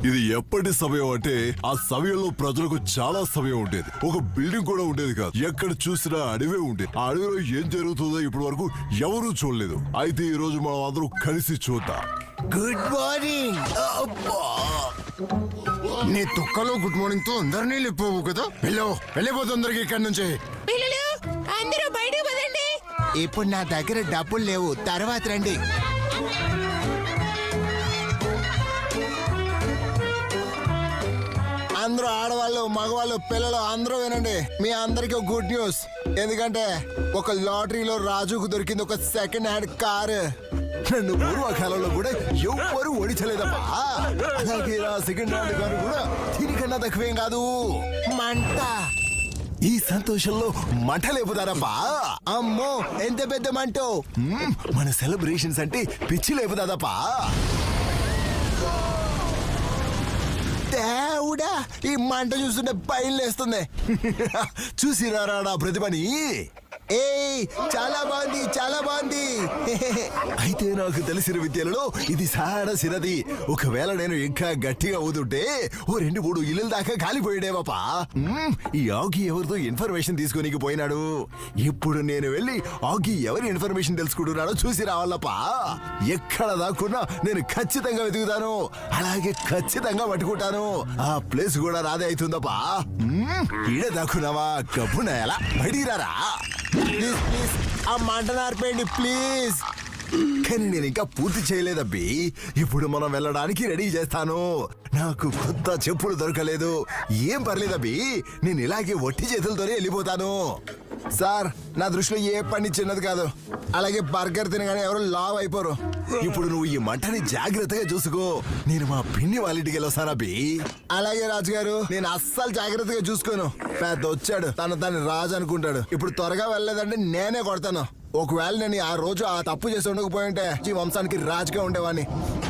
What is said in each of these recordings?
ఇది ఎప్పటి సమయం అంటే ఆ సమయంలో ప్రజలకు చాలా సమయం ఉండేది. ఒక బిల్డింగ్ కూడా ఉండేది కాదు. ఎక్కడ చూసినా అడవే ఉండేది. ఆ అడవిలో ఏం జరుగుతుందో ఇప్పటి వరకు ఎవరూ చూడలేదు. అయితే ఈ రోజు మనం అందరూ కలిసి చూద్దాం. Good morning. నీ తొక్కలో గుడ్ మార్నింగ్ తో అందరినీ లేపోవు కదా. వెళ్ళిపోతుందరికి ఇక్కడి నుంచి. అందరూ బయటకు పదండి. ఇప్పుడు నా దగ్గర డబ్బులు లేవు, తర్వాత రండి. అందరూ ఆడవాళ్ళు, మగవాళ్ళు, పిల్లలు అందరూ వినండి. మీ అందరికీ గుడ్ న్యూస్. ఎందుకంటే ఒక లాటరీలో రాజుకు దొరికింది ఒక సెకండ్ హ్యాండ్ కారు. నన్ను పూర్వకాలంలో కూడా ఎవ్వరూ ఓడించలేదమ్మా. అలాగే నా సెకండ్ హ్యాండ్ కారు కూడా దీనికన్నా తక్కువేం కాదు. మంట. ఈ సంతోషంలో మంట లేపుదారప్పా. అమ్మో ఎంత పెద్ద మంట. మన సెలబ్రేషన్స్ అంటే పిచ్చి లేపుదాదప్పా. దేవుడా, ఈ మంట చూస్తుంటే పైన లేస్తుంది. చూసిరారా నా ప్రతిభని. ఏయ్, చాలా బాగుంది, చాలా బాగుంది. అయితే నాకు తెలిసిన విద్యలలో ఇది సాడసినది. ఒకవేళ నేను ఇంకా గట్టిగా ఊదుంటే ఓ 2-3 ఇల్లుల దాకా కాలిపోయాడేవాపా. ఈ ఆగి ఎవరితో ఇన్ఫర్మేషన్ తీసుకొని పోయినాడు. ఇప్పుడు నేను వెళ్ళి ఆగి ఎవరి ఇన్ఫర్మేషన్ తెలుసుకుంటున్నాడో చూసి రావాలప్పా. ఎక్కడ దాక్కున్నా నేను ఖచ్చితంగా వెతుకుతాను. అలాగే ఖచ్చితంగా పట్టుకుంటాను. ఆ ప్లేస్ కూడా రాదే అవుతుందప్పా. ఈడ దాక్కున్నావా గబ్బున ఎలా బయటికి రారా. ప్లీజ్ ప్లీజ్ ఆ మంట నార్పేయండి ప్లీజ్. కానీ నేను ఇంకా పూర్తి చేయలేదబ్బి. ఇప్పుడు మనం వెళ్ళడానికి రెడీ చేస్తాను. నాకు కొత్త చెప్పులు దొరకలేదు. ఏం పర్లేదబ్బి, నేను ఇలాగే ఒట్టి చేతులతోనే వెళ్ళిపోతాను. సార్, నా దృష్టిలో ఏ పని చిన్నది కాదు. అలాగే బర్గర్ తినగానే ఎవరు లావ్ అయిపోరు. ఇప్పుడు నువ్వు ఈ మంటని జాగ్రత్తగా చూసుకో. నేను మా పిన్ని వాళ్ళ ఇంటికి వెళ్ళొస్తానబ్బి. అలాగే రాజుగారు, నేను అస్సలు జాగ్రత్తగా చూసుకోను. పెద్ద వచ్చాడు, తను రాజు అనుకుంటాడు. ఇప్పుడు త్వరగా వెళ్ళలేదంటే నేనే కొడతాను. ఒకవేళ నేను ఆ రోజు ఆ తప్పు చేసి ఉండకపోయి ఉంటే ఈ వంశానికి రాజుగా ఉండేవాడిని.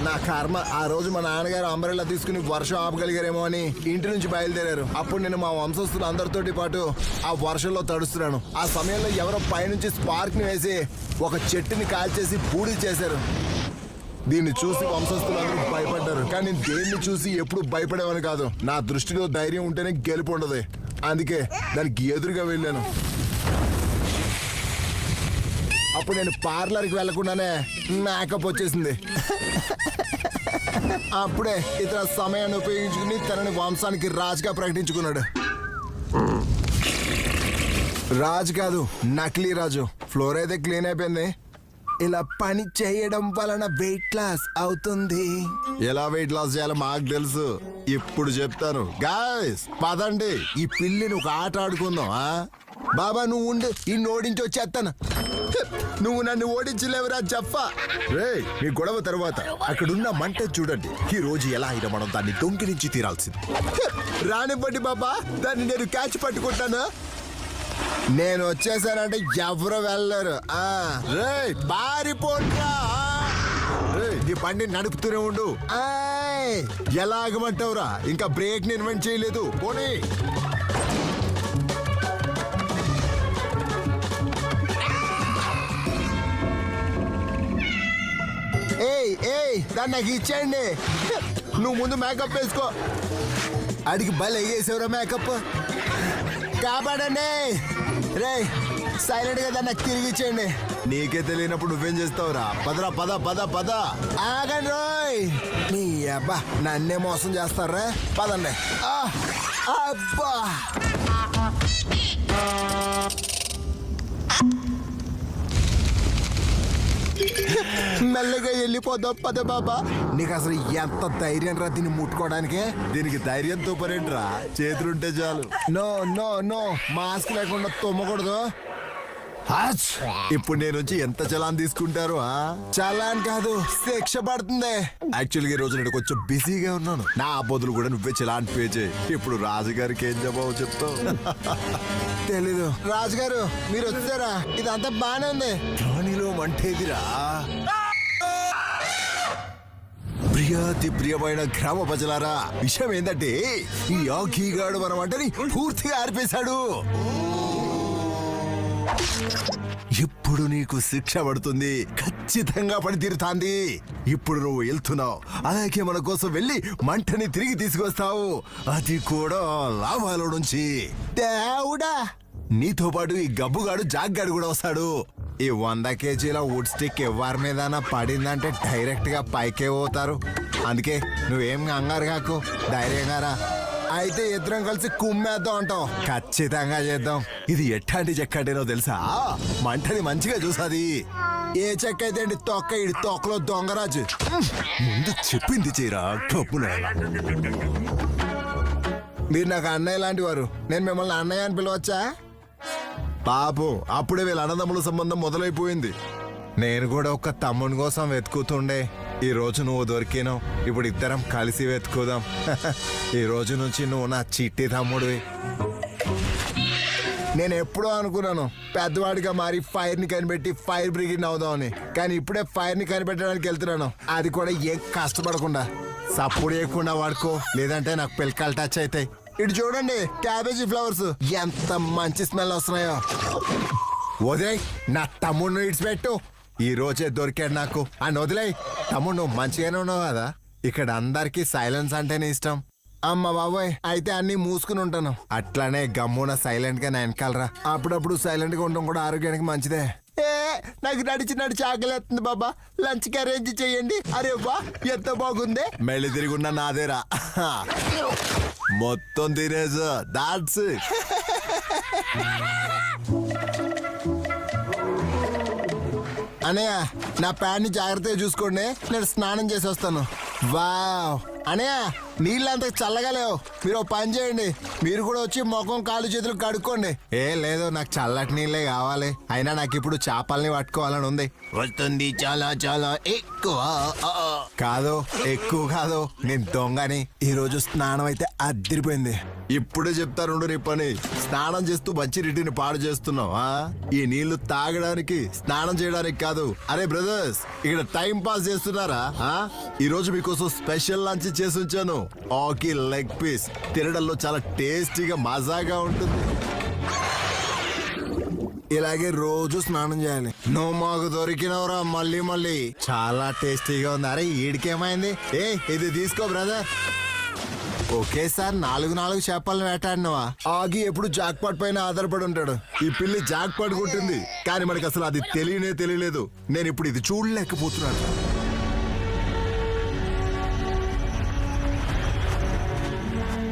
నా కర్మ. ఆ రోజు మా నాన్నగారు అంబ్రెల్లా తీసుకుని వర్షం ఆపగలిగారేమో అని ఇంటి నుంచి బయలుదేరారు. అప్పుడు నేను మా వంశస్థులు అందరితోటి పాటు ఆ వర్షంలో తడుస్తున్నాను. ఆ సమయంలో ఎవరో పైనుంచి స్పార్క్ ని వేసి ఒక చెట్టుని కాల్చేసి బూడిద చేశారు. దీన్ని చూసి వంశస్థులందరూ భయపడ్డారు. కానీ దేన్ని చూసి ఎప్పుడు భయపడేవాని కాదు. నా దృష్టిలో ధైర్యం ఉంటేనే గెలుపు ఉండదు. అందుకే దానికి ఎదురుగా వెళ్ళాను. అప్పుడు నేను పార్లర్కి వెళ్లకుండానే మేకప్ వచ్చేసింది. అప్పుడే ఇతర సమయాన్ని ఉపయోగించుకుని తనని వంశానికి రాజుగా ప్రకటించుకున్నాడు. రాజు కాదు, నకిలీ రాజు. ఫ్లోర్ అయితే క్లీన్ అయిపోయింది. ఇలా పని చేయడం వలన వెయిట్ లాస్ అవుతుంది. ఎలా వెయిట్ లాస్ చేయాలో మాకు తెలుసు. ఇప్పుడు చెప్తాను. గాయ్స్ పదండి, ఈ పిల్లిని ఒక ఆట ఆడుకుందాం. బాబా నువ్వు ఉండు, ఈ ఓడించి వచ్చేస్తాను. నువ్వు నన్ను ఓడించలేవురా జఫా. రే మీ గొడవ తర్వాత అక్కడున్న మంట చూడండి. ఈ రోజు ఎలా అయినా మనం దాన్ని దొంగిలించి తీరాల్సింది. రానివ్వండి బాబా, దాన్ని నేను క్యాచ్ పట్టుకుంటాను. నేను వచ్చేసానంటే ఎవరు వెళ్ళరు. రే పారిపోట్రా. నీ బండి నడుపుతూనే ఉండు. ఎలా ఆగమంటావురా? ఇంకా బ్రేక్ ని ఇన్వెంట్ చేయలేదు. పోనీ దాన్ని నాకు ఇచ్చేయండి. నువ్వు ముందు మేకప్ వేసుకో. అడిగి బల్ వేసేవరా మేకప్. కాపాడండి. రే సైలెంట్ గా దాన్ని తిరిగి ఇచ్చేయండి. నీకే తెలియనప్పుడు నువ్వేం చేస్తావురా? పదరా పద పద పద. ఆగండి రోయ్. నీ అబ్బా నన్నే మోసం చేస్తారా? పదండి. అబ్బా మెల్లగా వెళ్ళిపోదాం పద బాబా. నీకు అసలు ఎంత ధైర్యం రా దీన్ని ముట్టుకోవడానికి? దీనికి ధైర్యంతో పరేంట్రా, చేతులుంటే చాలు. నో నో నో, మాస్క్ లేకుండా తుమ్మకూడదు. ఇప్పుడు నేను వచ్చి ఎంత చలాన్ తీసుకుంటారు? చలాన్ కాదు, శిక్ష పడుతుంది. యాక్చువల్గా ఈ రోజు నేను కొంచెం బిజీగా ఉన్నాను. నా బదులు కూడా నువ్వే చలాన్ పే చేయి. ఇప్పుడు రాజుగారికి ఏం జవాబు చెప్తావు? తెలీదు. రాజుగారు మీరు వచ్చారా? ఇదంతా బానే ఉంది. ధ్వనిలో మంటేదిరా. ప్రియాతి ప్రియమైన గ్రామ ప్రజలారా, విషయం ఏంటంటే ఈ ఆకీగాడు మన వంటని పూర్తిగా ఆర్పేశాడు. ఇప్పుడు నీకు శిక్ష పడుతుంది, ఖచ్చితంగా పడి తీరుతాంది. ఇప్పుడు నువ్వు వెళ్తున్నావు, అలాగే మన కోసం వెళ్ళి మంటని తిరిగి తీసుకొస్తావు. అది కూడా లాభాల నుంచి. దేవుడా, నీతో పాటు ఈ గబ్బుగాడు జాగ్గాడు కూడా వస్తాడు. ఈ 100 కేజీల వుడ్ స్టిక్ ఎవరి మీద పడిందంటే డైరెక్ట్ గా పైకే పోతారు. అందుకే నువ్వేం కంగారు కాకు, ధైర్యంగా రా. అయితే ఇద్దరం కలిసి కుమ్మేద్దాం అంటాం. ఖచ్చితంగా చేద్దాం. ఇది ఎట్లాంటి చెక్క అంటేనో తెలుసా? మంటని మంచిగా చూసాది. ఏ చెక్క అయితే అండి తొక్క, ఇడి తొక్కలో దొంగరాజు. ముందు చెప్పింది చేయరా కప్పున. మీరు నాకు అన్నయ్య లాంటి వారు, నేను మిమ్మల్ని అన్నయ్య అని పిలవచ్చా? పాపం అప్పుడే వీళ్ళ అన్నదమ్ముల సంబంధం మొదలైపోయింది. నేను కూడా ఒక తమ్ముని కోసం వెతుకుతుండే. ఈ రోజు నువ్వు దొరికినావు, ఇప్పుడు ఇద్దరం కలిసి వెతుకుదాం. ఈ రోజు నుంచి నువ్వు నా చిట్టి తమ్ముడివి. నేను ఎప్పుడో అనుకున్నాను పెద్దవాడిగా మారి ఫైర్ ని కనిపెట్టి ఫైర్ బ్రిగేడ్ అవుదామని. కానీ ఇప్పుడే ఫైర్ ని కనిపెట్టడానికి వెళ్తున్నాను. అది కూడా ఏం కష్టపడకుండా. సప్పుడు చేయకుండా వాడుకో, లేదంటే నాకు పిల్లకాయలు టచ్ అవుతాయి. ఇటు చూడండి, క్యాబేజీ ఫ్లవర్స్ ఎంత మంచి స్మెల్ వస్తున్నాయో. వదిలే, నా తమ్ముడిని ఇడిచిపెట్టు. ఈ రోజే దొరికాడు నాకు అని వదిలే. తమ్ముడు నువ్వు మంచిగానే ఉన్నావు కదా. ఇక్కడ అందరికి సైలెన్స్ అంటేనే ఇష్టం. అమ్మ బాబోయ్, అయితే అన్ని మూసుకుని ఉంటాను. అట్లానే గమ్మున సైలెంట్ గా వెనకాలరా. అప్పుడప్పుడు సైలెంట్ గా ఉండడం కూడా ఆరోగ్యానికి మంచిదే. నాకు నడిచి ఆకలేస్తుంది బాబా, లంచ్ కి అరేంజ్ చేయండి. అరే బా ఎంత బాగుంది. మెల్లి తిరుగున్నా నాదేరా. మొత్తం తినేసా. దాట్స్ అనయ్య, నా ప్యాంట్ని జాగ్రత్తగా చూసుకోండి, నేను స్నానం చేసి వస్తాను. వావ్ అనయ్య, నీళ్ళు అంత చల్లగా లేవు. మీరు ఒక పని చేయండి, మీరు కూడా వచ్చి ముఖం కాళ్ళు చేతులు కడుక్కోండి. ఏ లేదు, నాకు చల్లటి నీళ్ళే కావాలి. అయినా నాకు ఇప్పుడు చేపల్ని పట్టుకోవాలని ఉంది. వస్తుంది చాలా చాలా ఎక్కువ. కాదు ఎక్కువ కాదు, నేను దొంగని. ఈ రోజు స్నానం అయితే అదిరిపోయింది. ఇప్పుడే చెప్తారు నీ పని. స్నానం చేస్తూ మంచి రిటిని పాడు చేస్తున్నావు. ఈ నీళ్లు తాగడానికి, స్నానం చేయడానికి కాదు. అరే బ్రదర్స్, ఇక్కడ టైం పాస్ చేస్తున్నారా? ఈ రోజు మీకోసం స్పెషల్ లంచ్ చేసి ఉంచాను. ఆకీ లెగ్ పీస్ తినడంలో చాలా టేస్టీగా మజాగా ఉంటుంది. ఇలాగే రోజు స్నానం చేయాలి. నువ్వు మాకు దొరికినవరా మళ్ళీ మళ్ళీ. చాలా టేస్టీగా ఉంది. అరే ఈడికేమైంది? ఇది తీసుకో బ్రదర్. ఒకేసారి 4 చేపలను వేటాడినవా? ఆగి ఎప్పుడు జాక్ పాట్ పైన ఆధారపడి ఉంటాడు. ఈ పిల్లి జాక్ పాట్ కొట్టింది, కానీ మనకి అసలు అది తెలియలేదు. నేను ఇప్పుడు ఇది చూడలేకపోతున్నాను.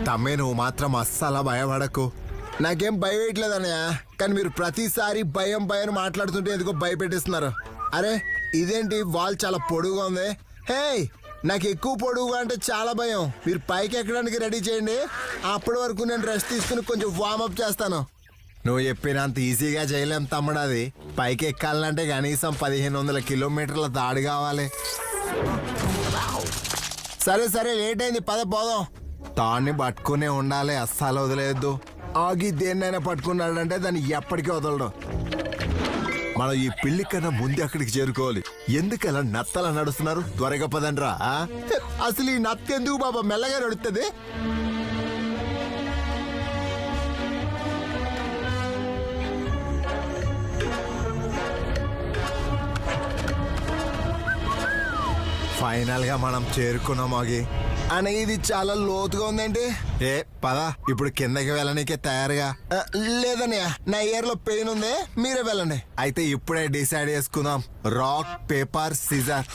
తమ్మే, నువ్వు మాత్రం అస్సలు భయపడకు. నాకేం భయం వేయట్లేదన్నయ్య, కానీ మీరు ప్రతిసారి భయం భయం మాట్లాడుతుంటే ఎందుకో భయపెట్టిస్తున్నారు. అరే ఇదేంటి వాల్ చాలా పొడుగుగా ఉంది. హే నాకు ఎక్కువ పొడుగుగా అంటే చాలా భయం. మీరు పైకి ఎక్కడానికి రెడీ చేయండి, అప్పటి వరకు నేను రెస్ట్ తీసుకుని కొంచెం వార్మప్ చేస్తాను. నువ్వు చెప్పినంత ఈజీగా చేయలేం తమ్ముడు. అది పైకి ఎక్కాలంటే కనీసం 1500 కిలోమీటర్ల దాడి కావాలి. సరే సరే లేట్ అయింది, పద పోదాం. తాన్ని పట్టుకునే ఉండాలి, అస్సలు వదిలేయద్దు. ఆగి దేన్నైనా పట్టుకున్నాడంటే దాన్ని ఎప్పటికీ వదలడం. మనం ఈ పిల్లి కన్నా ముందు అక్కడికి చేరుకోవాలి. ఎందుకు అలా నత్తలా నడుస్తున్నారు? త్వరగా పదండ్రా. అసలు ఈ నత్త ఎందుకు బాబా మెల్లగా నడుస్తుంది? ఫైనల్ గా మనం చేరుకున్నాం ఆగి. అని ఇది చాలా లోతుగా ఉందేంటి? ఏ పద, ఇప్పుడు కిందకి వెళ్ళనీకే తయారుగా. లేదన్నయ్య, నా ఇయర్ లో పెయిన్ ఉంది, మీరే వెళ్ళండి. అయితే ఇప్పుడే డిసైడ్ చేసుకుందాం. Rock paper scissor.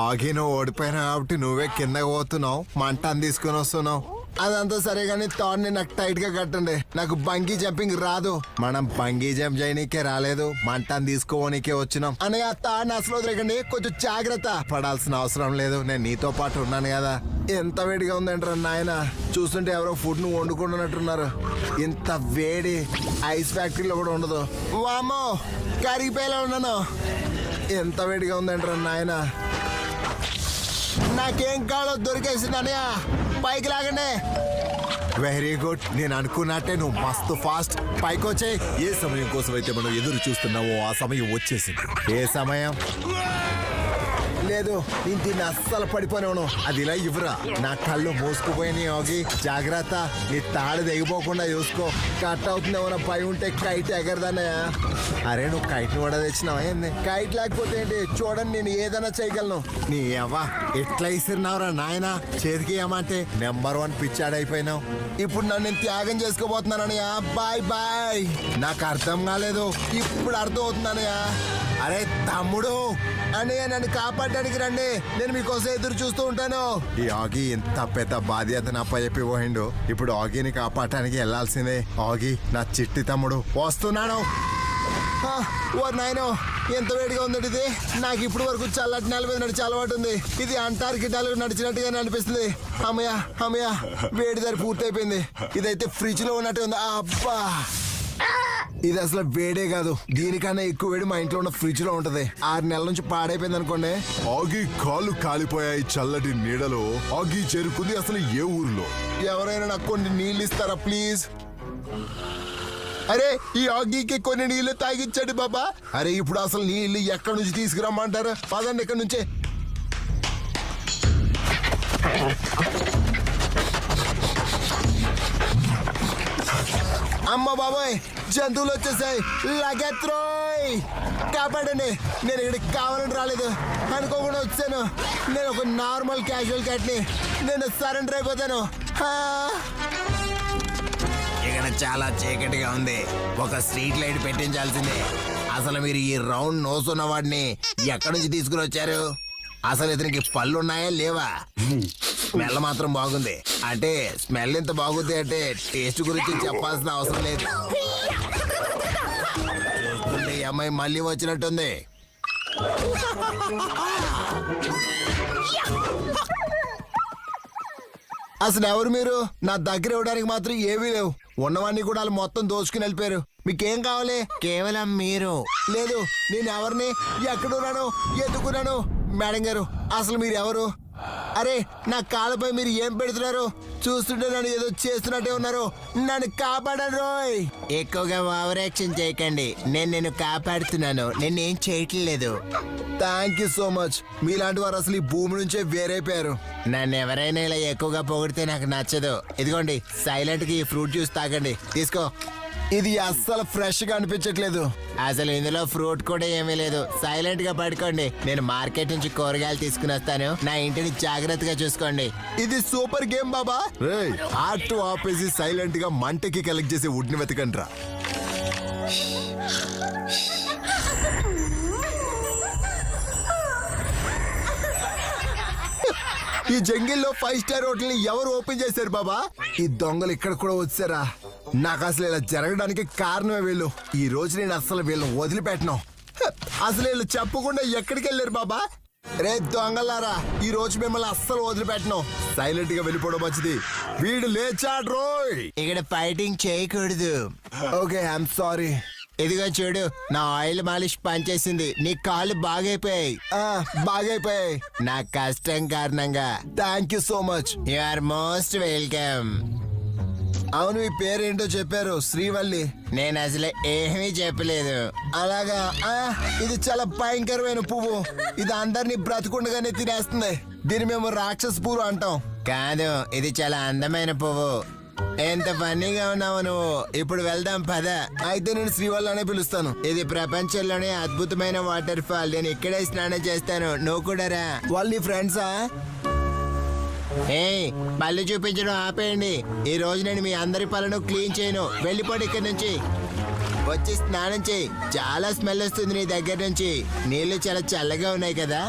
ఆగి నువ్వు ఓడిపోయినా కాబట్టి నువ్వే కిందకి పోతున్నావు, మంటని తీసుకుని వస్తున్నావు. అదంతా సరే గానీ తాడ్ని నాకు టైట్ గా కట్టండి, నాకు బంగీ జంపింగ్ రాదు. మనం బంగీ జంప్ చేయనీకే రాలేదు, మంటని తీసుకోవడానికే వచ్చినాం. అన్నయ్య తాడ్ని అసలు వదిలేకండి, కొంచెం జాగ్రత్త. పడాల్సిన అవసరం లేదు, నేను నీతో పాటు ఉన్నాను కదా. ఎంత వేడిగా ఉందంటారా నాయన, చూస్తుంటే ఎవరో ఫుడ్ ను వండుకుంటున్నట్టున్నారు. ఇంత వేడి ఐస్ ఫ్యాక్టరీలో కూడా ఉండదు. వామ్మో కరిగిపోయేలా ఉన్నాను. ఎంత వేడిగా ఉందంటారా నాయన. నాకేం కావాలో దొరికేసింది అన్నయ్య, పైకి లాగండి. వెరీ గుడ్, నేను అనుకున్నట్టే నువ్వు మస్తు ఫాస్ట్. పైకి వచ్చే. ఏ సమయం కోసం అయితే మనం ఎదురు చూస్తున్నావో ఆ సమయం వచ్చేసింది. ఏ సమయం? లేదు నేను దీన్ని అస్సలు పడిపోయినాను. అది ఇలా ఇవ్వరా. నా కళ్ళు మూసుకుపోయినాయి ఆగి. జాగ్రత్త, నీ తాడు తెగిపోకుండా చూసుకో. కట్ అవుతుందేమో నా భయం ఉంటే కైట్ ఎగరదన్నయ్య. అరే నువ్వు కైట్ని కూడా తెచ్చినావా ఏంది? కైట్ లేకపోతే ఏంటి, చూడండి నేను ఏదైనా చేయగలను. నీ అవ్వ ఎట్లా ఇస్తున్నావురా నాయన. చేతికి ఏమంటే నెంబర్ 1 పిచ్చాడైపోయినావు. ఇప్పుడు నన్ను నేను త్యాగం చేసుకోబోతున్నానయ్య. Bye bye. నాకు అర్థం కాలేదు. ఇప్పుడు అర్థం అవుతుందన్నయ్య. అరే తమ్ముడు, అన్నయ్య నన్ను కాపాడడానికి రండి, నేను మీకోసం ఎదురు చూస్తూ ఉంటాను. ఈ ఆగి ఇంత పెద్ద బాధ్యతను అప్పచెప్పి పోయిండు. ఇప్పుడు ఆగిని కాపాడటానికి వెళ్లాల్సిందే. ఆగి నా చిట్టి తమ్ముడు వస్తున్నాను. ఓ నాయనో ఎంత వేడిగా ఉందండి ఇది. నాకు ఇప్పుడు వరకు చల్లటి నేల మీద నడిచే అలవాటు ఉంది, ఇది అంటార్కిటాలో నడిచినట్టుగానే అనిపిస్తుంది. అమ్మయ్య అమ్మయ్య, వేడి దారి పూర్తయిపోయింది. ఇదైతే ఫ్రిడ్జ్ లో ఉన్నట్టు ఉంది. అబ్బా ఇది అసలు వేడే కాదు, దీనికన్నా ఎక్కువ వేడి మా ఇంట్లో ఉన్న ఫ్రిడ్జ్ లో ఉంటది. 6 నెలల నుంచి పాడైపోయింది అనుకోండి. ఆగి కాళ్ళు కాలిపోయాయి చల్లటి నీడలో. ఆగి చేరుకుంది అసలు ఏ ఊర్లో? ఎవరైనా నాకు కొన్ని నీళ్ళు ఇస్తారా ప్లీజ్? అరే ఈ ఆగికి కొన్ని నీళ్లు తాగించండి బాబా. అరే ఇప్పుడు అసలు నీళ్లు ఎక్కడి నుంచి తీసుకురమ్మంటారు? పదండి ఇక్కడ నుంచే. అమ్మ బాబాయ్ జంతువులు వచ్చేసాయి, లగెత్రోయ్ కాపాడండి. నేను ఇక్కడికి కావాలని రాలేదు, అనుకోకుండా వచ్చాను. నేను ఒక నార్మల్ క్యాజువల్ క్యాట్ ని, నేను సరెండర్ అయిపోతాను. ఇక్కడ చాలా చీకటిగా ఉంది, ఒక స్ట్రీట్ లైట్ పెట్టించాల్సిందే. అసలు మీరు ఈ రౌండ్ నోస్ ఉన్న వాడిని ఎక్కడి నుంచి తీసుకుని వచ్చారు? అసలు ఇతనికి పళ్ళు ఉన్నాయా లేవా? స్మెల్ మాత్రం బాగుంది. అంటే స్మెల్ ఎంత బాగుంది అంటే టేస్ట్ గురించి చెప్పాల్సిన అవసరం లేదు. చూస్తుంటే ఈ అమ్మాయి మళ్ళీ వచ్చినట్టుంది. అసలు ఎవరు మీరు? నా దగ్గర ఇవ్వడానికి మాత్రం ఏమీ లేవు, ఉన్నవాడిని కూడా వాళ్ళు మొత్తం దోచుకుని వెళ్ళిపోయారు. మీకేం కావాలి? కేవలం మీరు. లేదు నేను ఎవరిని, ఎక్కడున్నాను, ఎందుకున్నాను? మేడం గారు అసలు మీరు ఎవరు? అరే నా కాళ్ళపై మీరు ఏం పెడుతున్నారు? చూస్తుంటే నన్ను ఏదో చేస్తున్నట్టే ఉన్నారు, నన్ను కాపాడండి రోయ్. ఎక్కువగా ఓవరాక్షన్ చేయకండి, నేను నిన్ను కాపాడుతున్నాను, నేనేం చేయట్లేదు. Thank you so much. మీలాంటి వారు అసలు ఈ భూమి నుంచే వేరైపోయారు. నన్ను ఎవరైనా ఇలా ఎక్కువగా పొగిడితే నాకు నచ్చదు. ఇదిగోండి సైలెంట్ గా ఈ ఫ్రూట్ జ్యూస్ తాగండి, తీసుకో. ఇది అస్సలు ఫ్రెష్ గా అనిపించట్లేదు. అసలు ఇందులో ఫ్రూట్ కూడా ఏమీ లేదు, సైలెంట్ గా పడుకోండి. నేను మార్కెట్ నుంచి కూరగాయలు తీసుకుని వస్తాను, నా ఇంటిని జాగ్రత్తగా చూసుకోండి. ఇది సూపర్ గేమ్ బాబా. రేయ్ ఆర్ట్ ఆపేసి సైలెంట్ గా మంటకి కలెక్ట్ చేసే వుడ్ని వెతకండ్రా. ఈ జంగిల్లో 5 స్టార్ హోటల్ ని ఎవరు ఓపెన్ చేశారు బాబా? ఈ దొంగలు ఇక్కడ కూడా వచ్చారా? నాకు అసలు ఇలా జరగడానికి కారణమే వీళ్ళు. ఈ రోజు నేను అసలు వీళ్ళని వదిలిపెట్టను. అసలు వీళ్ళు చెప్పకుండా ఎక్కడికి వెళ్ళారు బాబా? రే దొంగలారా, ఈ రోజు మిమ్మల్ని అస్సలు వదిలిపెట్టను. సైలెంట్ గా వెళ్ళిపోవడం మంచిది. వీడు లేచాడు రోయ్. ఇక్కడ ఫైటింగ్ చేయకూడదు. Okay, I'm sorry. ఇదిగో చూడు, నా ఆయిల్ మాలిష్ పనిచేసింది. నీ కాళ్ళు బాగైపోయాయి. బాగైపోయాయి నా కష్టం కారణంగా. Thank you so much. You are most welcome. అవును, ఈ పేరేంటో చెప్పారు? శ్రీవల్లి. నేను అసలు ఏమీ చెప్పలేదు. అలాగా? ఇది చాలా భయంకరమైన పువ్వు. ఇది అందరినీ బ్రతికుండగానే తినేస్తుంది. దీన్ని మేము రాక్షస పువ్వు అంటాం. కాదు, ఇది చాలా అందమైన పువ్వు. ఎంత ఫన్నీగా ఉన్నావు నువ్వు. ఇప్పుడు వెళ్దాం పద. అయితే నేను శ్రీవల్లి అనే పిలుస్తాను. ఇది ప్రపంచంలోనే అద్భుతమైన వాటర్ ఫాల్. నేను ఇక్కడే స్నానం చేస్తాను. నువ్వు కూడా రా. వాళ్ళు నీ ఫ్రెండ్సా? ఏయ్, పళ్ళు చూపించడం ఆపేయండి. ఈ రోజు నేను మీ అందరి పళ్ళను క్లీన్ చేయను. వెళ్ళిపోండి ఇక్కడి నుంచి. వచ్చి స్నానం చేయి. చాలా స్మెల్ వస్తుంది నీ దగ్గర నుంచి. నీళ్లు చాలా చల్లగా ఉన్నాయి కదా.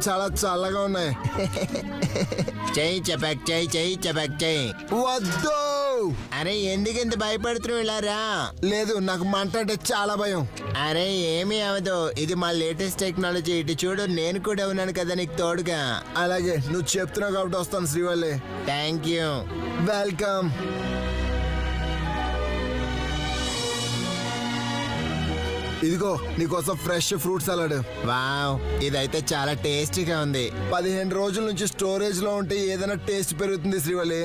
చాలా చల్లగా ఉన్నాయి. చెయ్యి చపాక్ చెయ్యి, చెయ్యి చపాక్ చెయ్యి. వద్దు. అరే ఎందుకు ఇంత భయపడుతున్నావు? ఇలా రా. లేదు, నాకు మంట అంటే చాలా భయం. అరే ఏమీ అవదు. ఇది మా లేటెస్ట్ టెక్నాలజీ. ఇటు చూడు, నేను కూడా ఉన్నాను కదా నీకు తోడుగా. అలాగే, నువ్వు చెప్తున్నావు కాబట్టి వస్తాను శ్రీవల్లి. Thank you. వెల్కమ్. ఇదిగో నీకోసం ఫ్రెష్ ఫ్రూట్ సలాడ్. వావ్, ఇదైతే చాలా టేస్టీగా ఉంది. 15 రోజుల నుంచి స్టోరేజ్ లో ఉంటే ఏదైనా టేస్ట్ పెరుగుతుంది శ్రీవల్లి.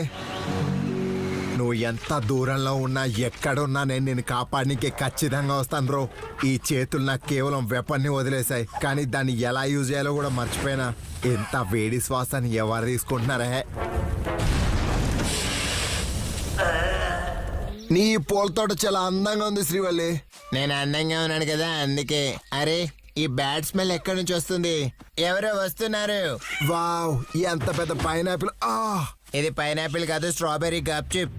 నువ్వు ఎంత దూరంలో ఉన్నా ఎక్కడున్నా నేను నిన్ను కాపాడనీకే ఖచ్చితంగా వస్తాను రో. ఈ చేతులు నాకు కేవలం వెపన్ని వదిలేశాయి, కానీ దాన్ని ఎలా యూజ్ చేయాలో కూడా మర్చిపోయినా. ఎంత వేడి శ్వాసని ఎవరు తీసుకుంటున్నారే? నీ పూల తోట చాలా అందంగా ఉంది శ్రీవల్లి. నేను అందంగా ఉన్నాను కదా, అందుకే. అరే, ఈ బ్యాడ్ స్మెల్ ఎక్కడి నుంచి వస్తుంది? ఎవరో వస్తున్నారు. వావ్, ఎంత పెద్ద పైనాపిల్. ఇది పైనాపిల్ కాదు, స్ట్రాబెర్రీ గప్చిప్.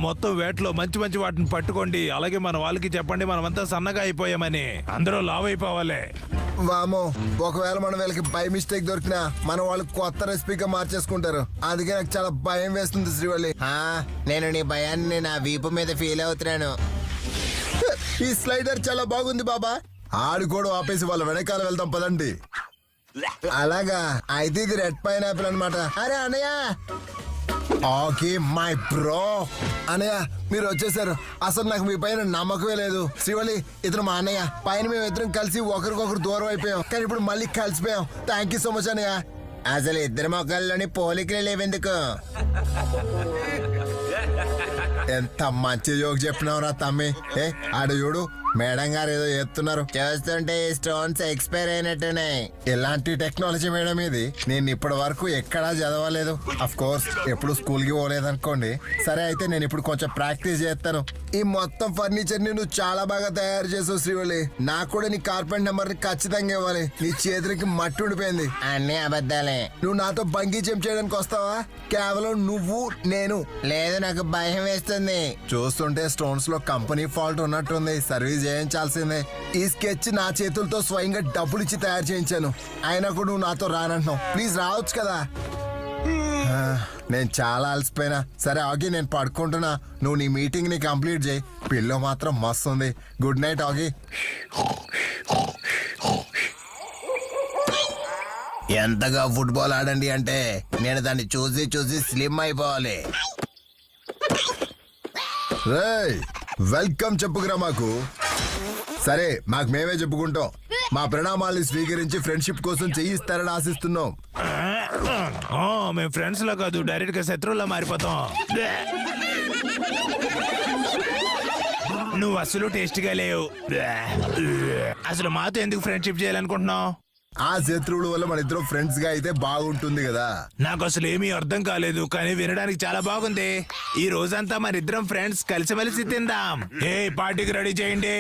మొత్తం వేటలో మంచి మంచి వాటిని పట్టుకోండి. అలాగే మన వాళ్ళకి చెప్పండి మనమంతా సన్నగా అయిపోయామని. అందరూ లావ్ అయిపోవాలి. వామో, ఒకవేళ మనం వీళ్ళకి బై మిస్టేక్ దొరికినా మన వాళ్ళు కొత్త రెసిపీగా మార్చేసుకుంటారు. అందుకే నాకు చాలా భయం వేస్తుంది శ్రీవల్లి. నేను నీ భయాన్ని నా వీపు మీద ఫీల్ అవుతున్నాను. ఈ స్లైడర్ చాలా బాగుంది బాబా. ఆడుకోవడం ఆపేసి వాళ్ళ వెనకాల వెళ్దాం పదండి. అలాగా, అయితే ఇది రెడ్ పైనాపిల్ అన్నమాట. అరే అన్నయ్య. Okay my bro. అన్నయ్య, మీరు వచ్చేసారు. అసలు నాకు మీ పైన నమ్మకమే లేదు. శ్రీవల్లి, ఇతను మా అన్నయ్య. పైన మేము ఇద్దరం కలిసి ఒకరికొకరు దూరం అయిపోయాం, కానీ ఇప్పుడు మళ్ళీ కలిసిపోయాం. థ్యాంక్ యూ సో మచ్ అన్నయ్య. అసలు ఇద్దరు మొక్కల్లోని పోలికలే లేవెందుకు? ఎంత మంచి జోక్ చెప్పినావురా తమ్మి. ఆడు చూడు, మేడం గారు ఏదో చేస్తున్నారు. చూస్తుంటే స్టోన్స్ ఎక్స్పైర్ అయినట్టున్నాయి. ఎలాంటి టెక్నాలజీ మేడం ఇది? నేను ఇప్పటి వరకు ఎక్కడా చదవలేదు. అఫ్ కోర్స్ ఎప్పుడు స్కూల్ కి పోలేదనుకోండి. సరే, అయితే నేను ఇప్పుడు కొంచెం ప్రాక్టీస్ చేస్తాను. ఈ మొత్తం ఫర్నిచర్ ని నువ్వు చాలా బాగా తయారు చేసావు శ్రీవల్లి. నాకు కూడా నీ కార్పెంట్ నెంబర్ ని ఖచ్చితంగా ఇవ్వాలి. నీ చేతులకి మట్టి ఉండిపోయింది. అన్ని అబద్ధాలే. నువ్వు నాతో బంగీ జంప్ చేయడానికి వస్తావా? కేవలం నువ్వు నేను. లేదు, నాకు భయం వేస్తుంది. చూస్తుంటే స్టోన్స్ లో కంపెనీ ఫాల్ట్ ఉన్నట్టుంది. సర్వీస్ చేయించాల్సిందే. ఈ స్కెచ్ నా చేతులతో స్వయంగా డబ్బులు ఇచ్చి తయారు చేయించాను. అయినా కూడా నువ్వు నాతో రానంటున్నావు. ప్లీజ్ రావచ్చు కదా. నేను చాలా అలసిపోయినా. సరే ఆగి, నేను పడుకుంటున్నా. నువ్వు నీ మీటింగ్ ని కంప్లీట్ చేయి. పిల్లో మాత్రం మస్తు ఉంది. గుడ్ నైట్ ఆగి. ఎంతగా ఫుట్బాల్ ఆడండి అంటే నేను దాన్ని చూసి చూసి స్లిమ్ అయిపోవాలి. రేయ్, వెల్కమ్ చెప్పుకురా మాకు. సరే, మాకు మేమే చెప్పుకుంటాం. మా ప్రణామాల్ని స్వీకరించి ఫ్రెండ్షిప్ కోసం చెయ్యిస్తారని ఆశిస్తున్నాం. మేము ఫ్రెండ్స్ లో కాదు, డైరెక్ట్ గా శత్రువులా మారిపోతాం. నువ్వు అసలు టేస్ట్గా లేవు. అసలు మాతో ఎందుకు ఫ్రెండ్షిప్ చేయాలనుకుంటున్నావు? ఆ శత్రువుల వల్ల మన ఇద్దరు ఫ్రెండ్స్ గా అయితే బాగుంటుంది కదా. నాకు అసలు ఏమీ అర్థం కాలేదు, కానీ వినడానికి చాలా బాగుంది. ఈ రోజంతా మన ఇద్దరం ఫ్రెండ్స్ కలిసిమెలిసి తిందాం. ఏ పార్టీకి రెడీ చేయండి.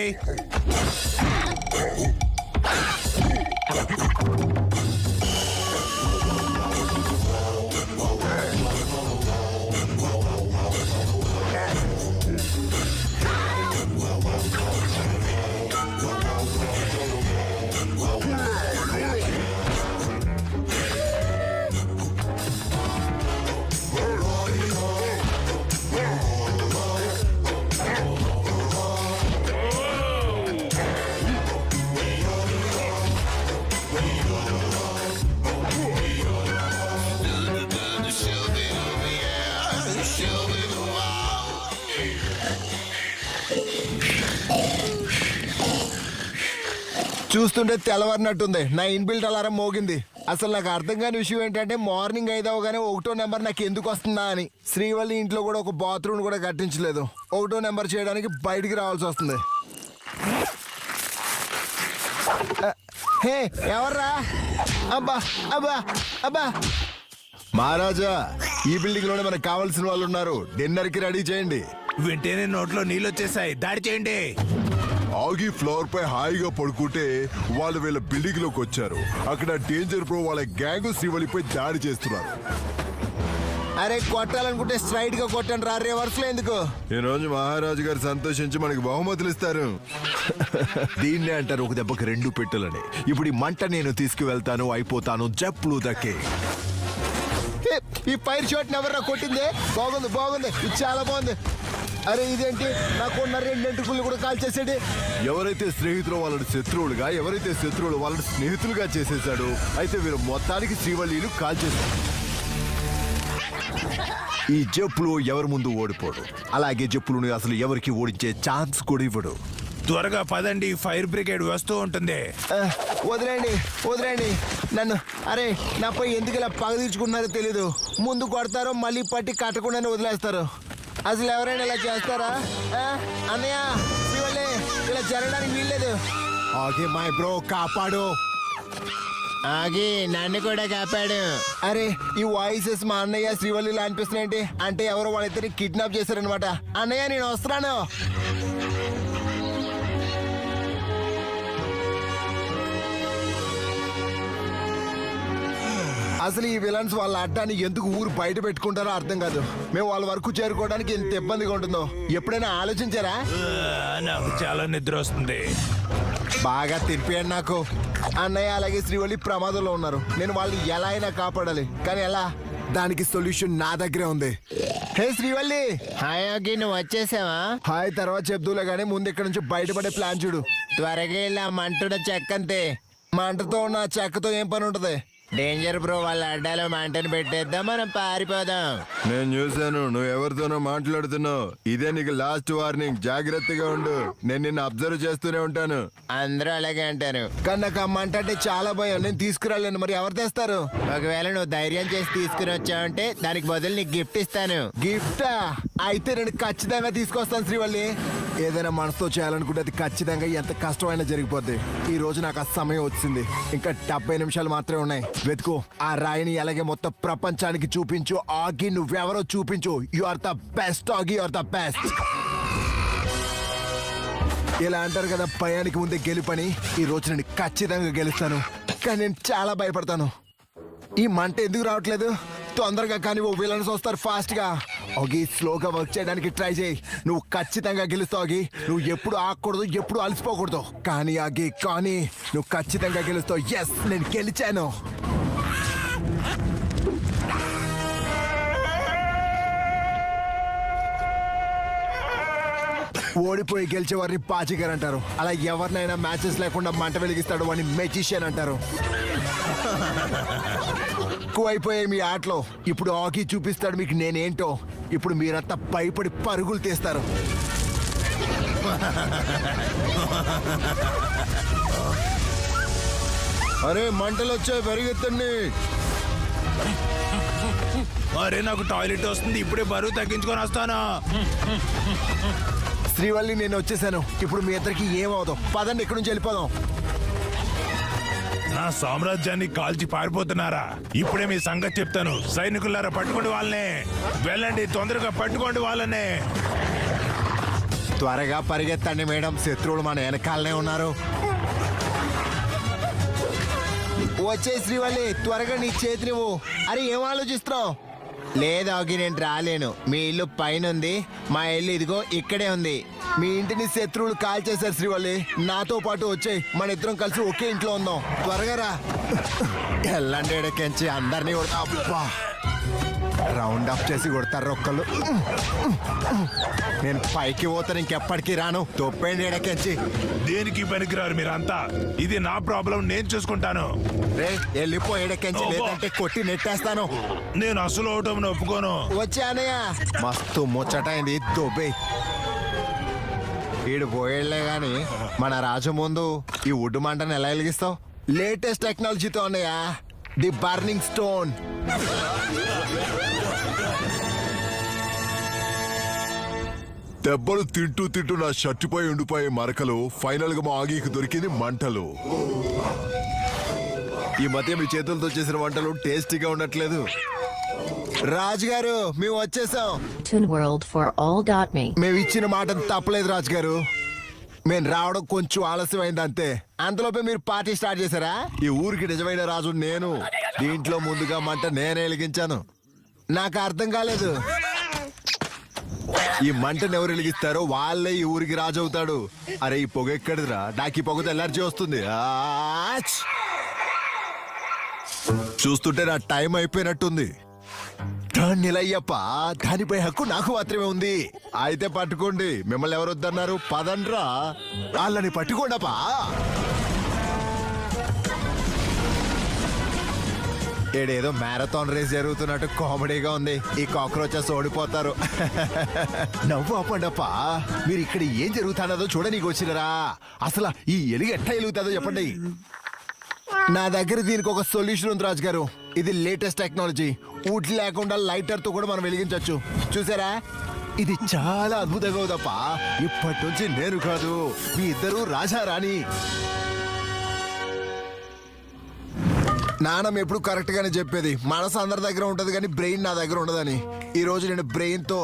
చూస్తుంటే తెల్లవారినట్టుంది. నా ఇన్బిల్ట్ అలారం మోగింది. అసలు నాకు అర్థం కాని విషయం ఏంటంటే మార్నింగ్ 5 ఒకటో నెంబర్ నాకు ఎందుకు వస్తుందా అని. శ్రీవల్లి ఇంట్లో కూడా ఒక బాత్రూమ్ కూడా కట్టించలేదు. ఒకటో నెంబర్ చేయడానికి బయటికి రావాల్సి వస్తుంది. హే ఎవర్రా? అబ్బా అబ్బా అబ్బా మహారాజా, ఈ బిల్డింగ్ లోనే మనకు కావాల్సిన వాళ్ళు ఉన్నారు. డిన్నర్ కి రెడీ చేయండి. వెంటనే నోట్లో నీళ్ళు వచ్చేసాయి. దాడి చేయండి. ఆగి ఫ్లోర్ పై హాయిగా పడుకుంటే వాళ్ళు వీళ్ళ బిల్డింగ్ లోకి వచ్చారు. అక్కడ డేంజర్ బ్రో వాళ్ళ గ్యాంగ్ శ్రీవల్లిపై దాడి చేస్తున్నారు. అరే కొట్టాలనుకుంటే స్ట్రైట్ గా కొట్టండి రా, రివర్స్ లో ఎందుకు? ఈ రోజు మహారాజు గారు సంతోషించి మనకి బహుమతులు ఇస్తారు. దీన్నే అంటారు ఒక దెబ్బకి 2 పెట్టెలని. ఇప్పుడు ఈ మంట నేను తీసుకువెళ్తాను, అయిపోతాను జప్లు దక్కే. ఈ ఫైర్ షాట్ ఎవరా కొట్టింది? బాగుంది బాగుంది, ఇది చాలా బాగుంది. అరే ఇదేంటి, నాకున్న 2 ఎంటుకులు కూడా కాల్ చేసాడు. ఎవరైతే స్నేహితులు వాళ్ళని శత్రువులుగా, ఎవరైతే శత్రువులు వాళ్ళని స్నేహితులుగా చేసేసాడు. అయితే వీరు మొత్తానికి శ్రీవల్లిని కాల్ చేశారు. ఈ జప్పులు ఎవరి ముందు ఓడిపోడు. అలాగే జప్పులను అసలు ఎవరికి ఓడించే ఛాన్స్ కూడా ఇవ్వడు. త్వరగా పదండి, ఫైర్ బ్రిగేడ్ వస్తూ ఉంటుంది. వదిలేండి వదిలేండి నన్ను. అరే నాపై ఎందుకు ఇలా పగ తీర్చుకున్నారో తెలీదు. ముందు కొడతారో మళ్ళీ పట్టి కట్టకుండానే వదిలేస్తారు. అసలు ఎవరైనా ఇలా చేస్తారా? అన్నయ్య శ్రీవల్లి, ఇలా జరగడానికి వీల్లేదు. ఆగే మై బ్రో, కాపాడు. ఆగి నన్ను కూడా కాపాడు. అరే ఈ వాయిసెస్ మా అన్నయ్య శ్రీవల్లిలా అనిపిస్తున్నాయంటే అంటే ఎవరో వాళ్ళిద్దరిని కిడ్నాప్ చేశారనమాట. అన్నయ్య నేను వస్తున్నాను. అసలు ఈ విలన్స్ వాళ్ళ అడ్డాన్ని ఎందుకు ఊరు బయట పెట్టుకుంటారో అర్థం కాదు. మేము వాళ్ళ వరకు చేరుకోవడానికి ఎంత ఇబ్బందిగా ఉంటుందో ఎప్పుడైనా ఆలోచించారా? నాకు చాలా నిద్ర వస్తుంది. బాగా తినిపియండి నాకు. అన్నయ్య అలాగే శ్రీవల్లి ప్రమాదంలో ఉన్నారు. నేను వాళ్ళని ఎలా అయినా కాపాడాలి, కానీ ఎలా? దానికి సొల్యూషన్ నా దగ్గరే ఉంది. హే శ్రీవల్లి. హాయ్ యోగి, నువ్వు వచ్చేసావా? హాయ్ తర్వాత చెప్దూలే గానీ ముందు ఇక్కడ నుంచి బయటపడే ప్లాన్ చూడు. త్వరగా ఇలా మంటున్న చెక్కంతే. మంటతో ఉన్న చెక్కతో ఏం పని ఉంటది? డేంజర్ బ్రో, వాళ్ళ అడ్డాలో మంటను పెట్టేద్దాం, మనం పారిపోదాం. నేను చూశాను నువ్వు ఎవరితోనో మాట్లాడుతున్నావు. ఇదే నీకు లాస్ట్ వార్నింగ్, జాగ్రత్తగా ఉండు. నేను నిన్ను అబ్జర్వ్ చేస్తూనే ఉంటాను. అందరూ అలాగే అంటారు. కానీ నాకు ఆ మంట అంటే చాలా భయం. నేను తీసుకురాలేను. మరి ఎవరు తెస్తారు? ఒకవేళ నువ్వు ధైర్యం చేసి తీసుకుని వచ్చావంటే దానికి బదులు నీకు గిఫ్ట్ ఇస్తాను. గిఫ్టా? అయితే నేను ఖచ్చితంగా తీసుకొస్తాను శ్రీవల్లి. ఏదైనా మనసుతో చేయాలనుకుంటే అది ఖచ్చితంగా ఎంత కష్టమైనా జరిగిపోద్ది. ఈ రోజు నాకు ఆ సమయం వచ్చింది. ఇంకా 70 నిమిషాలు మాత్రమే ఉన్నాయి. వెతుకు ఆ రాయిని, అలాగే మొత్తం ప్రపంచానికి చూపించు. ఆగి నువ్వెవరో చూపించు. యు ఆర్ ద బెస్ట్ ఆగి, యు ఆర్ ద బెస్ట్. ఇలా అంటారు కదా, భయానికి ముందే గెలుపని. ఈ రోజు నేను ఖచ్చితంగా గెలుస్తాను. కానీ నేను చాలా భయపడతాను. ఈ మంట ఎందుకు రావట్లేదు? తొందరగా కానీ ఓ విలన్స్ వస్తారు ఫాస్ట్ గా. ఆగి స్లోగా వర్క్ చేయడానికి ట్రై చేయి. నువ్వు ఖచ్చితంగా గెలుస్తావు ఆగి. నువ్వు ఎప్పుడు ఆగకూడదు, ఎప్పుడు అలసిపోకూడదు. కానీ ఆగి, కానీ నువ్వు ఖచ్చితంగా గెలుస్తావు. ఎస్, నేను గెలిచాను. ఓడిపోయి గెలిచే వారిని పాచిగారు అంటారు. అలా ఎవరినైనా మ్యాచెస్ లేకుండా మంట వెలిగిస్తాడు వాడిని మెజిషియన్ అంటారు. ఎక్కువైపోయాయి మీ ఆటలో. ఇప్పుడు ఆకి చూపిస్తాడు మీకు నేనేంటో. ఇప్పుడు మీరంతా భయపడి పరుగులు తీస్తారు. అరే మంటలు వచ్చాయి, పరిగెత్తండి. అరే నాకు టాయిలెట్ వస్తుంది, ఇప్పుడే బరువు తగ్గించుకొని వస్తాను. శ్రీవల్లి నేను వచ్చేసాను. ఇప్పుడు మీ ఇద్దరికి ఏమవుతాం? పదండి ఇక్కడి నుంచి వెళ్ళిపోదాం. నా సామ్రాజ్యాన్ని కాల్చి పారిపోతున్నారా? ఇప్పుడే మీ సంగతి చెప్తాను. సైనికులారా పట్టుకోండి వాళ్ళని. వెళ్ళండి, తొందరగా పట్టుకోండి వాళ్ళని. త్వరగా పరిగెత్తండి మేడం, శత్రువులు మన వెనకాలనే ఉన్నారు. వచ్చే శ్రీవల్లి, త్వరగా నీ చేతి నువ్వు. అరే ఏం ఆలోచిస్తున్నావు? లేదు ఆగి, నేను రాలేను. మీ ఇల్లు పైన ఉంది, మా ఇల్లు ఇదిగో ఇక్కడే ఉంది. మీ ఇంటిని శత్రువులు కాల్ చేశారు శ్రీవల్లి. నాతో పాటు వచ్చేయ్, మన ఇద్దరం కలిసి ఒకే ఇంట్లో ఉందాం. త్వరగా రా. ఎల్లండి ఎడకెంచి అందరినీ కొడతా. అబ్బా, రౌండ్ అప్ చేసి కొడతారు ఒక్కళ్ళు. నేను పైకి పోతాను, ఇంకెప్పటికీ రాను. తొప్పేండి ఎడకెంచి. దేనికి పనికిరారు మీరంతా. ఇది నా ప్రాబ్లం, నేను చూసుకుంటాను. రే వెళ్ళిపో ఎడకెంచి, లేదంటే కొట్టి నెట్టేస్తాను. నేను అసలు అవటం ఒప్పుకోను. వచ్చా అన్నయ్య. మస్తు ముచ్చటైంది, దొబ్బే. ఈడు పోయేళ్లే గాని మన రాజు ముందు ఈ వుడ్ మంటను ఎలా వెలిగిస్తావు? లేటెస్ట్ టెక్నాలజీతో అన్నయ్య, ది బర్నింగ్ స్టోన్. దెబ్బలు తింటూ తింటూ నా షర్టుపై ఉండిపోయే మరకలు ఫైనల్ గా మా ఆగికి దొరికింది మంటలు. ఈ మధ్య మీ చేతులతో చేసిన వంటలు టేస్టీగా ఉండట్లేదు. రాజుగారు మేము వచ్చేసాం. Toon World for all.me. మేము ఇచ్చిన మాట తప్పలేదు రాజుగారు. మేము రావడం కొంచెం ఆలస్యమైంది అంతే. అంతలోపే మీరు పార్టీ స్టార్ట్ చేశారా? ఈ ఊరికి నిజమైన రాజు నేను. దీంట్లో ముందుగా మంట నేనే వెలిగించాను. నాకు అర్థం కాలేదు. ఈ మంటను ఎవరు వెలిగిస్తారో వాళ్ళే ఈ ఊరికి రాజు అవుతాడు. అరే ఈ పొగ ఎక్కడిదిరా? నాకు ఈ పొగతో ఎలర్జీ వస్తుంది. ఆచ్! చూస్తుంటే నా టైం అయిపోయినట్టుంది. నిలయ్యప్ప, దానిపై హక్కు నాకు మాత్రమే ఉంది. అయితే పట్టుకోండి. మిమ్మల్ని ఎవరు వద్దన్నారు? పదండ్రా. వాళ్ళని పట్టుకోండపా. ఏడేదో మ్యారథాన్ రేస్ జరుగుతున్నట్టు కామెడీగా ఉంది. ఈ కాక్రోచెస్ ఓడిపోతారు. నవ్వు ఆపండప్పా. మీరు ఇక్కడ ఏం జరుగుతున్నదో చూడనీకి వచ్చినరా? అసలు ఈ ఎలుగు ఎట్లా ఎలుగుతుందో చెప్పండి. నా దగ్గర దీనికి ఒక సొల్యూషన్ ఉంది రాజుగారు. ఇది లేటెస్ట్ టెక్నాలజీ. వుడ్ లేకుండా లైటర్ తో కూడా మనం వెలిగించవచ్చు. చూసారా? ఇది చాలా అద్భుతంగా ఉందప్పా. ఇప్పటి నుంచి నేను కాదు, మీ ఇద్దరు రాజా రాణి. నాన్నమ్మ ఎప్పుడు కరెక్ట్ గానే చెప్పేది, మనసు అందరి దగ్గర ఉంటది కానీ బ్రెయిన్ నా దగ్గర ఉండదని. ఈ రోజు నేను బ్రెయిన్ తో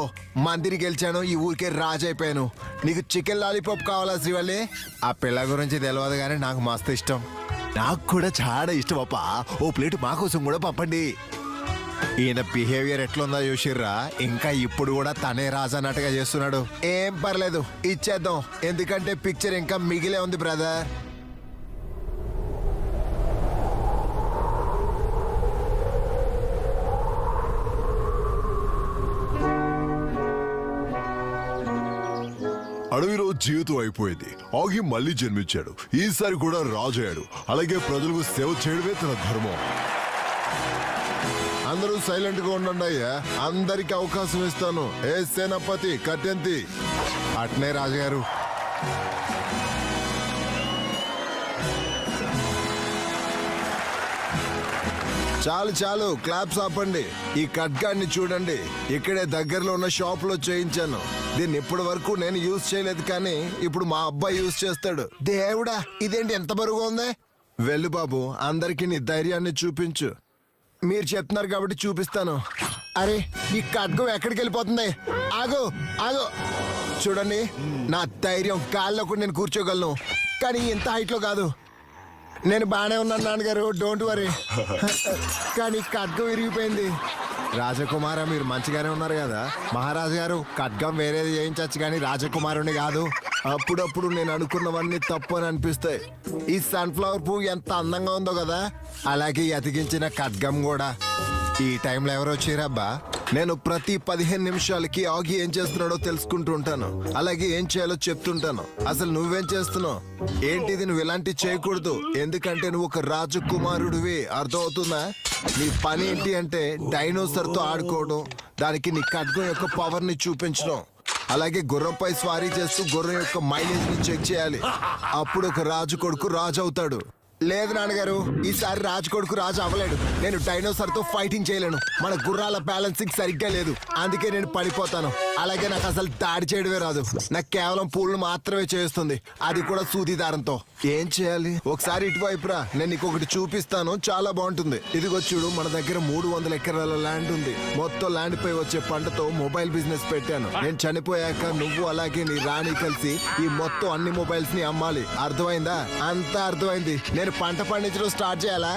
మందిని గెలిచాను, ఈ ఊరికే రాజు అయిపోయాను. నీకు చికెన్ లాలీపాప్ కావాలా శ్రీవల్లి? ఆ పిల్ల గురించి తెలియదు కానీ నాకు మస్తు ఇష్టం. నాకు కూడా చాలా ఇష్టం అప్పా. ఓ ప్లేట్ మా కోసం కూడా పంపండి. ఈయన బిహేవియర్ ఎట్లుందో చూసిర్రా? ఇంకా ఇప్పుడు కూడా తనే రాజు అన్నట్టుగా చేస్తున్నాడు. ఏం పర్లేదు, ఇచ్చేద్దాం. ఎందుకంటే పిక్చర్ ఇంకా మిగిలే ఉంది బ్రదర్. అడవిలో జీవితం అయిపోయింది. ఆగి మళ్ళీ జన్మించాడు. ఈసారి కూడా రాజు అయ్యాడు. అలాగే ప్రజలకు సేవ చేయడమే తన ధర్మం. అందరూ సైలెంట్ గా ఉండండి అయ్యా. అందరికి అవకాశం ఇస్తాను. ఏ సేనాపతి కట్టెంతి. అట్నే రాజుగారు. చాలు చాలు, క్లాప్స్ ఆపండి. ఈ ఖడ్గాన్ని చూడండి, ఇక్కడే దగ్గరలో ఉన్న షాప్ లో చేయించాను. దీన్ని ఇప్పటి వరకు నేను యూజ్ చేయలేదు కానీ ఇప్పుడు మా అబ్బాయి యూజ్ చేస్తాడు. దేవుడా, ఇదేంటి ఎంత బరువుగా ఉంది? వెళ్ళు బాబు, అందరికి నీ ధైర్యాన్ని చూపించు. మీరు చెప్తున్నారు కాబట్టి చూపిస్తాను. అరే, ఈ ఖడ్గం ఎక్కడికి వెళ్ళిపోతుంది? ఆగు ఆగు. చూడండి, నా ధైర్యం గాల్లో కూడా నేను కూర్చోగలను, కానీ ఇంత హైట్ లో కాదు. నేను బానే ఉన్నాను నాన్నగారు, డోంట్ వరీ. కానీ ఖడ్గం విరిగిపోయింది. రాజకుమార, మీరు మంచిగానే ఉన్నారు కదా? మహారాజు గారు, ఖడ్గం వేరేది చేయించచ్చు కానీ రాజకుమారుని కాదు. అప్పుడప్పుడు నేను అనుకున్నవన్నీ తప్పు అని అనిపిస్తాయి. ఈ సన్ఫ్లవర్ పువ్వు ఎంత అందంగా ఉందో కదా, అలాగే అతికించిన ఖడ్గం కూడా. ఈ టైంలో ఎవరు వచ్చిరబ్బా? నేను ప్రతి 15 నిమిషాలకి ఆగి ఏం చేస్తున్నాడో తెలుసుకుంటూ ఉంటాను. అలాగే ఏం చేయాలో చెప్తుంటాను. అసలు నువ్వేం చేస్తున్నావు? ఏంటిది, నువ్వు ఇలాంటివి చేయకూడదు. ఎందుకంటే నువ్వు ఒక రాజకుమారుడివి, అర్థమవుతుందా? నీ పని ఏంటి అంటే డైనోసర్ తో ఆడుకోవడం, దానికి నీ ఖడ్గం యొక్క పవర్ ని చూపించడం. అలాగే గుర్రంపై స్వారీ చేస్తూ గుర్రం యొక్క మైలేజ్ ని చెక్ చేయాలి. అప్పుడు ఒక రాజు కొడుకు రాజు అవుతాడు. లేదు నాన్నగారు, ఈసారి రాజు కొడుకు రాజు అవ్వలేడు. నేను డైనోసార్ తో ఫైటింగ్ చేయలేను. మన గుర్రాల బ్యాలెన్సింగ్ సరిగ్గా లేదు, అందుకే నేను పడిపోతాను. అలాగే నాకు అసలు దాడి చేయడమే రాదు. నాకు కేవలం పూలను మాత్రమే చేస్తుంది, అది కూడా సూది దారంతో. ఏం చేయాలి? ఒకసారి ఇటువైపు రా, నేను నీకు ఒకటి చూపిస్తాను, చాలా బాగుంటుంది. ఇదిగో చూడు, మన దగ్గర 300 ఎకరాల ల్యాండ్ ఉంది. మొత్తం ల్యాండ్ పై వచ్చే పంటతో మొబైల్ బిజినెస్ పెట్టాను. నేను చనిపోయాక నువ్వు అలాగే నీ రాణి కలిసి ఈ మొత్తం అన్ని మొబైల్స్ ని అమ్మాలి. అర్థమైందా? అంతా అర్థమైంది. నేను పంట పండించడం స్టార్ట్ చేయాలా?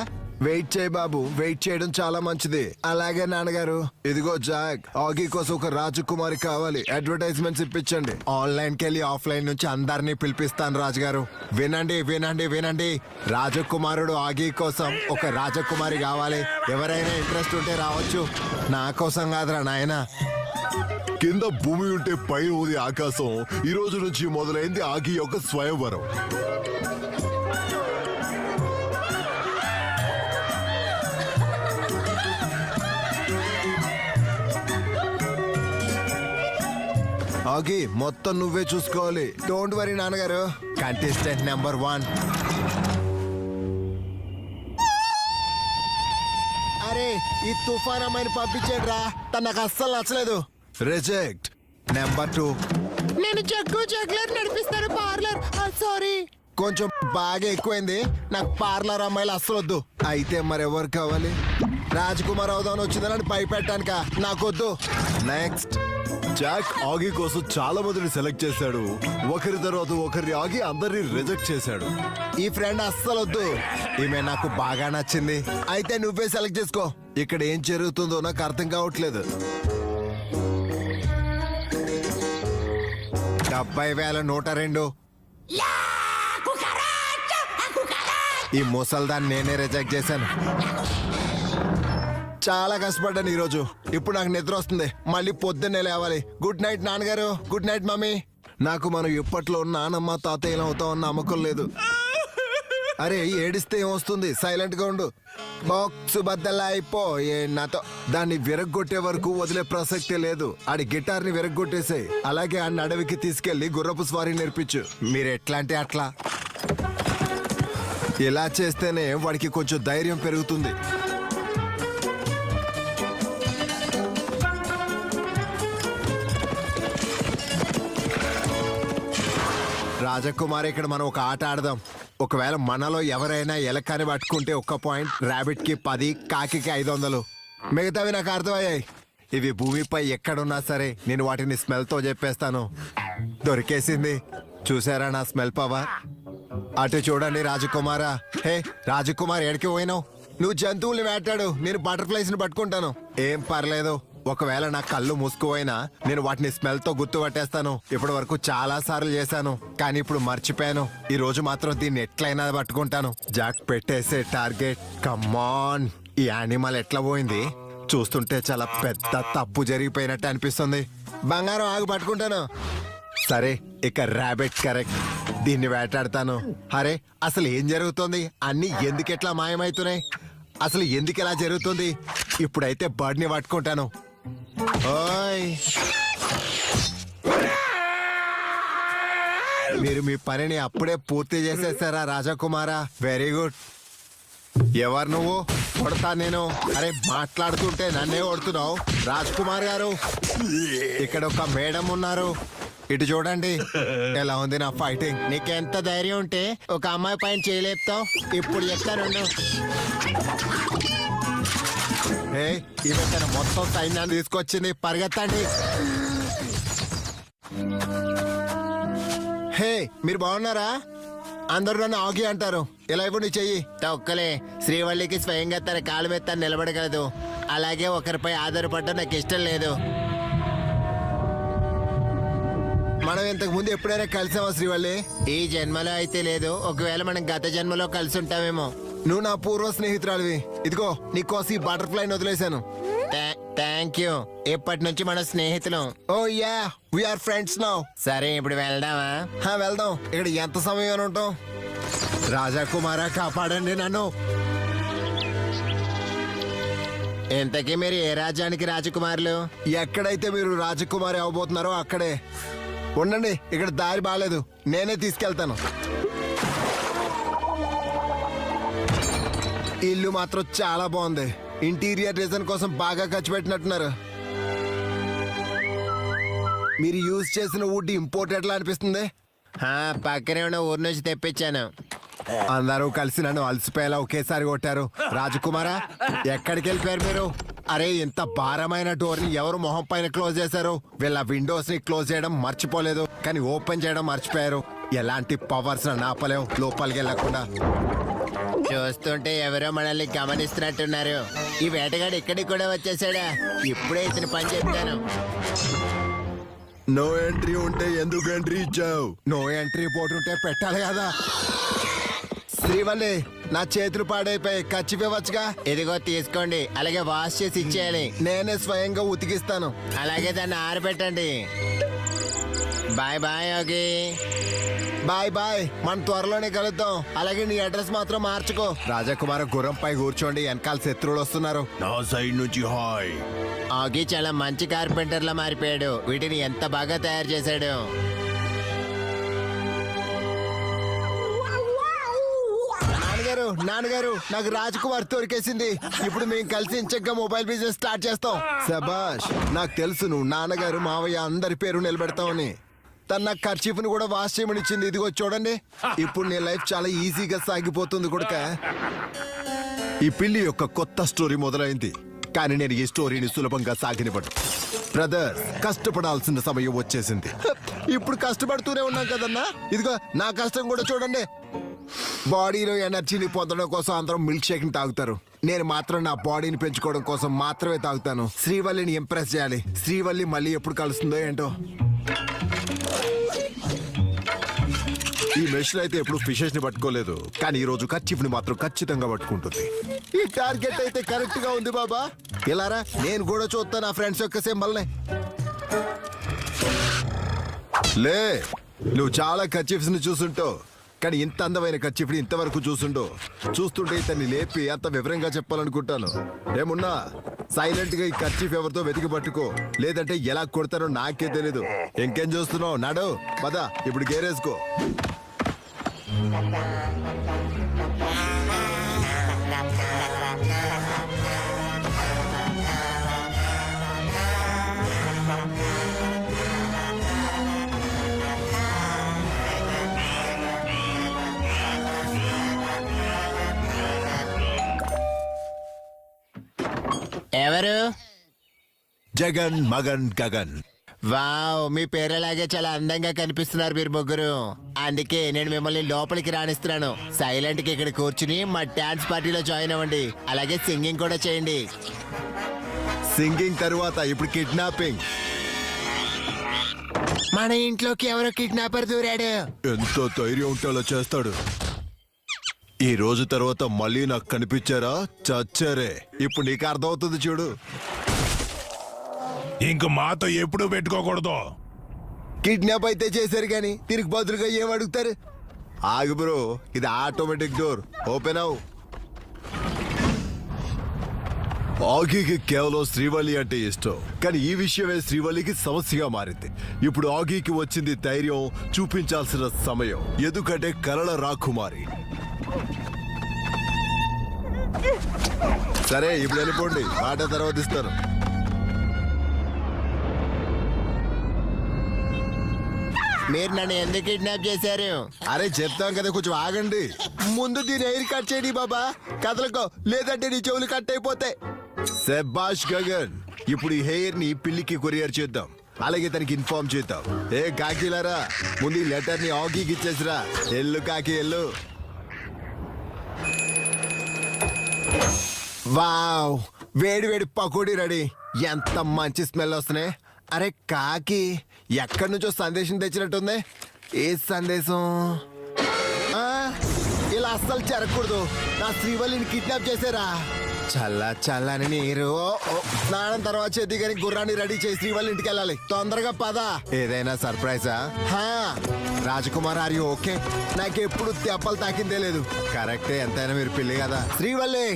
వెయిట్ చేయి బాబు, వెయిట్ చేయడం చాలా మంచిది. అలాగే నాన్నగారు. ఇదిగో జాక్, ఆగి కోసం ఒక రాజకుమారి కావాలి. అడ్వర్టైజ్మెంట్స్ ఇప్పించండి. ఆన్లైన్ కెళ్ళి ఆఫ్లైన్ నుంచి అందరినీ పిలిపిస్తాను రాజుగారు. వినండి వినండి వినండి. రాజకుమారుడు ఆగి కోసం ఒక రాజకుమారి కావాలి. ఎవరైనా ఇంట్రెస్ట్ ఉంటే రావచ్చు. నా కోసం కాదురా నాయనా. కింద భూమి ఉంటే పైన ఉంది ఆకాశం. ఈ రోజు నుంచి మొదలైంది ఆగి యొక్క స్వయంవరం. ఆగి మొత్తం నువ్వే చూసుకోవాలి. డోంట్ వరీ నాన్నగారు. Contestant number 1. అరే ఈ తుఫాన్ అమ్మాయిని పంపించేడు రా, తను నాకు అస్సలు నచ్చలేదు. రిజెక్ట్. నెంబర్ 2. నేను జగ్గు జగ్లర్ నడిపిస్తాను పార్లర్. సారీ, కొంచెం బాగా ఎక్కువైంది. నాకు పార్లర్ అమ్మాయిలు అస్సలు వద్దు. అయితే మరెవరు కావాలి? రాజకుమార్ అవుదామని వచ్చిందని భయపెట్టానుక, నాకొద్దు. నెక్స్ట్ జాక్ ఆగి కోసం చాలా మందిని సెలెక్ట్ చేశాడు. ఒకరి తర్వాత ఒకరిని ఆగి అందరిని రిజెక్ట్ చేశాడు. ఈ ఫ్రెండ్ అస్సలు వద్దు. ఈమె నాకు బాగా నచ్చింది. అయితే నువ్వే సెలెక్ట్ చేసుకో. ఇక్కడ ఏం జరుగుతుందో నాకు అర్థం కావట్లేదు. 70,102. ఈ ముసల్దాన్ని నేనే రిజెక్ట్ చేశాను. చాలా కష్టపడ్డాను ఈరోజు. ఇప్పుడు నాకు నిద్ర వస్తుంది. మళ్ళీ పొద్దున్నే లేవాలి. గుడ్ నైట్ నాన్నగారు. Good night mummy. నాకు మనం ఇప్పట్లో నానమ్మ తాతయ్యలు అవుతామన్న నమ్మకం లేదు. అరే ఏడిస్తే ఏమొస్తుంది? సైలెంట్ గా ఉండు. బాక్స్ బద్దలా అయిపోయే నాతో. దాన్ని విరగ్గొట్టే వరకు వదిలే ప్రసక్తే లేదు. ఆడి గిటార్ ని విరగ్గొట్టేసాయి. అలాగే ఆడిని అడవికి తీసుకెళ్లి గుర్రపు స్వారీ నేర్పించు. మీరు ఎట్లా అంటే అట్లా. ఇలా చేస్తేనే వాడికి కొంచెం ధైర్యం పెరుగుతుంది. రాజకుమారి, ఇక్కడ మనం ఒక ఆట ఆడదాం. ఒకవేళ మనలో ఎవరైనా ఎలకని పట్టుకుంటే 1 పాయింట్, ర్యాబిట్ కి 10, కాకికి 500. మిగతావి నాకు అర్థమయ్యాయి. ఇవి భూమిపై ఎక్కడున్నా సరే నేను వాటిని స్మెల్ తో చెప్పేస్తాను. దొరికేసింది. చూసారా నా స్మెల్ పవర్? అటు చూడండి రాజకుమారా. హే రాజకుమార్, ఎక్కడికి పోయినావు? నువ్వు జంతువుల్ని వేటాడు, నేను బటర్ఫ్లైస్ ని పట్టుకుంటాను. ఏం పర్లేదు. ఒకవేళ నా కళ్ళు మూసుకుపోయినా నేను వాటిని స్మెల్ తో గుర్తుపట్టేస్తాను. ఇప్పటి వరకు చాలా సార్లు చేశాను, కానీ ఇప్పుడు మర్చిపోయాను. ఈ రోజు మాత్రం దీన్ని ఎట్లయినా పట్టుకుంటాను. జాక్ పెట్టేసే టార్గెట్. కమ్మాన్. ఈ యానిమల్ ఎట్లా పోయింది? చూస్తుంటే చాలా పెద్ద తప్పు జరిగిపోయినట్టు అనిపిస్తుంది. బంగారం ఆగు, పట్టుకుంటాను. సరే, ఇక ర్యాబిట్ కరెక్ట్. దీన్ని వేటాడతాను. అరే అసలు ఏం జరుగుతుంది? అన్ని ఎందుకెట్లా మాయమవుతున్నాయి? అసలు ఎందుకు ఇలా జరుగుతుంది? ఇప్పుడైతే బర్డ్ ని పట్టుకుంటాను. ఓయ్, మీరు మీ పనిని అప్పుడే పూర్తి చేసేసారా రాజకుమారా? Very good. ఎవరు నువ్వు? కొడతా నేను. అరే మాట్లాడుతుంటే నన్నే కొడుతున్నావు. రాజ్కుమార్ గారు, ఇక్కడ ఒక మేడం ఉన్నారు. ఇటు చూడండి. ఎలా ఉంది నా ఫైటింగ్? నీకెంత ధైర్యం ఉంటే ఒక అమ్మాయి పైన చేయలేపుతావు? ఇప్పుడు చెప్తాను. ఏ ఈమె తన మొత్తం సైన్యాన్ని తీసుకొచ్చింది. పరిగెత్తండి. హే, మీరు బాగున్నారా? అందరూ నన్ను ఆగి అంటారు. ఇలా ఇప్పుడు నీ చెయ్యి. తొక్కలే. శ్రీవల్లికి స్వయంగా తన కాలు మీద తను నిలబడగలదు. అలాగే ఒకరిపై ఆధారపడటం నాకు ఇష్టం లేదు. మనం ఇంతకు ముందు ఎప్పుడైనా కలిసామా శ్రీవల్లి? ఈ జన్మలో అయితే లేదు. ఒకవేళ మనం గత జన్మలో కలిసి ఉంటామేమో. నువ్వు నా పూర్వ స్నేహితురాలివి. ఇదిగో నీకోసం ఈ బటర్ఫ్లైని వదిలేశాను. Thank you. ఇప్పటి నుంచి మన స్నేహితులం. ఓ యా, వీఆర్ ఫ్రెండ్స్ నౌ. సరే, ఇప్పుడు వెళ్దామా? వెళ్దాం. ఇక్కడ ఎంత సమయం ఉంటాం? రాజకుమారా, కాపాడండి నన్ను. ఇంతకీ మీరు ఏ రాజ్యానికి రాజకుమారులు? ఎక్కడైతే మీరు రాజకుమారి అవబోతున్నారో అక్కడే ఉండండి. ఇక్కడ దారి బాగాలేదు, నేనే తీసుకెళ్తాను. ఇల్లు మాత్రం చాలా బాగుంది. ఇంటీరియర్ డిజైన్ కోసం బాగా ఖర్చు పెట్టినట్టున్నారు. మీరు యూజ్ చేసిన వుడ్ ఇంపోర్టెడ్ లా అనిపిస్తుంది. పక్కనే ఉన్న ఊరు నుంచి తెప్పించాను. అందరూ కలిసి నన్ను అలసిపోయేలా ఒకేసారి కొట్టారు. రాజకుమారా, ఎక్కడికి వెళ్ళిపోయారు మీరు? అరే, ఇంత భారమైన డోర్ ని ఎవరు మొహం పైన క్లోజ్ చేశారు? వీళ్ళ విండోస్ ని క్లోజ్ చేయడం మర్చిపోలేదు, కానీ ఓపెన్ చేయడం మర్చిపోయారు. ఎలాంటి పవర్స్ ఆపలేం లోపలికి వెళ్ళకుండా. చూస్తుంటే ఎవరో మనల్ని గమనిస్తున్నట్టున్నారు. ఈ వేటగాడు ఇక్కడికి కూడా వచ్చేసాడా? ఇప్పుడే ఇతని పని చెప్తాను. నో ఎంట్రీ ఉంటే ఎందుకు ఎంట్రీ ఇచ్చావు? నో ఎంట్రీ బోర్డు ఉంటే పెట్టాలి కదా. శ్రీవల్లి, నా చేతులు పాడైపోయి ఖర్చిపోవచ్చుగా. ఇదిగో తీసుకోండి. అలాగే వాష్ చేసి ఇచ్చేయాలి. నేనే స్వయంగా ఉతికిస్తాను. అలాగే దాన్ని ఆరబెట్టండి. బాయ్ బాయ్ యోగి. బాయ్ బాయ్, మన త్వరలోనే కలుద్దాం. అలాగే నీ అడ్రస్ మాత్రం మార్చుకో. రాజకుమార గుర్రంపై కూర్చోండి, వెనకాల శత్రువులు వస్తున్నారు. నా సైడ్ నుంచి హాయ్. ఆగి చాలా మంచి కార్పెంటర్ లా మారిపోయాడు. వీటిని ఎంత బాగా తయారు చేశాడు. నాన్నగారు నాన్నగారు, నాకు రాజకుమార్ దొరికేసింది. ఇప్పుడు మేము కలిసి ఇంచక్క మొబైల్ బిజినెస్ స్టార్ట్ చేస్తాం. శబాష్, నాకు తెలుసు నువ్వు నాన్నగారు మావయ్య అందరి పేరు నిలబెడతావని. తన నాకు ఖర్చీఫ్ని కూడా వాష్ చేయమని ఇచ్చింది. ఇదిగో చూడండి, ఇప్పుడు నీ లైఫ్ చాలా ఈజీగా సాగిపోతుంది కొడుక. ఈ పిల్లి యొక్క కొత్త స్టోరీ మొదలైంది, కానీ నేను ఈ స్టోరీని సులభంగా సాగినివ్వను. బ్రదర్, కష్టపడాల్సిన సమయం వచ్చేసింది. ఇప్పుడు కష్టపడుతూనే ఉన్నాం కదన్నా. ఇదిగో నా కష్టం కూడా చూడండి. బాడీలో ఎనర్జీని పొందడం కోసం అందరూ మిల్క్ షేక్ ని తాగుతారు. నేను మాత్రం నా బాడీని పెంచుకోవడం కోసం మాత్రమే తాగుతాను. శ్రీవల్లిని ఇంప్రెస్ చేయాలి. శ్రీవల్లి మళ్ళీ ఎప్పుడు కలుస్తుందో ఏంటో. ఈ మెషిన్ అయితే ఎప్పుడు ఫిషెస్ ని పట్టుకోలేదు, కానీ ఈ రోజు కర్చీఫ్ ని మాత్రం ఖచ్చితంగా పట్టుకుంటుంది. ఈ టార్గెట్ అయితే కరెక్ట్ గా ఉంది బాబా. ఇలారా, నేను కూడా చూస్తాను నా ఫ్రెండ్స్ యొక్క సింబల్ని. లే, నువ్వు చాలా కర్చీఫ్స్ ని చూసుంటావు, కానీ ఇంత అందమైన కర్చీఫ్ ని ఇంతవరకు చూస్తుంటే ఇతన్ని లేపి అంత వివరంగా చెప్పాలనుకుంటాను. ఏమున్నా సైలెంట్ గా ఈ కర్చీఫ్ ఎవరితో వెతికి పట్టుకో, లేదంటే ఎలా కొడతారో నాకే తెలీదు. ఇంకేం చూస్తున్నావు? నాడు పద, ఇప్పుడు గేరేసుకో. ఎవరు? జగన్ మగన్ గగన్. వావ్, మీ పేరులాగే చాలా అందంగా కనిపిస్తున్నారు మీరు ముగ్గురు. అందుకే నేను మిమ్మల్ని లోపలికి రాణిస్తున్నాను. సైలెంట్ కి ఇక్కడ కూర్చుని మా డాన్స్ పార్టీలో జాయిన్ అవ్వండి. అలాగే సింగింగ్ కూడా చేయండి. సింగింగ్ తరువాత ఇప్పుడు కిడ్నాపింగ్. మన ఇంట్లోకి ఎవరో కిడ్నాపర్ దూరాడు. ఎంతో ధైర్యం ఉంటే అలా చేస్తాడు. ఈ రోజు తర్వాత మళ్ళీ నాకు కనిపించారా, చచ్చారే. ఇప్పుడు నీకు అర్థమవుతుంది చూడు. ఇంక మాతో ఎప్పుడూ పెట్టుకోకూడదు. కిడ్నాప్ అయితే చేశారు కానీ తిరిగి బదులుగా ఏం అడుగుతారు? ఆగు బ్రో, ఇది ఆటోమేటిక్ డోర్. ఓపెన్ అవు. ఆగీకి కేవలం శ్రీవల్లి అంటే ఇష్టం, కానీ ఈ విషయమే శ్రీవల్లికి సమస్యగా మారింది. ఇప్పుడు ఆగీకి వచ్చింది ధైర్యం చూపించాల్సిన సమయం. ఎందుకంటే కలల రాకుమారి. సరే, ఇప్పుడు వెళ్ళిపోండి, మాట తర్వాత ఇస్తాను. మీరు నన్ను ఎందుకు కిడ్నాప్ చేశారు? అరే చెప్తాం కదా, కొంచెం ఆగండి. ముందు దీని ఎయిర్ కట్ చేయండి బాబా, కదలకో, లేదంటే నీ చెవులు కట్ అయిపోతాయి. శభాష్ గగన్, ఇప్పుడు ఈ హెయిర్ ని పిల్లికి కొరియర్ చేద్దాం, అలాగే తనకి ఇన్ఫార్మ్ చేద్దాం. ఏ కాకిలారా, ముందు ఈ లెటర్ ని ఆగీకి ఇచ్చేసిరా. ఎల్లు కాకి ఎల్లు. వావ్, వేడి వేడి పకోడీ రెడీ. ఎంత మంచి స్మెల్ వస్తున్నాయి. అరే కాకి, ఎక్కడి నుంచో సందేశం తెచ్చినట్టుంది. ఏ సందేశం? ఆ, ఇలా అస్సలు జరగకూడదు. నా శ్రీవల్లిని కిడ్నాప్ చేశారా? చల్లని నీరు. స్నానం తర్వాత చేతి కానీ గుర్రాన్ని రెడీ చేసి శ్రీవల్లి ఇంటికి వెళ్ళాలి. తొందరగా పద. ఏదైనా సర్ప్రైజా? Rajkumar, are you okay? నాకెప్పుడు దెబ్బలు తాకిందే లేదు. కరెక్టే, ఎంతైనా మీరు పిల్లి కదా. శ్రీవల్లి,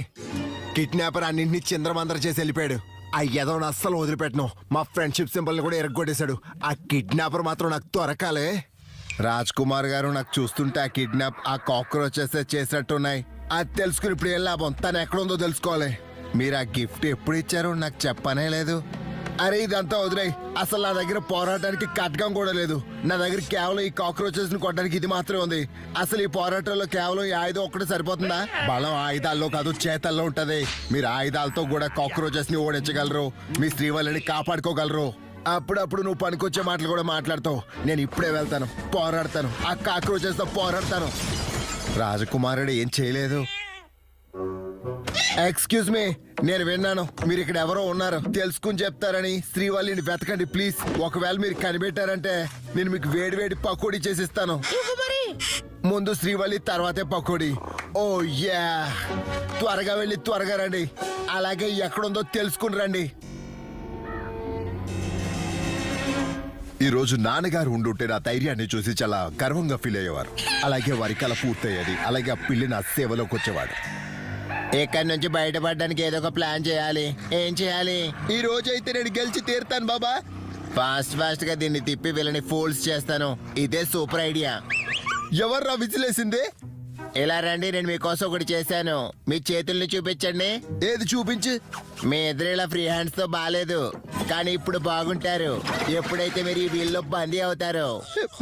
కిడ్నాపర్ అన్నింటినీ చిందరమందర చేసి వెళ్ళిపోయాడు. ఆ ఎదవను అస్సలు వదిలిపెట్టను. మా ఫ్రెండ్షిప్ సింబల్ ని కూడా ఎరగొట్టేశాడు. ఆ కిడ్నాపర్ మాత్రం నాకు దొరకాలే. రాజ్ కుమార్ గారు, నాకు చూస్తుంటే ఆ కిడ్నాప్ ఆ కాక్రోచెస్ చేసినట్టున్నాయి. అది తెలుసుకుని ఇప్పుడు ఏం లాభం? తను ఎక్కడుందో తెలుసుకోవాలి. మీరు ఆ గిఫ్ట్ ఎప్పుడు ఇచ్చారు? నాకు చెప్పనే లేదు. అరే ఇదంతా వదిలేయ్. అసలు నా దగ్గర పోరాటానికి ఖడ్గం కూడా లేదు. నా దగ్గర కేవలం ఈ కాక్రోచెస్ ని కొట్టడానికి ఇది మాత్రమే ఉంది. అసలు ఈ పోరాటంలో కేవలం ఈ ఆయుధం ఒక్కటి సరిపోతుందా? బలం ఆయుధాల్లో కాదు, చేతల్లో ఉంటది. మీరు ఆయుధాలతో కూడా కాక్రోచెస్ ని ఓడించగలరు, మీ శ్రీవల్లిని కాపాడుకోగలరు. అప్పుడప్పుడు నువ్వు పనికొచ్చే మాటలు కూడా మాట్లాడతావు. నేను ఇప్పుడే వెళ్తాను, పోరాడతాను, ఆ కాక్రోచెస్ తో పోరాడతాను. రాజకుమారుడు ఏం చేయలేదు. ఎక్స్క్యూజ్ మీ, నేను విన్నాను మీరు ఇక్కడ ఎవరో ఉన్నారు, తెలుసుకుని చెప్తారని. శ్రీవల్లిని వెతకండి ప్లీజ్. ఒకవేళ మీరు కనిపెట్టారంటే నేను మీకు వేడి వేడి పకోడీ చేసిస్తాను. ముందు శ్రీవల్లి, తర్వాతే పకోడీ. ఓ యా, త్వరగా వెళ్ళి త్వరగా రండి. అలాగే ఎక్కడుందో తెలుసుకుని రండి. ఈ రోజు నాన్నగారు ఉండుంటే నా ధైర్యాన్ని చూసి చాలా గర్వంగా ఫీల్ అయ్యేవారు. అలాగే వారి కల పూర్తయ్యేది. అలాగే ఆ పిల్లి నా సేవలోకి వచ్చేవాడు. ఇక్కడి నుంచి బయటపడడానికి ఏదో ఒక ప్లాన్ చేయాలి. ఏం చేయాలి? ఈ రోజు అయితే నేను గెలిచి తీరుతాను బాబా. ఫాస్ట్ గా దీన్ని తిప్పి వీళ్ళని ఫోల్స్ చేస్తాను. ఇదే సూపర్ ఐడియా. ఎవర్రా విసిలేసింది? ఇలా రండి, నేను మీకోసం ఒకటి చేశాను. మీ చేతుల్ని చూపించండి. ఏది చూపించి? మీ ఇద్దరు ఇలా ఫ్రీ హ్యాండ్స్ తో బాగాలేదు, కానీ ఇప్పుడు బాగుంటారు ఎప్పుడైతే మీరు ఈ వీల్లో బందీ అవుతారో.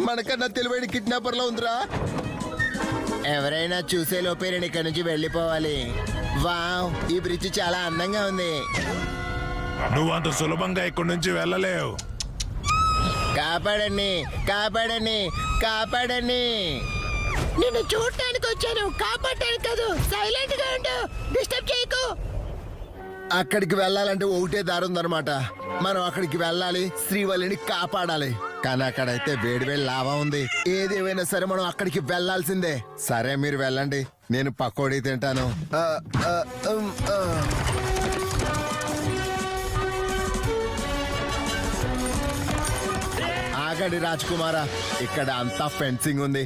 మనకన్నా తెలివైన కిడ్నాపర్ లో ఉందిరా. ఎవరైనా చూసే లోపే నేను ఇక్కడ నుంచి వెళ్ళిపోవాలి. వావ్, ఈ బ్రిడ్జ్ చాలా అందంగా ఉంది. నువ్వు అంత సులభంగా ఇక్కడి నుంచి వెళ్ళలేవు. కాపాడండి, కాపాడండి, కాపాడండి. నిన్ను చూడటానికి వచ్చాను, కాపాడటానికి కాదు. సైలెంట్ గా ఉండు, డిస్టర్బ్ చేయకు. అక్కడికి వెళ్ళాలంటే ఒకటే దారి ఉందన్నమాట. మనం అక్కడికి వెళ్ళాలి, శ్రీవల్లిని కాపాడాలి. కానీ అక్కడైతే వేడివేడి లావా ఉంది. ఏదేమైనా సరే మనం అక్కడికి వెళ్ళాల్సిందే. సరే మీరు వెళ్ళండి, నేను పకోడీ తింటాను. ఆ, ఆ, ఆ. ఆగండి రాజ్కుమారా, ఇక్కడ అంతా ఫెన్సింగ్ ఉంది.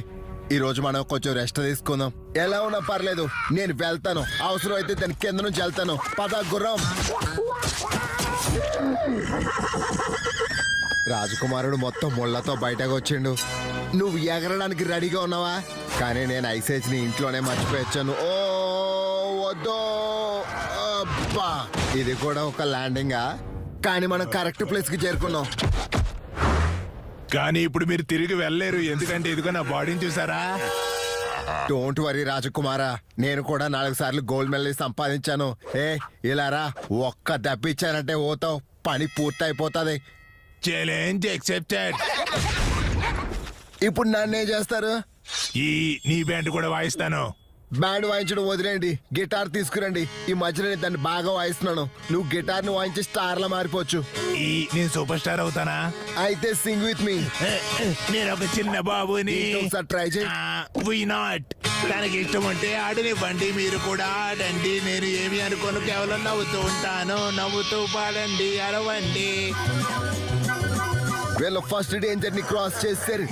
ఈ రోజు మనం కొంచెం రెస్ట్ తీసుకుందాం. ఎలా ఉన్నా పర్లేదు, నేను వెళ్తాను. అవసరం అయితే దాని కింద నుంచి వెళ్తాను. పద గుర్రం. రాజకుమారుడు మొత్తం ముళ్ళతో బయటకు వచ్చిండు. నువ్వు ఎగరడానికి రెడీగా ఉన్నావా? కానీ నేను ఐసేజ్ ని ఇంట్లోనే మర్చిపోయొచ్చాను. ఓ వద్దు. అబ్బా. ఇది కూడా ఒక ల్యాండింగా? కానీ మనం కరెక్ట్ ప్లేస్ కి చేరుకున్నాం. కానీ ఇప్పుడు మీరు తిరిగి వెళ్ళలేరు, ఎందుకంటే ఇదిగో నా బాడీని చూసారా. డోంట్ వరీ రాజకుమారా, నేను కూడా 4 సార్లు గోల్డ్ మెడల్ సంపాదించాను. ఇలా రా, ఒక్క దెబ్బిచ్చానంటే పోతావు, పని పూర్తయిపోతుంది. Challenge accepted. ఇప్పుడు నన్ను ఏం చేస్తారు? నీ బ్యాండ్ కూడా వాయిస్తాను. బ్యాండ్ వాయించడం వదిలేండి, గిటార్ తీసుకురండి. ఈ మధ్యలో నేను దాన్ని బాగా వాయిస్తున్నాను. నువ్వు గిటార్ ని వాయించి స్టార్ లా మారిపోవచ్చు. నేను సూపర్ స్టార్ అవుతానా? అయితే సింగ్ విత్ మీ. నేను ఒక చిన్న బాబుని. ఒకసారి ట్రై చేయి. Why not? తనకి ఇష్టం ఉంటే ఆడనివ్వండి, మీరు కూడా ఆడండి. నేను ఏమి అనుకోను, కేవలం నవ్వుతూ ఉంటాను. నవ్వుతూ పాడండి, అరవండి. వీళ్ళ ఫస్ట్ డేంజర్ ని క్రాస్ చేశారు,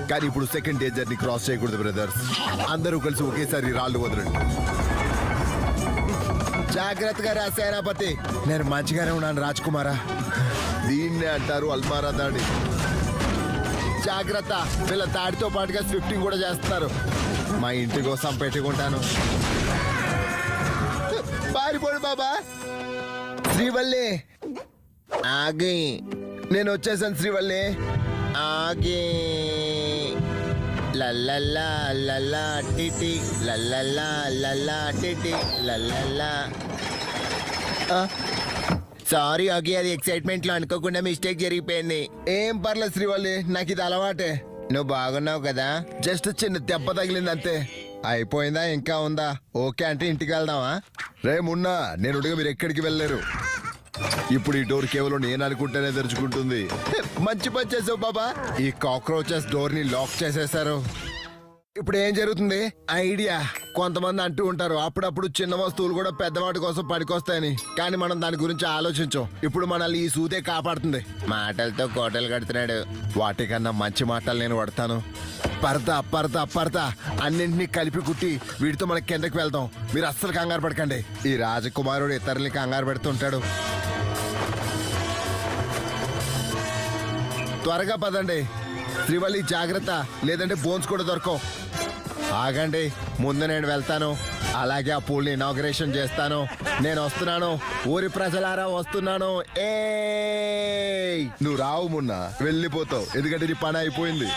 కానీ ఇప్పుడు సెకండ్ డేంజర్ ని క్రాస్ చేయకూడదు బ్రదర్స్. అందరూ కలిసి ఒకేసారి రాళ్ళు వదలండి. జాగ్రత్తగా రా సేనాపతి. నేను మంచిగానే ఉన్నాను రాజకుమారా. దీన్నే అంటారు అల్మారా దాడి. జాగ్రత్త, వీళ్ళ తాడితో పాటుగా స్విఫ్టింగ్ కూడా చేస్తున్నారు. మా ఇంటి కోసం పెట్టుకుంటాను. పారిపోడు బాబా. శ్రీవల్లి ఆగి, నేను వచ్చేసాను. శ్రీవల్లి ఆగి. లల్లల్లా లల్లా టిటి, లల్లల్లా లల్లా టిటి, లల్లల్లా. సారీ ఆగి, అది ఎక్సైట్మెంట్ లో అనుకోకుండా మిస్టేక్ జరిగిపోయింది. ఏం పర్లేదు శ్రీవల్లి, నాకు ఇది అలవాటే. నువ్వు బాగున్నావు కదా? జస్ట్ చిన్న దెబ్బ తగిలింది అంతే. అయిపోయిందా, ఇంకా ఉందా? ఓకే అంటే ఇంటికి వెళ్దామా? రే మున్నా, నేను అడిగా మీరు ఎక్కడికి వెళ్ళలేరు. ఇప్పుడు ఈ డోర్ కేవలం నేను అనుకుంటేనే తెరుచుకుంటుంది. మంచి పని చేసావు బాబా. ఈ కాక్రోచెస్ డోర్ ని లాక్ చేసేశారు. ఇప్పుడు ఏం జరుగుతుంది? ఐడియా. కొంతమంది అంటూ ఉంటారు అప్పుడప్పుడు చిన్న వస్తువులు కూడా పెద్దవాటి కోసం పనికొస్తాయని, కానీ మనం దాని గురించి ఆలోచించాం. ఇప్పుడు మనల్ని ఈ సూదే కాపాడుతుంది. మాటలతో కోటలు కడుతున్నాడు. వాటికన్నా మంచి మాటలు నేను పడతాను. పరదా పరదా పరదా అన్నింటినీ కలిపి కుట్టి వీటితో మనం కిందకి వెళ్దాం. మీరు అస్సలు కంగారు పడకండి. ఈ రాజకుమారుడు ఇతరుల్ని కంగారు పెడుతుంటాడు. త్వరగా పదండి. శ్రీవల్లి జాగ్రత్త, లేదంటే బోన్స్ కూడా దొరకవు. ఆగండి, ముందు నేను వెళ్తాను. అలాగే ఆ పూల్ని ఇనాగ్రేషన్ చేస్తాను. నేను వస్తున్నాను, ఊరి ప్రజలారా వస్తున్నాను. నువ్వు రావు మున్నా, వెళ్ళిపోతావు, ఎందుకంటే నీ పని అయిపోయింది.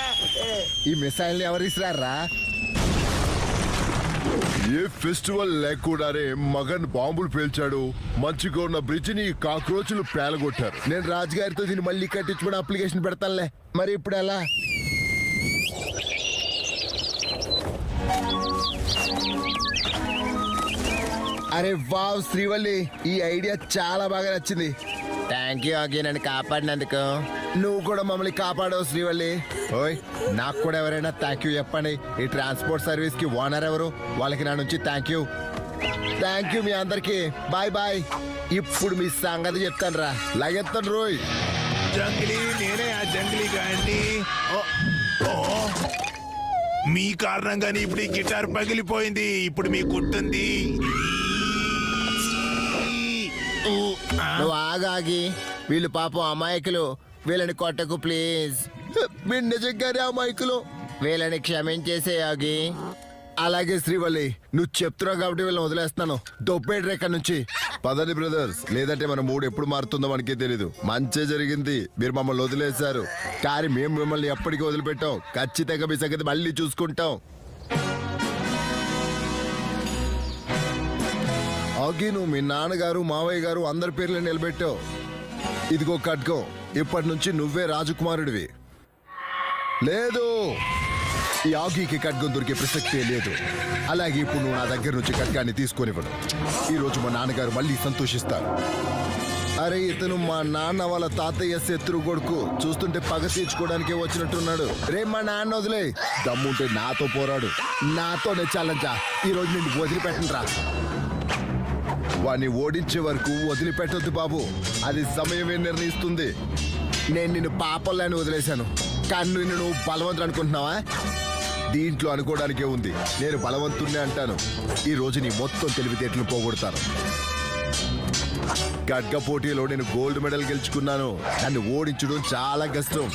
ఈ మిసైల్ని ఎవరు ఇస్తారా? ఏ ఫెస్టివల్ లేకుండానే మగన్ బాంబులు పేల్చాడు. మంచిగా ఉన్న బ్రిడ్జ్ ని కాక్రోచ్లు పేలగొట్టారు. నేను రాజుగారితో దీన్ని మళ్ళీ కట్టించుకుని అప్లికేషన్ పెడతానులే. మరి ఇప్పుడు ఎలా? అరే వావ్ శ్రీవల్లి, ఈ ఐడియా చాలా బాగా నచ్చింది. థ్యాంక్ యూ ఆగి, నన్ను కాపాడినందుకు. నువ్వు కూడా మమ్మల్ని కాపాడవు శ్రీవల్లి. ఓయ్, నాకు కూడా ఎవరైనా థ్యాంక్ యూ చెప్పండి. ఈ ట్రాన్స్పోర్ట్ సర్వీస్ కి ఓనర్ ఎవరు? వాళ్ళకి నా నుంచి థ్యాంక్ యూ. థ్యాంక్ యూ మీ అందరికి. Bye bye. ఇప్పుడు మీ సంగతి చెప్తాను రా. లాగెత్తండి రోయ్. జంగిలీ నేనే ఆ జంగిలీ గాడిని. ఓ, మీ కారణంగానే ఇప్పుడు ఈ గిటార్ పగిలిపోయింది. ఇప్పుడు మీ కుట్టుంది. నువ్వు ఆగాగి, వీళ్ళు పాపం అమాయకులు, వీళ్ళని కొట్టకు ప్లీజ్. మీరు నిజంగానే అమాయకులు, వీళ్ళని క్షమించేసే ఆగి. అలాగే శ్రీవల్లి, నువ్వు చెప్తున్నావు కాబట్టి వీళ్ళని వదిలేస్తున్నాను. దొబ్బేడు రేఖ నుంచి పదండి బ్రదర్స్, లేదంటే మన మూడు ఎప్పుడు మారుతుందో మనకే తెలీదు. మంచి జరిగింది, మీరు మమ్మల్ని వదిలేశారు, కానీ మేము మిమ్మల్ని ఎప్పటికీ వదిలిపెట్టాం. ఖచ్చితంగా మీ సంగతి మళ్ళీ చూసుకుంటాం. ఆగి, నువ్వు మీ నాన్నగారు మావయ్య గారు అందరి పేర్లు నిలబెట్టావు. ఇదిగో ఖడ్గం, ఇప్పటి నుంచి నువ్వే రాజకుమారుడివి. లేదు, ఈ ఆగికి ఖడ్గం దొరికే ప్రసక్తే లేదు. అలాగే ఇప్పుడు నువ్వు నా దగ్గర నుంచి ఖడ్గాన్ని తీసుకొనివ్వను. ఈ రోజు మా నాన్నగారు మళ్ళీ సంతోషిస్తారు. అరే, ఇతను మా నాన్న వాళ్ళ తాతయ్య శత్రు కొడుకు. చూస్తుంటే పగ తీర్చుకోవడానికే వచ్చినట్టున్నాడు. రే, మా నాన్న వదిలే, దమ్ముంటే నాతో పోరాడు. నాతోనే ఛాలెంజా. ఈ రోజు నిన్ను వదిలిపెట్టనురా. వాణ్ణి ఓడించే వరకు వదిలిపెట్టొద్దు బాబు, అది సమయమే నిర్ణయిస్తుంది. నేను నిన్ను పాపల్లాని వదిలేశాను, కానీ నువ్వు బలవంతుడు అనుకుంటున్నావా? దీంట్లో అనుకోవడానికే ఉంది. నేను బలవంతుణ్ణి అంటాను. ఈ రోజు నీ మొత్తం తెలివితేటలు పోగొడతాను. ఖడ్గ పోటీలో నేను గోల్డ్ మెడల్ గెలుచుకున్నాను. నన్ను ఓడించడం చాలా కష్టం.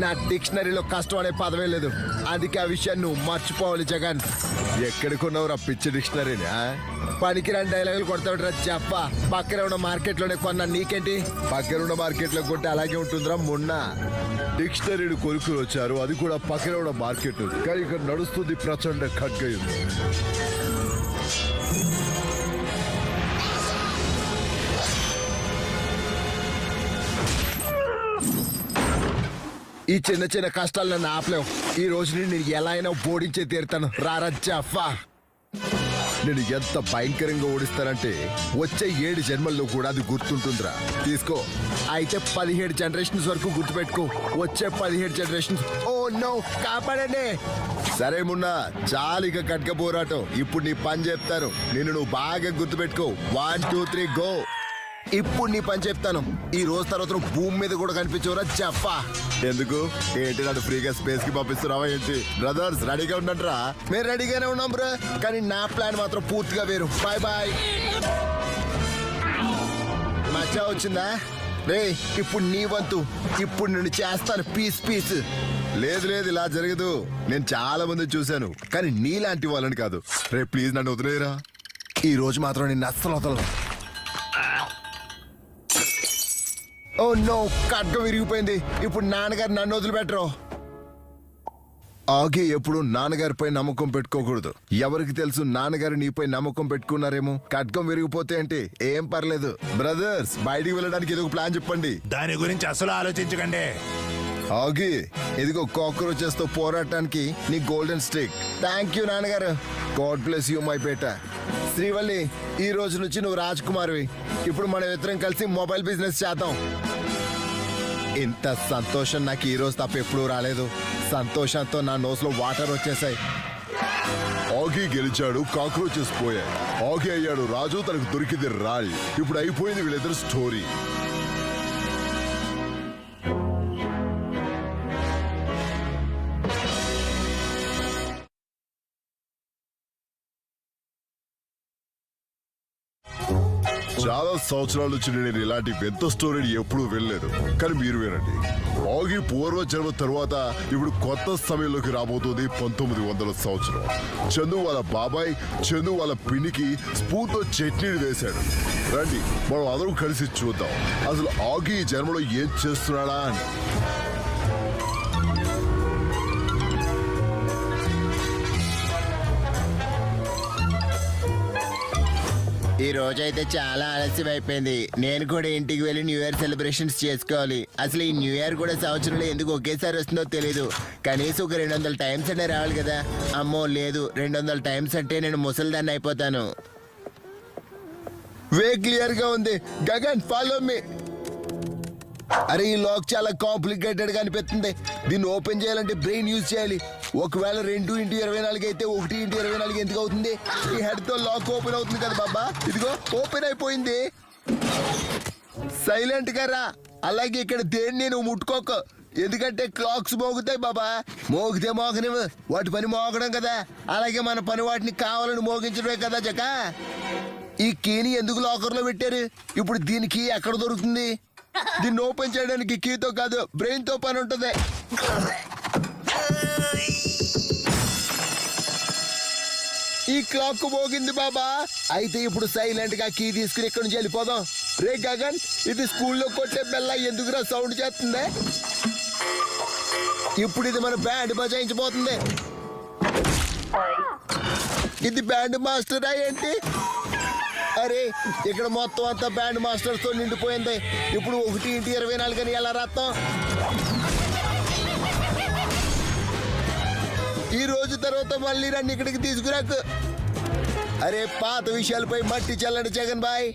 నా డిక్షనరీలో కష్టం అనే పదవే లేదు, అందుకే ఆ విషయాన్ని నువ్వు మర్చిపోవాలి జగన్. ఎక్కడికొన్నావు పిచ్చి డిక్షనరీని? పనికిరాని డైలాగులు కొడతాడు చెప్ప. పక్కన ఉన్న మార్కెట్లోనే కొన్నా, నీకేంటి? పక్కనున్న మార్కెట్లో కొంటే అలాగే ఉంటుందిరా. మొన్న డిక్షనరీని కొనుక్కుని వచ్చారు, అది కూడా పక్కన ఉన్న మార్కెట్. కానీ ఇక్కడ నడుస్తుంది ప్రచండ ఖడ్గ యుద్ధం. ఈ చిన్న చిన్న కష్టాలు నన్ను ఆపలేవు. ఈ రోజు నేను ఎలా అయినా ఓడించే తీరుతాను. రారా జఫా. నేను ఎంత భయంకరంగా ఓడిస్తానంటే వచ్చే 7 జన్మల్లో కూడా అది గుర్తుంటుందిరా. తీసుకో. అయితే 17 జనరేషన్స్ వరకు గుర్తుపెట్టుకో. వచ్చే 17 జనరేషన్స్. ఓ నో, కాపాడండి. సరే మున్నా, చాలిక ఖడ్గ పోరాటం. ఇప్పుడు నీ పని చెప్తాను, నిన్ను నువ్వు బాగా గుర్తుపెట్టుకో. 1 2 3 గో. ఇప్పుడు నీ పని చెప్తాను. ఈ రోజు తర్వాత నువ్వు భూమి మీద కూడా కనిపించవురా జఫా. ఎందుకు? ఏంటి, నన్ను ఫ్రీగా స్పేస్ కి పంపిస్తున్నావా ఏంటి? బ్రదర్స్ రెడీగా ఉండండిరా. మేము రెడీగానే ఉన్నాం బ్రో, కానీ నా ప్లాన్ మాత్రం పూర్తిగా వేరు. Bye bye. మచ్చా వచ్చిందా? రే, ఇప్పుడు నీ వంతు. ఇప్పుడు నేను చేస్తాను పీస్ పీస్. లేదు లేదు, ఇలా జరగదు. నేను చాలా మంది చూశాను, కానీ నీలాంటి వాళ్ళని కాదు. రే ప్లీజ్ నన్ను వదిలేరా. ఈ రోజు మాత్రం నేను అస్సలు వదలను. ఓ నో, ఖడ్గం విరిగిపోయింది. ఇప్పుడు నాన్నగారు నన్ను వదిలిపెట్టరు. ఆగి ఎప్పుడు నాన్నగారిపై నమ్మకం పెట్టుకోకూడదు. ఎవరికి తెలుసు, నాన్నగారు నీపై నమ్మకం పెట్టుకున్నారేమో. ఖడ్గం విరిగిపోతే అంటే ఏం పర్లేదు. బ్రదర్స్, బయటికి వెళ్ళడానికి ఏదో ఒక ప్లాన్ చెప్పండి. దాని గురించి అసలు ఆలోచించకండి. ఆగి, ఇదిగో కాక్రోచెస్ తో పోరాటానికి నీ గోల్డెన్ స్టిక్. థ్యాంక్ యూ నాన్నగారు. గాడ్ బ్లెస్ యూ మై బేట. శ్రీవల్లి, ఈ రోజు నుంచి నువ్వు రాజకుమారివి. ఇప్పుడు మనం ఇద్దరం కలిసి మొబైల్ బిజినెస్ చేద్దాం. ఇంత సంతోషం నాకు ఈ రోజు తప్ప ఎప్పుడూ రాలేదు. సంతోషంతో నా నోస్లో వాటర్ వచ్చేసాయి. ఆగి గెలిచాడు, కాక్రోచెస్ పోయాయి. ఆగి అయ్యాడు రాజు, తనకు దొరికింది రాయ్. ఇప్పుడు అయిపోయింది వీళ్ళిద్దరు స్టోరీ. చాలా సంవత్సరాల నుంచి నేను ఇలాంటి పెద్ద స్టోరీని ఎప్పుడూ వెళ్ళలేదు, కానీ మీరు వినండి. ఆగి పూర్వజన్మ తరువాత ఇప్పుడు కొత్త సమయంలోకి రాబోతుంది 1900 సంవత్సరం. చందు వాళ్ళ బాబాయ్ చందు వాళ్ళ పిన్నికి స్పూన్ తో చట్నీని వేశాడు. రండి మనం అందరం కలిసి చూద్దాం అసలు ఆగి ఈ జన్మలో ఏం చేస్తున్నాడా అని. ఈ రోజైతే చాలా ఆలస్యం అయిపోయింది. నేను కూడా ఇంటికి వెళ్ళి న్యూ ఇయర్ సెలబ్రేషన్స్ చేసుకోవాలి. అసలు ఈ న్యూ ఇయర్ కూడా సంవత్సరంలో ఎందుకు ఒకేసారి వస్తుందో తెలీదు. కనీసం ఒక 200 టైమ్స్ అనే రావాలి కదా. అమ్మో లేదు, 200 టైమ్స్ అంటే నేను ముసలిదాన్ని అయిపోతాను. వే క్లియర్ గా ఉంది. Gagan follow me. అరే, ఈ లాక్ చాలా కాంప్లికేటెడ్ గా అనిపిస్తుంది. దీన్ని ఓపెన్ చేయాలంటే బ్రెయిన్ యూజ్ చేయాలి. ఒకవేళ 2x24 అయితే 1x24 ఎందుకు అవుతుంది? ఈ హెడ్ తో లాక్ ఓపెన్ అవుతుంది కదా బాబా. ఇదిగో ఓపెన్ అయిపోయింది. సైలెంట్ గా రా. అలాగే ఇక్కడ దేన్ని నువ్వు ముట్టుకోకు, ఎందుకంటే క్లాక్స్ మోగుతాయి బాబా. మోగితే మోగనివ్వు, వాటి పని మోగడం కదా. అలాగే మన పని వాటిని కావాలని మోగించడమే కదా జక. ఈ కీని ఎందుకు లాకర్లో పెట్టారు? ఇప్పుడు దీనికి ఎక్కడ దొరుకుతుంది? దీన్ని ఓపెన్ చేయడానికి కీతో కాదు, బ్రెయిన్ తో పని ఉంటుంది. ఈ క్లాక్ మోగింది బాబా. అయితే ఇప్పుడు సైలెంట్ గా కీ తీసుకుని ఇక్కడి నుంచి వెళ్ళిపోదాం. రే గగన్, ఇది స్కూల్లో కొట్టే బెల్ల ఎందుకురా సౌండ్ చేస్తుంది? ఇప్పుడు ఇది మన బ్యాండ్ బజాయించబోతుంది. ఇది బ్యాండ్ మాస్టరా ఏంటి? అరే, ఇక్కడ మొత్తం అంతా బ్యాండ్ మాస్టర్స్ తో నిండిపోయింది. ఇప్పుడు 1:24 అని ఎలా రాస్తాం? ఈ రోజు తర్వాత మళ్ళీ నన్ను ఇక్కడికి తీసుకురాకు. అరే, పాత విషయాలపై మట్టి చల్లండి జగన్ బాయ్.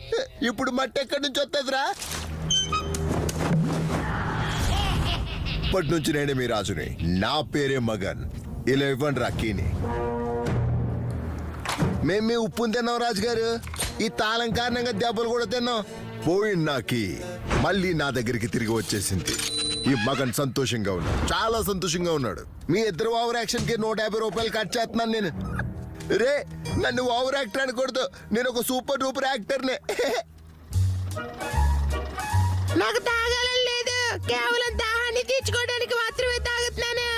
ఇప్పుడు మట్టి ఎక్కడి నుంచి వస్తుందిరా? ఇప్పటి నుంచి నేనే మీ రాజుని. నా పేరే మగన్. ఇలా ఇవ్వండి రాకీని. మేము మీ ఉప్పుని తిన్నాం రాజుగారు. ఈ తాళం కారణంగా దెబ్బలు కూడా తిన్నాం. పోయిన నాకి మళ్ళీ నా దగ్గరికి తిరిగి వచ్చేసింది. ఈ మగన్ సంతోషంగా ఉన్నాడు, చాలా సంతోషంగా ఉన్నాడు. మీ ఇద్దరు ఓవర్ యాక్షన్ కి 150 రూపాయలు కట్ చేస్తున్నాను నేను. రే, నన్ను ఓవర్ యాక్టర్ అనకూడదు, నేను ఒక సూపర్ డూపర్ యాక్టర్నే. నాకు తాగాలని లేదు, కేవలం దాహాన్ని తీర్చుకోవడానికి మాత్రమే తాగుతున్నాను.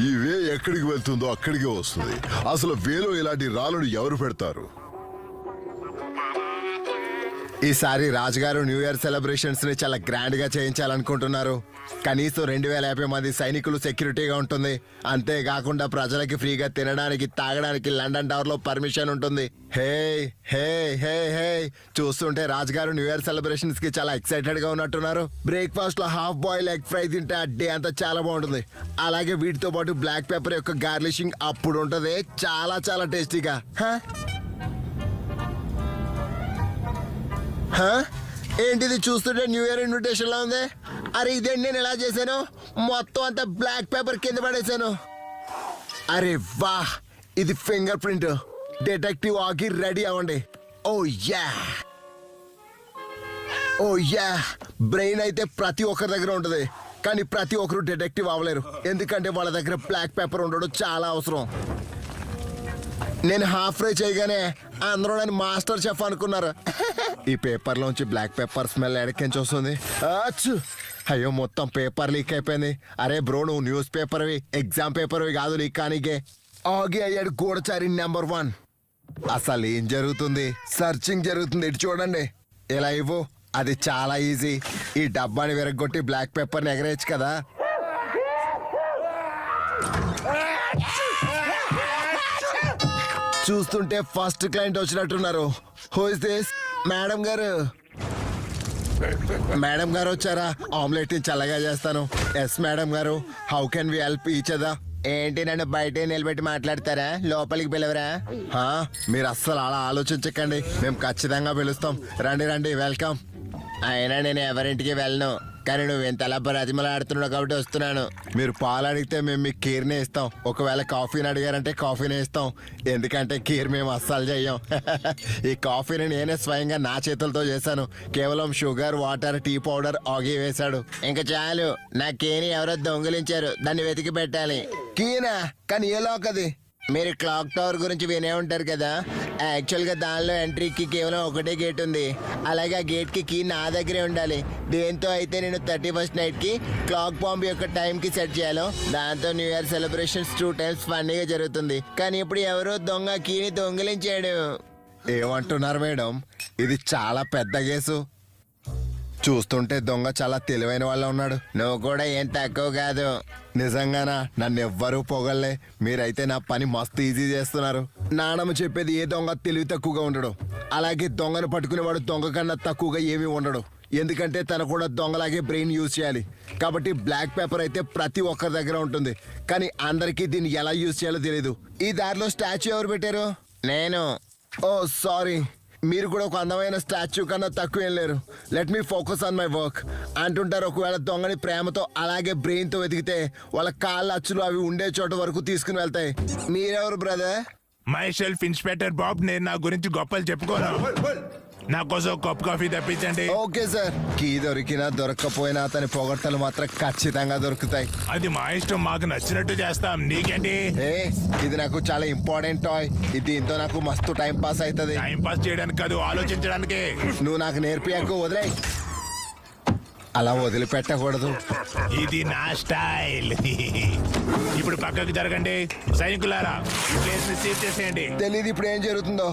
ఈ వే ఎక్కడికి వెళ్తుందో అక్కడికే వస్తుంది. అసలు వేలో ఇలాంటి రాళ్ళను ఎవరు పెడతారు? ఈసారి రాజుగారు న్యూ ఇయర్ సెలబ్రేషన్స్ ని చాలా గ్రాండ్ గా చేయించాలనుకుంటున్నారు. కనీసం 2050 మంది సైనికులు సెక్యూరిటీగా ఉంటుంది. అంతేకాకుండా ప్రజలకి ఫ్రీగా తినడానికి తాగడానికి లండన్ టవర్ లో పర్మిషన్ ఉంటుంది. హే హే హే హే, చూస్తుంటే రాజుగారు న్యూ ఇయర్ సెలబ్రేషన్స్ కి చాలా ఎక్సైటెడ్ గా ఉన్నట్టున్నారు. బ్రేక్ఫాస్ట్ లో హాఫ్ బాయిల్ ఎగ్ ఫ్రై తింటే ఆ డే అంతా చాలా బాగుంటుంది. అలాగే వీటితో పాటు బ్లాక్ పెప్పర్ యొక్క గార్లిషింగ్ అప్పుడు ఉంటది, చాలా చాలా టేస్టీగా. ఏంటిది చూస్తుంటే న్యూ ఇయర్ ఇన్విటేషన్ లా ఉంది? అరే, ఇదేంటి నేను ఎలా చేశాను? మొత్తం అంతా బ్లాక్ పేపర్ కింద పడేశాను. అరే వాహ్, ఇది ఫింగర్ ప్రింట్. డిటెక్టివ్ ఆగి రెడీ అవ్వండి. ఓ యా, ఓ యా. బ్రెయిన్ అయితే ప్రతి ఒక్కరి దగ్గర ఉంటుంది, కానీ ప్రతి ఒక్కరు డిటెక్టివ్ అవ్వలేరు. ఎందుకంటే వాళ్ళ దగ్గర బ్లాక్ పేపర్ ఉండడం చాలా అవసరం. నేను హాఫ్ ఫ్రై చేయగానే అందరూ నన్ను మాస్టర్ చెఫ్ అనుకున్నారు. ఈ పేపర్ లోంచి బ్లాక్ పెప్పర్ స్మెల్ ఎడకించి వస్తుంది. ఆచ్చు. అయ్యో, మొత్తం పేపర్ లీక్ అయిపోయింది. అరే బ్రో, నువ్వు న్యూస్ పేపర్వి, ఎగ్జామ్ పేపర్వి కాదు లీక్ కానీకే. ఆగి అయ్యాడు గూఢచారి నెంబర్ 1. అసలు ఏం జరుగుతుంది? సర్చింగ్ జరుగుతుంది, ఇటు చూడండి. ఇలా ఇవ్వు, అది చాలా ఈజీ. ఈ డబ్బాని విరగొట్టి బ్లాక్ పెప్పర్ని ఎగరేయచ్చు కదా. చూస్తుంటే ఫస్ట్ క్లయింట్ వచ్చినట్టున్నారు. Who is this? మేడం గారు. మేడం గారు వచ్చారా? ఆమ్లెట్ ని చల్లగా చేస్తాను. ఎస్ మేడం గారు, how can we help each other? ఏంటి, నన్ను బయట నిలబెట్టి మాట్లాడతారా? లోపలికి పిలవరా? మీరు అస్సలు అలా ఆలోచించకండి, మేము ఖచ్చితంగా పిలుస్తాం. రండి రండి, వెల్కమ్. అయినా నేను ఎవరింటికి వెళ్ళను, కానీ నువ్వు ఇంతలా బ్రతిమలాడుతున్నావు కాబట్టి వస్తున్నాను. మీరు పాలు అడిగితే మేము మీకు కీర్నే ఇస్తాం. ఒకవేళ కాఫీని అడిగారంటే కాఫీనే ఇస్తాం. ఎందుకంటే కీర్ మేము అస్సలు చెయ్యం. ఈ కాఫీని నేనే స్వయంగా నా చేతులతో చేశాను. కేవలం షుగర్, వాటర్, టీ పౌడర్ ఆగి వేశాడు. ఇంకా చాలు, నా కేని ఎవరో దొంగిలించారు, దాన్ని వెతికి పెట్టాలి. కీనా? కానీ ఏ లాక్ అది? మీరు క్లాక్ టవర్ గురించి వినే ఉంటారు కదా. యాక్చువల్గా దానిలో ఎంట్రీకి కేవలం ఒకటే గేట్ ఉంది. అలాగే ఆ గేట్కి కీ నా దగ్గరే ఉండాలి. దేంతో అయితే నేను 31st నైట్కి క్లాక్ బాంబ్ యొక్క టైంకి సెట్ చేయాలో, దాంతో న్యూ ఇయర్ సెలబ్రేషన్స్ 2 times ఫన్నీగా జరుగుతుంది. కానీ ఇప్పుడు ఎవరో దొంగ కీని దొంగిలించాడు. ఏమంటున్నారు మేడం? ఇది చాలా పెద్ద కేసు. చూస్తుంటే దొంగ చాలా తెలివైన వాళ్ళ ఉన్నాడు. నువ్వు కూడా ఏం తక్కువ కాదు. నిజంగానా? నన్ను ఎవ్వరూ పొగల్లే. మీరైతే నా పని మస్తు ఈజీ చేస్తున్నారు. నానమ్మ చెప్పేది, ఏ దొంగ తెలివి తక్కువగా ఉండడు. అలాగే దొంగను పట్టుకునేవాడు దొంగ కన్నా తక్కువగా ఏమీ ఉండడు. ఎందుకంటే తను కూడా దొంగలాగే బ్రెయిన్ యూజ్ చేయాలి. కాబట్టి బ్లాక్ పేపర్ అయితే ప్రతి ఒక్కరి దగ్గర ఉంటుంది, కానీ అందరికీ దీన్ని ఎలా యూజ్ చేయాలో తెలియదు. ఈ దారిలో స్టాచ్యూ ఎవరు పెట్టారు? నేను. ఓ సారీ, మీరు కూడా ఒక అందమైన స్టాచ్యూ కన్నా తక్కువ ఏం లేరు. Let me focus on my work అంటుంటారు. ఒకవేళ దొంగని ప్రేమతో అలాగే బ్రెయిన్ తో వెతికితే వాళ్ళ కాళ్ళ అచ్చులు అవి ఉండే చోట వరకు తీసుకుని వెళ్తాయి. మీరెవరు brother? Myself inspector Bob. నేను నా గురించి గొప్పలు చెప్పుకోరా. నా కోసం కప్ కాఫీ తెప్పించండి. Okay sir. కీ దొరికినా దొరక్కపోయినా అతని పొగడ్తలు మాత్రం ఖచ్చితంగా దొరుకుతాయి. అది మా ఇష్టం, మాకు నచ్చినట్టు చేస్తాం. నీకేంటి? ఏ ఇది నాకు చాలా ఇంపార్టెంట్ టాయ్. దీంతో నాకు మస్తు టైం పాస్ అవుతుంది. టైం పాస్ చేయడానికి కాదు, ఆలోచించడానికి. నువ్వు నాకు నేర్పియకు, వదిలే. అలా వదిలిపెట్టకూడదు. ఇది నా స్టైల్. ఇప్పుడు పక్కకు జరగండి. సైనికులారా, ఈ ప్లేస్ ని సీజ్ చేసేయండి. తెలీదు ఇప్పుడు ఏం జరుగుతుందో.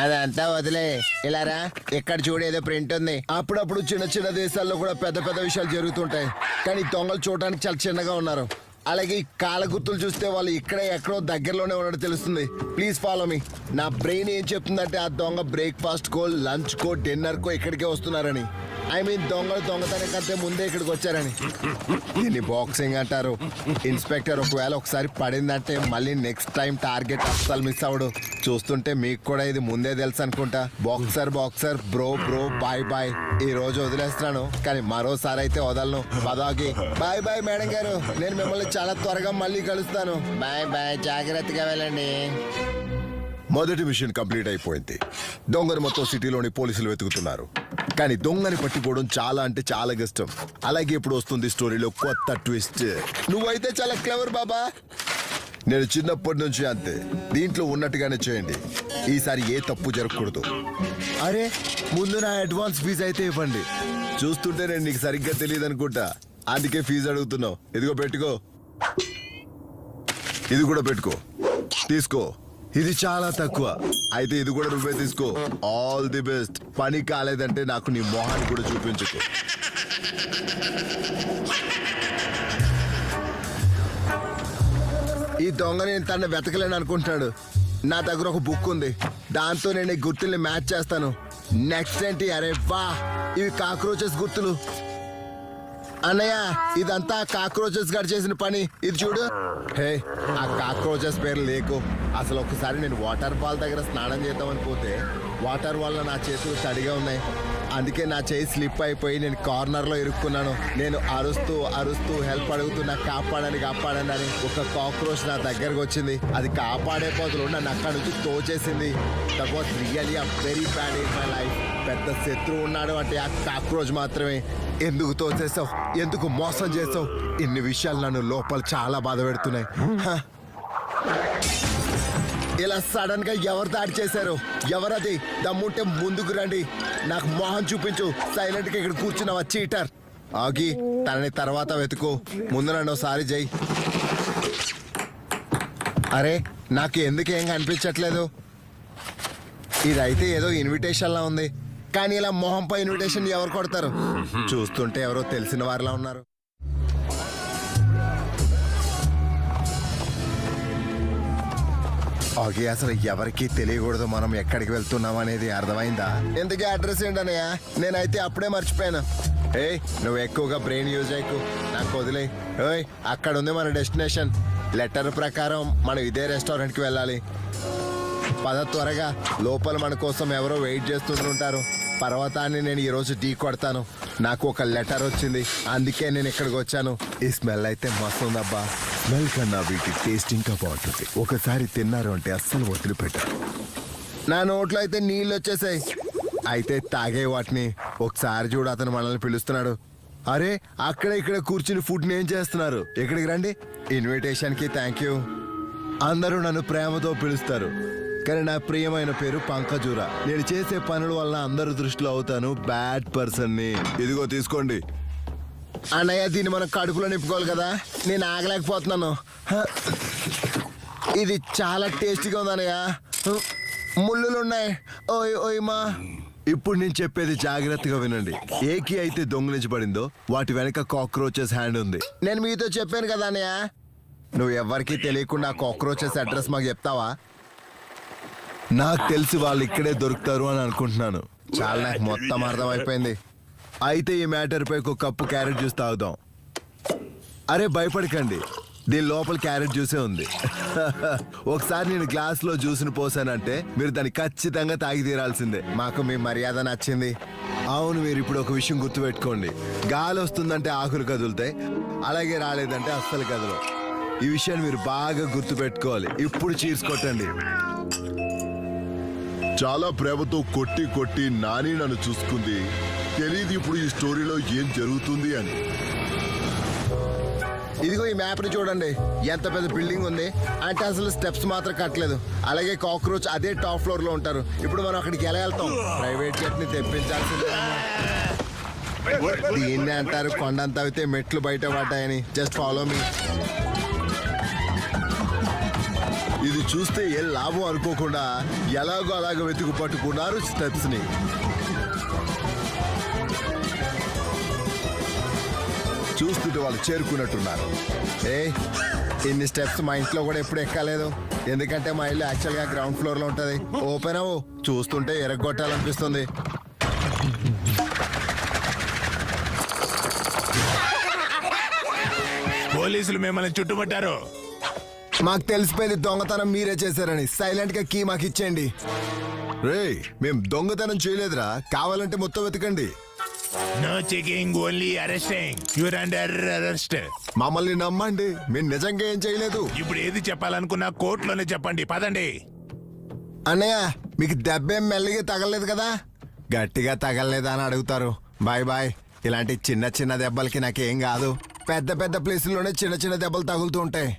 అదంతా వదిలే, ఇలారా. ఇక్కడ చూడేదో ప్రింట్ ఉంది. అప్పుడప్పుడు చిన్న చిన్న దేశాల్లో కూడా పెద్ద పెద్ద విషయాలు జరుగుతుంటాయి. కానీ దొంగలు చూడడానికి చాలా చిన్నగా ఉన్నారు. అలాగే ఈ కాళ్ళ గుర్తులు చూస్తే వాళ్ళు ఇక్కడే ఎక్కడో దగ్గరలోనే ఉన్నట్టు తెలుస్తుంది. Please follow me. నా బ్రెయిన్ ఏం చెప్తుందంటే ఆ దొంగ బ్రేక్ఫాస్ట్ కో, లంచ్ కో, డిన్నర్ కో ఇక్కడికే వస్తున్నారని. ఐ మీన్ దొంగలు దొంగతనం కంటే ముందే ఇక్కడికి వచ్చారని. దీన్ని బాక్సింగ్ అంటారు. ఇన్స్పెక్టర్ ఒకవేళ ఒకసారి పడిందంటే మళ్ళీ నెక్స్ట్ టైం టార్గెట్ అస్సలు మిస్ అవడు. చూస్తుంటే మీకు కూడా ఇది ముందే తెలుసు అనుకుంటా. Boxer boxer bro bro bye bye. ఈ రోజు వదిలేస్తున్నాను, కానీ మరోసారి అయితే వదలను. పదాకి బాయ్ బాయ్ మేడం గారు. నేను మిమ్మల్ని చాలా త్వరగా మళ్ళీ కలుస్తాను. బాయ్ బాయ్, జాగ్రత్తగా వెళ్ళండి. మొదటి మిషన్ కంప్లీట్ అయిపోయింది. దొంగను మొత్తం సిటీలోని పోలీసులు వెతుకుతున్నారు. కానీ దొంగని పట్టుకోవడం చాలా అంటే చాలా కష్టం. అలాగే ఇప్పుడు వస్తుంది స్టోరీలో కొత్త ట్విస్ట్. నువ్వైతే చాలా క్లవర్ బాబా. నేను చిన్నప్పటి నుంచి అంతే. దీంట్లో ఉన్నట్టుగానే చేయండి. ఈసారి ఏ తప్పు జరగకూడదు. అరే ముందు నా అడ్వాన్స్ ఫీజు అయితే ఇవ్వండి. చూస్తుంటే నేను నీకు సరిగ్గా తెలియదు అనుకుంటా, అందుకే ఫీజు అడుగుతున్నావు. ఇదిగో పెట్టుకో. ఇది కూడా పెట్టుకో. తీసుకో. ఇది చాలా తక్కువ. అయితే ఇది కూడా నువ్వే తీసుకో. All the best. పని కాలేదంటే నాకు నీ మొహాన్ని కూడా చూపించుకో. ఈ దొంగ నేను తన వెతకలేను అనుకుంటున్నాడు. నా దగ్గర ఒక బుక్ ఉంది, దాంతో నేను ఈ గుర్తుల్ని మ్యాచ్ చేస్తాను. నెక్స్ట్ ఏంటి? అరే వా, ఇవి కాక్రోచెస్ గుర్తులు. అన్నయ్య ఇదంతా కాక్రోచెస్ గడి చేసిన పని. ఇది చూడు. హే, ఆ కాక్రోచెస్ పేరు లేకు. అసలు ఒకసారి నేను వాటర్ ఫాల్ దగ్గర స్నానం చేద్దామని పోతే వాటర్ వల్ల నా చేతులు తడిగా ఉన్నాయి. అందుకే నా చేయి స్లిప్ అయిపోయి నేను కార్నర్లో ఇరుక్కున్నాను. నేను అరుస్తూ అరుస్తూ హెల్ప్ అడుగుతూ నాకు కాపాడని అని ఒక కాక్రోచ్ నా దగ్గరకు వచ్చింది. అది కాపాడే పోతులు నన్ను అక్కడి నుంచి తోచేసింది. That was really a very bad in my life. పెద్ద శత్రువు ఉన్నాడు అంటే ఆ కాక్రోచ్ మాత్రమే. ఎందుకు తోచేసావు? ఎందుకు మోసం చేసావు? ఇన్ని విషయాలు నన్ను లోపల చాలా బాధ పెడుతున్నాయి. ఇలా సడన్ గా ఎవరు దాడి చేశారు? ఎవరది? దమ్ముంటే ముందుకు రండి, నాకు మొహం చూపించు. సైలెంట్ గా ఇక్కడ కూర్చున్నావా చీటర్? ఆగి, తనని తర్వాత వెతుకు. ముందు నన్ను ఒకసారి చెయ్యి. అరే, నాకు ఎందుకేం కనిపించట్లేదు? ఇదైతే ఏదో ఇన్విటేషన్ లా ఉంది. కానీ ఇలా మొహంపై ఇన్విటేషన్ ఎవరు కొడతారు? చూస్తుంటే ఎవరో తెలిసిన వారిలా ఉన్నారు. ఆగి, అసలు ఎవరికీ తెలియకూడదు మనం ఎక్కడికి వెళ్తున్నాం అనేది. అర్థమైందా? ఎందుకే అడ్రస్ ఏంటనయ్యా? నేనైతే అప్పుడే మర్చిపోయాను. ఏయ్, నువ్వు ఎక్కువగా బ్రెయిన్ యూజ్ అయ్యకు. నాకు వదిలే. ఓయ్, అక్కడ ఉంది మన డెస్టినేషన్. లెటర్ ప్రకారం మనం ఇదే రెస్టారెంట్కి వెళ్ళాలి. పద త్వరగా. లోపల మన కోసం ఎవరో వెయిట్ చేస్తుంటారు. పర్వతాన్ని నేను ఈరోజు ఢీ కొడతాను. నాకు ఒక లెటర్ వచ్చింది, అందుకే నేను ఇక్కడికి వచ్చాను. ఈ స్మెల్ అయితే మస్తు ఉందబ్బా. స్మెల్ కన్నా వీటి టేస్ట్ ఇంకా బాగుంటుంది. ఒకసారి తిన్నారు అంటే అస్సలు వదిలిపెట్టారు. నా నోట్లో అయితే నీళ్ళు వచ్చేసాయి. అయితే తాగే వాటిని. ఒకసారి చూడు, అతను మనల్ని పిలుస్తున్నాడు. అరే, అక్కడ ఇక్కడ కూర్చుని ఫుడ్ ఏం చేస్తున్నారు? ఇక్కడికి రండి. ఇన్విటేషన్కి థ్యాంక్ యూ. అందరూ నన్ను ప్రేమతో పిలుస్తారు, కానీ నా ప్రియమైన పేరు పంకజురా. నేను చేసే పనుల వల్ల అందరి దృష్టిలో అవుతాను బ్యాడ్ పర్సన్ ని. ఇదిగో తీసుకోండి. అన్నయ్య దీన్ని మనం కడుపులో నింపుకోవాలి కదా, నేను ఆగలేకపోతున్నాను. ఇది చాలా టేస్టీగా ఉంది అన్నయ్య. ముళ్ళులు ఉన్నాయి. ఓయ్ ఓయ్ మా. ఇప్పుడు నేను చెప్పేది జాగ్రత్తగా వినండి. ఏకి అయితే దొంగిలించబడిందో వాటి వెనక కాక్రోచెస్ హ్యాండ్ ఉంది. నేను మీతో చెప్పాను కదా అన్నయ్య. నువ్వు ఎవరికి తెలియకుండా కాక్రోచెస్ అడ్రస్ మాకు చెప్తావా? నాకు తెలిసి వాళ్ళు ఇక్కడే దొరుకుతారు అని అనుకుంటున్నాను. చాలా, నాకు మొత్తం అర్థమైపోయింది. అయితే ఈ మ్యాటర్ పై ఒక కప్పు క్యారెట్ జ్యూస్ తాగుదాం. అరే భయపడకండి, దీని లోపల క్యారెట్ జ్యూసే ఉంది. ఒకసారి నేను గ్లాస్ లో జ్యూస్ని పోసానంటే మీరు దాన్ని ఖచ్చితంగా తాగి తీరాల్సిందే. మాకు మీ మర్యాద నచ్చింది. అవును, మీరు ఇప్పుడు ఒక విషయం గుర్తుపెట్టుకోండి. గాలి వస్తుందంటే ఆకులు కదులుతాయి, అలాగే రాలేదంటే అస్సలు కదలవు. ఈ విషయాన్ని మీరు బాగా గుర్తుపెట్టుకోవాలి. ఇప్పుడు చీర్స్ కొట్టండి. చాలా ప్రేమతో కొట్టి కొట్టి నాని నన్ను చూసుకుంది. తెలియదు ఇప్పుడు ఈ స్టోరీలో ఏం జరుగుతుంది అని. ఇదిగో ఈ మ్యాప్ ని చూడండి, ఎంత పెద్ద బిల్డింగ్ ఉంది అంటే అసలు స్టెప్స్ మాత్రం కట్టలేదు. అలాగే కాక్రోచ్ అదే టాప్ ఫ్లోర్ లో ఉంటారు. ఇప్పుడు మనం అక్కడికి ఎలా వెళ్తాం? ప్రైవేట్ జెట్ ని తెప్పించాల్సిందే. దీన్ని అంటారు కొండంత అయితే మెట్లు బయట పడ్డాయని. Just follow me. ఇది చూస్తే ఏ లాభం అనుకోకుండా ఎలాగో అలాగ వెతుకు పట్టుకున్నారు స్టెప్స్ ని. చూస్తుంటే వాళ్ళు చేరుకున్నట్టున్నారు. ఇన్ని స్టెప్స్ మా ఇంట్లో కూడా ఎప్పుడు ఎక్కలేదు. ఎందుకంటే మా ఇల్లు యాక్చువల్ గా గ్రౌండ్ ఫ్లోర్ లో ఉంటది. ఓపెన్ అవ్వు, చూస్తుంటే ఎరగొట్టాలనిపిస్తుంది. పోలీసులు మిమ్మల్ని చుట్టుముట్టారు. మాకు తెలిసిపోయింది దొంగతనం మీరే చేశారని. సైలెంట్ గా కీ మాకు ఇచ్చేయండి. రేయ్, మేం దొంగతనం చేయలేదురా, కావాలంటే మొత్తం వెతకండి. No checking, only arresting. You're under arrest. మమ్మల్ని నమ్మండి, మేము నిజంగా ఏం చేయలేదు. ఇప్పుడు ఏది చెప్పాలనుకున్నా కోర్టులోనే చెప్పండి. పదండి. అన్నయ్య, మీకు దెబ్బేం మెల్లిగా తగలలేదు కదా? గట్టిగా తగలలేదా అని అడుగుతారు. Bye bye. ఇలాంటి చిన్న చిన్న దెబ్బలకి నాకేం కాదు. పెద్ద పెద్ద ప్లేసుల్లోనే చిన్న చిన్న దెబ్బలు తగులుతూ ఉంటాయి.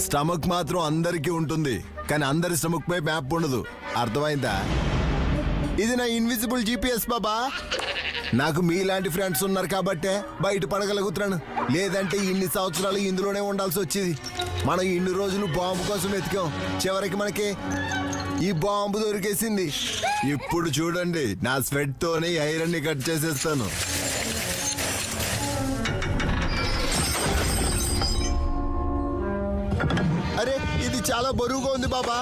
స్టమక్ మాత్రం అందరికీ ఉంటుంది, కానీ అందరి స్టమక్ పై మ్యాప్ ఉండదు. అర్థమైందా? ఇది నా ఇన్విజిబుల్ జీపీఎస్ బాబా. నాకు మీలాంటి ఫ్రెండ్స్ ఉన్నారు కాబట్టే బయట పడగలుగుతున్నాను. లేదంటే ఇన్ని సంవత్సరాలు ఇందులోనే ఉండాల్సి వచ్చేది. మనం ఇన్ని రోజులు బాంబు కోసం వెతికాం. చివరికి మనకి ఈ బాంబు దొరికేసింది. ఇప్పుడు చూడండి, నా స్వెట్ తోనే ఐరన్ ని కట్ చేసేస్తాను. అరే, ఇది చాలా బరువుగా ఉంది బాబా.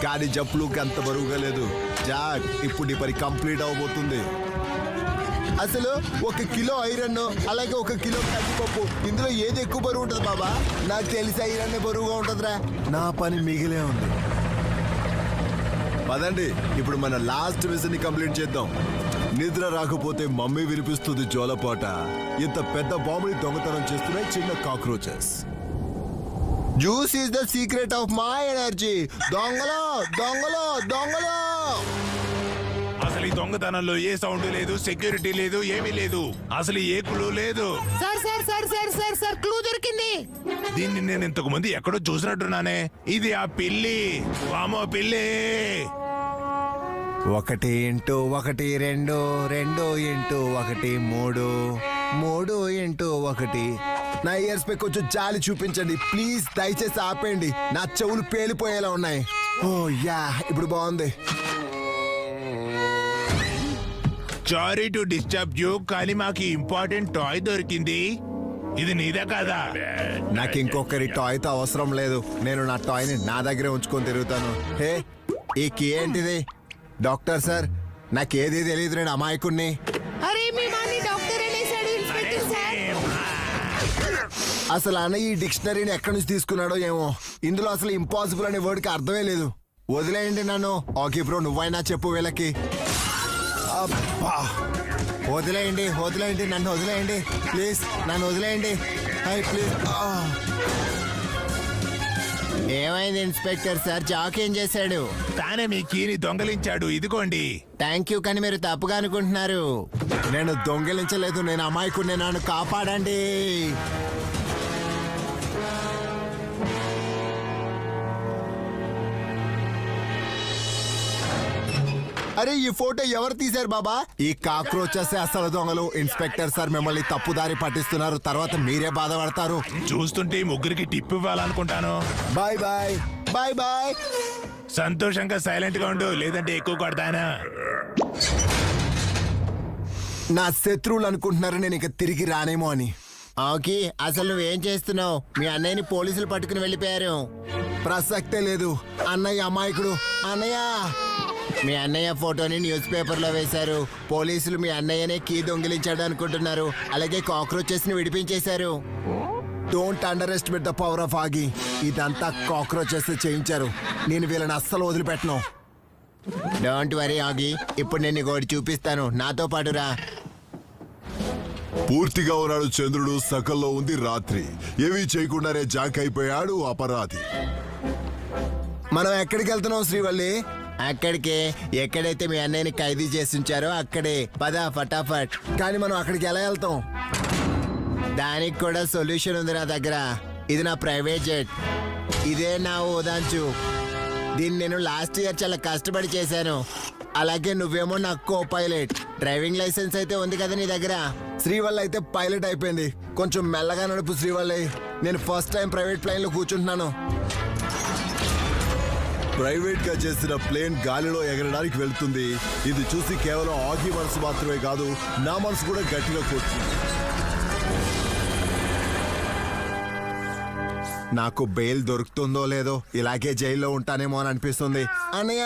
కానీ జప్పులుకి అంత బరువుగా లేదు. జాక్, ఇప్పుడు నీ పని కంప్లీట్ అవబోతుంది. అసలు 1 కిలో ఐరన్, అలాగే 1 కిలో కందిపప్పు, ఇందులో ఏది ఎక్కువ బరువు ఉంటుంది బాబా? నాకు తెలిసి ఐరన్ బరువుగా ఉంటుందిరా. నా పని మిగిలే ఉంది. పదండి, ఇప్పుడు మన లాస్ట్ మిషన్ ని కంప్లీట్ చేద్దాం. నిద్ర రాకపోతే మమ్మీ వినిపిస్తుంది జోలపాట. ఇంత పెద్ద బాంబుని దొంగతనం చేస్తున్నాయి చిన్న cockroaches. Juice is the secret of my energy. దొంగలో దొంగలో దొంగలో. అసలు ఈ దొంగతనంలో ఏ సౌండ్ లేదు, సెక్యూరిటీ లేదు, ఏమీ లేదు. అసలు ఏ క్లూ లేదు. Sir sir sir sir sir sir clue దొరికింది. దీన్ని నేను ఇంతకు ముందు ఎక్కడో చూసినట్టున్నానే. ఇది ఆ పిల్లి. వామో పిల్లి. 1 ఇంటూ 1 2, 2 ఇంటూ 1 3, 3 ఇంటూ 1. నా ఇయర్స్ పై కొంచెం జాలి చూపించండి ప్లీజ్. దయచేసి ఆపేయండి, నా చెవులు పేలిపోయేలా ఉన్నాయి. ఓ యా, ఇప్పుడు బాగుంది. సారీ టు డిస్టర్బ్ యూ, కానీ మాకు ఇంపార్టెంట్ టాయ్ దొరికింది. ఇది నీదే కదా? నాకు ఇంకొకరి టాయ్ తో అవసరం లేదు. నేను నా టాయ్ ని నా దగ్గరే ఉంచుకొని తిరుగుతాను. హే, ఈ కీ ఏంటిది? డాక్టర్ సార్, నాకేది తెలియదు, నేను అమాయకుణ్ణి. అరే, మీ మాని డాక్టర్ అనేసాడు ఇన్స్పెక్టర్ సార్. అసలు అన్న ఈ డిక్షనరీని ఎక్కడి నుంచి తీసుకున్నాడో ఏమో. ఇందులో అసలు ఇంపాసిబుల్ అనే వర్డ్కి అర్థమే లేదు. వదిలేయండి నన్ను. ఓకే బ్రో, నువ్వైనా చెప్పు వీళ్ళకి. అబ్బా, వదిలేయండి వదిలేయండి, నన్ను వదిలేయండి ప్లీజ్, నన్ను వదిలేయండి. Hi please. ఏమైంది ఇన్స్పెక్టర్ సార్? జాక్ ఏం చేశాడు? తానే మీ కీని దొంగలించాడు. ఇదిగోండి. థ్యాంక్ యూ, కానీ మీరు తప్పుగా అనుకుంటున్నారు. నేను దొంగిలించలేదు, నేను అమాయకుడిని, నన్ను కాపాడండి. అరే, ఈ ఫోటో ఎవరు తీశారు బాబా? ఈ కాక్రోచెస్ అసలు దొంగలు. ఇన్స్పెక్టర్ సార్, మిమ్మల్ని తప్పుదారి పట్టిస్తున్నారు. తర్వాత మీరే బాధపడతారు. చూస్తుంటే ఈ ముగ్గురికి టిప్ ఇవ్వాలనుకుంటాను. Bye bye bye bye. సంతోషంగా సైలెంట్ గా ఉండు, లేదంటే ఎక్కువ కొడతానా. నా శత్రువులు అనుకుంటున్నారు నేను ఇక తిరిగి రానేమో అని. ఓకే, అసలు నువ్వేం చేస్తున్నావు? మీ అన్నయ్యని పోలీసులు పట్టుకుని వెళ్ళిపోయారు. ప్రసక్తే లేదు. అన్నయ్య అమాయకుడు. అన్నయ్య, మీ అన్నయ్య ఫోటోని న్యూస్ పేపర్ లో వేశారు. పోలీసులు మీ అన్నయ్యనే కీ దొంగిలించాడు అనుకుంటున్నారు. అలాగే కాక్రోచెస్ ని విడిపించేశారు. Don't underestimate the power of ఆగి. ఇదంతా కాక్రోచెస్ చేయించారు. నేను వీళ్ళని అస్సలు వదిలిపెట్టను. డోంట్ వరీ ఆగి, ఇప్పుడు నేను నీకు చూపిస్తాను. నాతో పాటు రా. పూర్తిగా ఉన్నాడు చంద్రుడు, సకల్లో ఉంది రాత్రి. ఏమీ చేయకుండానే జాక్ అయిపోయాడు అపరాధి. మనం ఎక్కడికి వెళ్తున్నాం శ్రీవల్లి? అక్కడికే, ఎక్కడైతే మీ అన్నయ్యని ఖైదీ చేసి ఉంచారో అక్కడే. పద ఫటాఫట్. కానీ మనం అక్కడికి ఎలా వెళ్తాం? దానికి కూడా సొల్యూషన్ ఉంది నా దగ్గర. ఇది నా ప్రైవేట్ జెట్. ఇదే నా ఓదాంచు. దీన్ని నేను లాస్ట్ ఇయర్ చాలా కష్టపడి చేశాను. అలాగే నువ్వేమో నాకు కో పైలట్. డ్రైవింగ్ లైసెన్స్ అయితే ఉంది కదా నీ దగ్గర? శ్రీవల్లి అయితే పైలట్ అయిపోయింది. కొంచెం మెల్లగా నడుపు శ్రీవల్లి. నేను ఫస్ట్ టైం ప్రైవేట్ ప్లేన్ లో కూర్చుంటున్నాను. ప్రైవేట్ గా చేసిన ప్లేన్ గాలిలో ఎగరడానికి వెళ్తుంది. ఇది చూసి కేవలం ఆగి మనసు మాత్రమే కాదు, నా మనసు కూడా గట్టిగా కొడుతుంది. నాకు బెయిల్ దొరుకుతుందో లేదో, ఇలాగే జైల్లో ఉంటానేమో అని అనిపిస్తుంది. అన్నయ్య,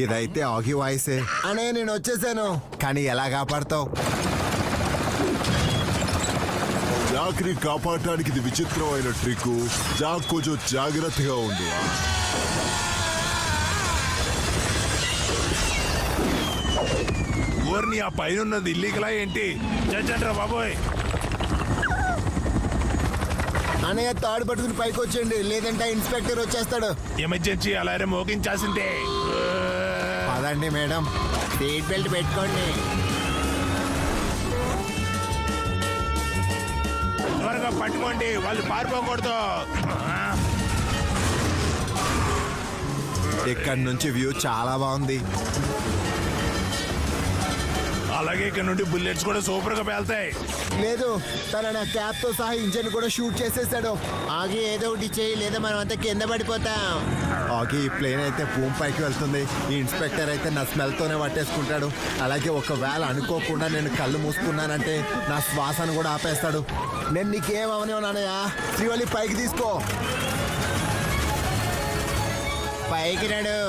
ఇదైతే ఆగి వాయిసే. అన్నయ్య నేను వచ్చేసాను. కానీ ఎలా కాపాడతావు? జాక్ని కాపాడటానికి ఇది విచిత్రమైన ట్రిక్. జాక్ కొంచెం జాగ్రత్తగా ఉండు. ఊరిని ఆ పైన ఉన్నది ఇల్లీగలా ఏంటి? చచ్చండ్రా బాబోయ్. అన్నయ్య తాడు పట్టుకుని పైకి వచ్చేయండి, లేదంటే ఇన్స్పెక్టర్ వచ్చేస్తాడు. ఎమర్జెన్సీ అలారే మోగించాల్సిందే. పదండి మేడం, సీట్ బెల్ట్ పెట్టుకోండి. త్వరగా పట్టుకోండి, వాళ్ళు పారిపోకూడదు. ఇక్కడ నుంచి వ్యూ చాలా బాగుంది. అలాగే ఇక్కడ నుండి బుల్లెట్స్ కూడా సూపర్ గా పేల్తాయి. లేదు, తన నా క్యాప్ తో సహా ఇంజన్ కూడా షూట్ చేసేసాడు. ఆగి ఏదో ఒకటి చేయి, లేదా మనం అంతా కింద పడిపోతాం. ఆగి ఈ ప్లేన్ అయితే భూమి పైకి వెళ్తుంది. ఈ ఇన్స్పెక్టర్ అయితే నా స్మెల్ తోనే పట్టేసుకుంటాడు. అలాగే ఒకవేళ అనుకోకుండా నేను కళ్ళు మూసుకున్నానంటే నా శ్వాసను కూడా ఆపేస్తాడు. నేను నీకేమవని అన్నయ్య. శ్రీవల్లి పైకి తీసుకో. పైకి నడు.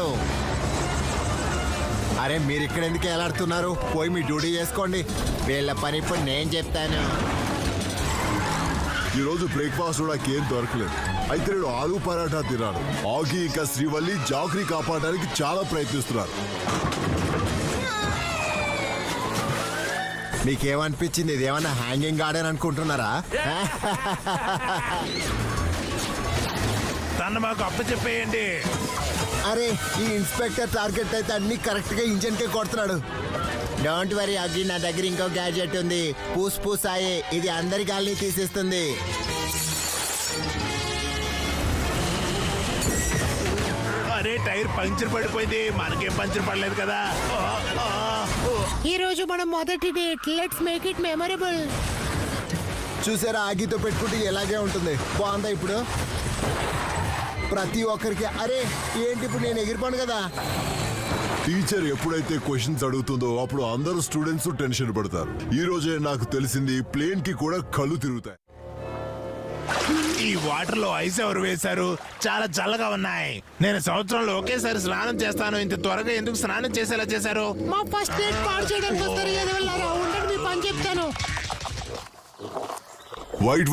అరే మీరు ఇక్కడ ఎందుకు ఎలాడుతున్నారు? పోయి మీ డ్యూటీ చేసుకోండి. వీళ్ళ పని ఇప్పుడు నేను చెప్తాను. ఈ రోజు బ్రేక్ఫాస్ట్ నాకేం దొరకలేదు. అయితే నేను ఆలు పరాఠా తిన్నాను. ఆగి ఇంకా శ్రీవల్లి జాక్ని కాపాడడానికి చాలా ప్రయత్నిస్తున్నారు. మీకేమనిపించింది? ఇదేమన్నా హ్యాంగింగ్ గార్డెన్ అనుకుంటున్నారా? తను మాకు అప్ప చెప్పేయండి. అరే, ఈ ఇన్స్పెక్టర్ టార్గెట్ అయితే అన్ని కరెక్ట్ గా ఇంజన్ కే కొడుతున్నాడు. డోంట్ వరీ అగ్గి, నా దగ్గర ఇంకో గ్యాడ్జెట్ ఉంది. పూస్ పూస్ ఆయే. ఇది అందరి గాలిని తీసేస్తుంది. అరే టైర్ పంచర్ పడిపోయింది. మనకేం పంచర్ పడలేదు కదా. ఈ రోజు మనం మొదటి date. Let's make it memorable. చూసారా, ఆగితో పెట్టుకుంటే ఎలాగే ఉంటుంది. బాగుందా ఇప్పుడు? ప్రతి ఒక్కరికి అరే ఏంటి ఇప్పుడు నేను ఎగిరిపోను కదా. టీచర్ ఎప్పుడైతే క్వశ్చన్స్ అడుగుతుందో అప్పుడు అందరూ స్టూడెంట్స్ టెన్షన్ పడతారు. ఈ రోజే నాకు తెలిసింది ప్లేన్ కి కూడా కళ్ళు తిరుగుతాయి. ఈ వాటర్ లో ఐస్ ఎవరు వేశారు? చాలా చల్లగా ఉన్నాయి. నేను సంవత్సరంలో ఒకేసారి స్నానం చేస్తాను. ఇంత త్వరగా ఎందుకు స్నానం చేసేలా చేశారు? మా ఫస్ట్ డేట్ పాడు చేయడానికి వస్తారు. ఏదో వెళ్ళారా? ఉండండి, మీ పని చెప్తాను.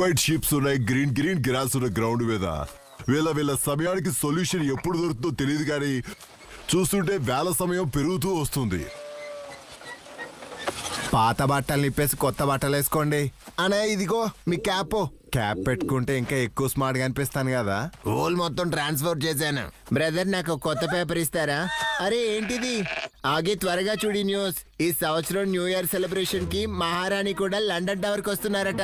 వైట్ షీప్స్ ఉన్నాయి, గ్రీన్ గ్రాస్ ఉన్న గ్రౌండ్ మీద. వీళ్ళ సమయానికి సొల్యూషన్ ఎప్పుడు దొరుకుతుందో తెలియదు, కానీ చూస్తుంటే వేల సమయం పెరుగుతూ వస్తుంది. పాత బట్టలు నిప్పేసి కొత్త బట్టలు వేసుకోండి. అనే ఇదిగో మీ క్యాప్. క్యాప్ పెట్టుకుంటే ఇంకా ఎక్కువ స్మార్ట్ గా అనిపిస్తాను కదా. రోల్ మొత్తం ట్రాన్స్ఫర్ చేశాను. బ్రదర్, నాకు కొత్త పేపర్ ఇస్తారా? అరే ఏంటిది? ఆగి త్వరగా చూడి న్యూస్. ఈ సంవత్సరం న్యూ ఇయర్ సెలబ్రేషన్ కి మహారాణి కూడా లండన్ టవర్ కి వస్తున్నారట.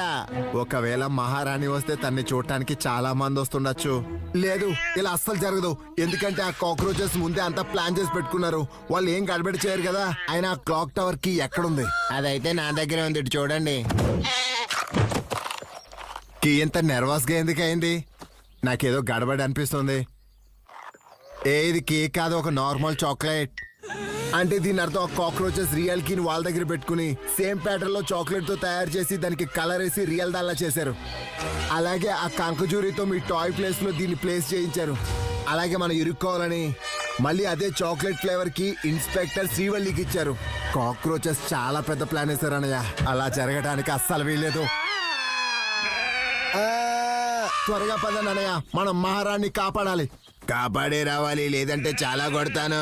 ఒకవేళ మహారాణి వస్తే తన్ని చూడటానికి చాలా మంది వస్తుండొచ్చు. లేదు, ఇలా అస్సలు జరగదు. ఎందుకంటే ఆ కాక్రోచెస్ ముందే అంతా ప్లాన్ చేసి పెట్టుకున్నారు. వాళ్ళు ఏం గడబడి చేయరు కదా. ఆయన ఆ క్లాక్ టవర్ కి ఎక్కడుంది? అదైతే నా దగ్గర ఉంది, ఇటు చూడండి. కీ ఇంత నర్వస్ గా ఎందుకు అయింది? నాకేదో గడబడి అనిపిస్తుంది. ఇది కేక్ కాదు, ఒక నార్మల్ చాక్లెట్. అంటే దీని అర్థం ఆ కాక్రోచెస్ రియల్ కి వాళ్ళ దగ్గర పెట్టుకుని సేమ్ ప్యాటర్న్ లో చాక్లెట్ తో తయారు చేసి దానికి కలర్ వేసి రియల్ దాల్లా చేశారు. అలాగే ఆ కంకజూరితో మీ టాయ్ ప్లేస్ లో దీన్ని ప్లేస్ చేయించారు. అలాగే మనం ఇరుక్కోవాలని మళ్ళీ అదే చాక్లెట్ ఫ్లేవర్ కి ఇన్స్పెక్టర్ శ్రీవల్లికి ఇచ్చారు. కాక్రోచెస్ చాలా పెద్ద ప్లాన్ వేశారన్నయ్య. అలా జరగడానికి అస్సలు వీల్లేదు. త్వరగా పదండి అన్నయ్య, మనం మహారాణి కాపాడాలి. కాపాడే రావాలి, లేదంటే చాలా కొడతాను.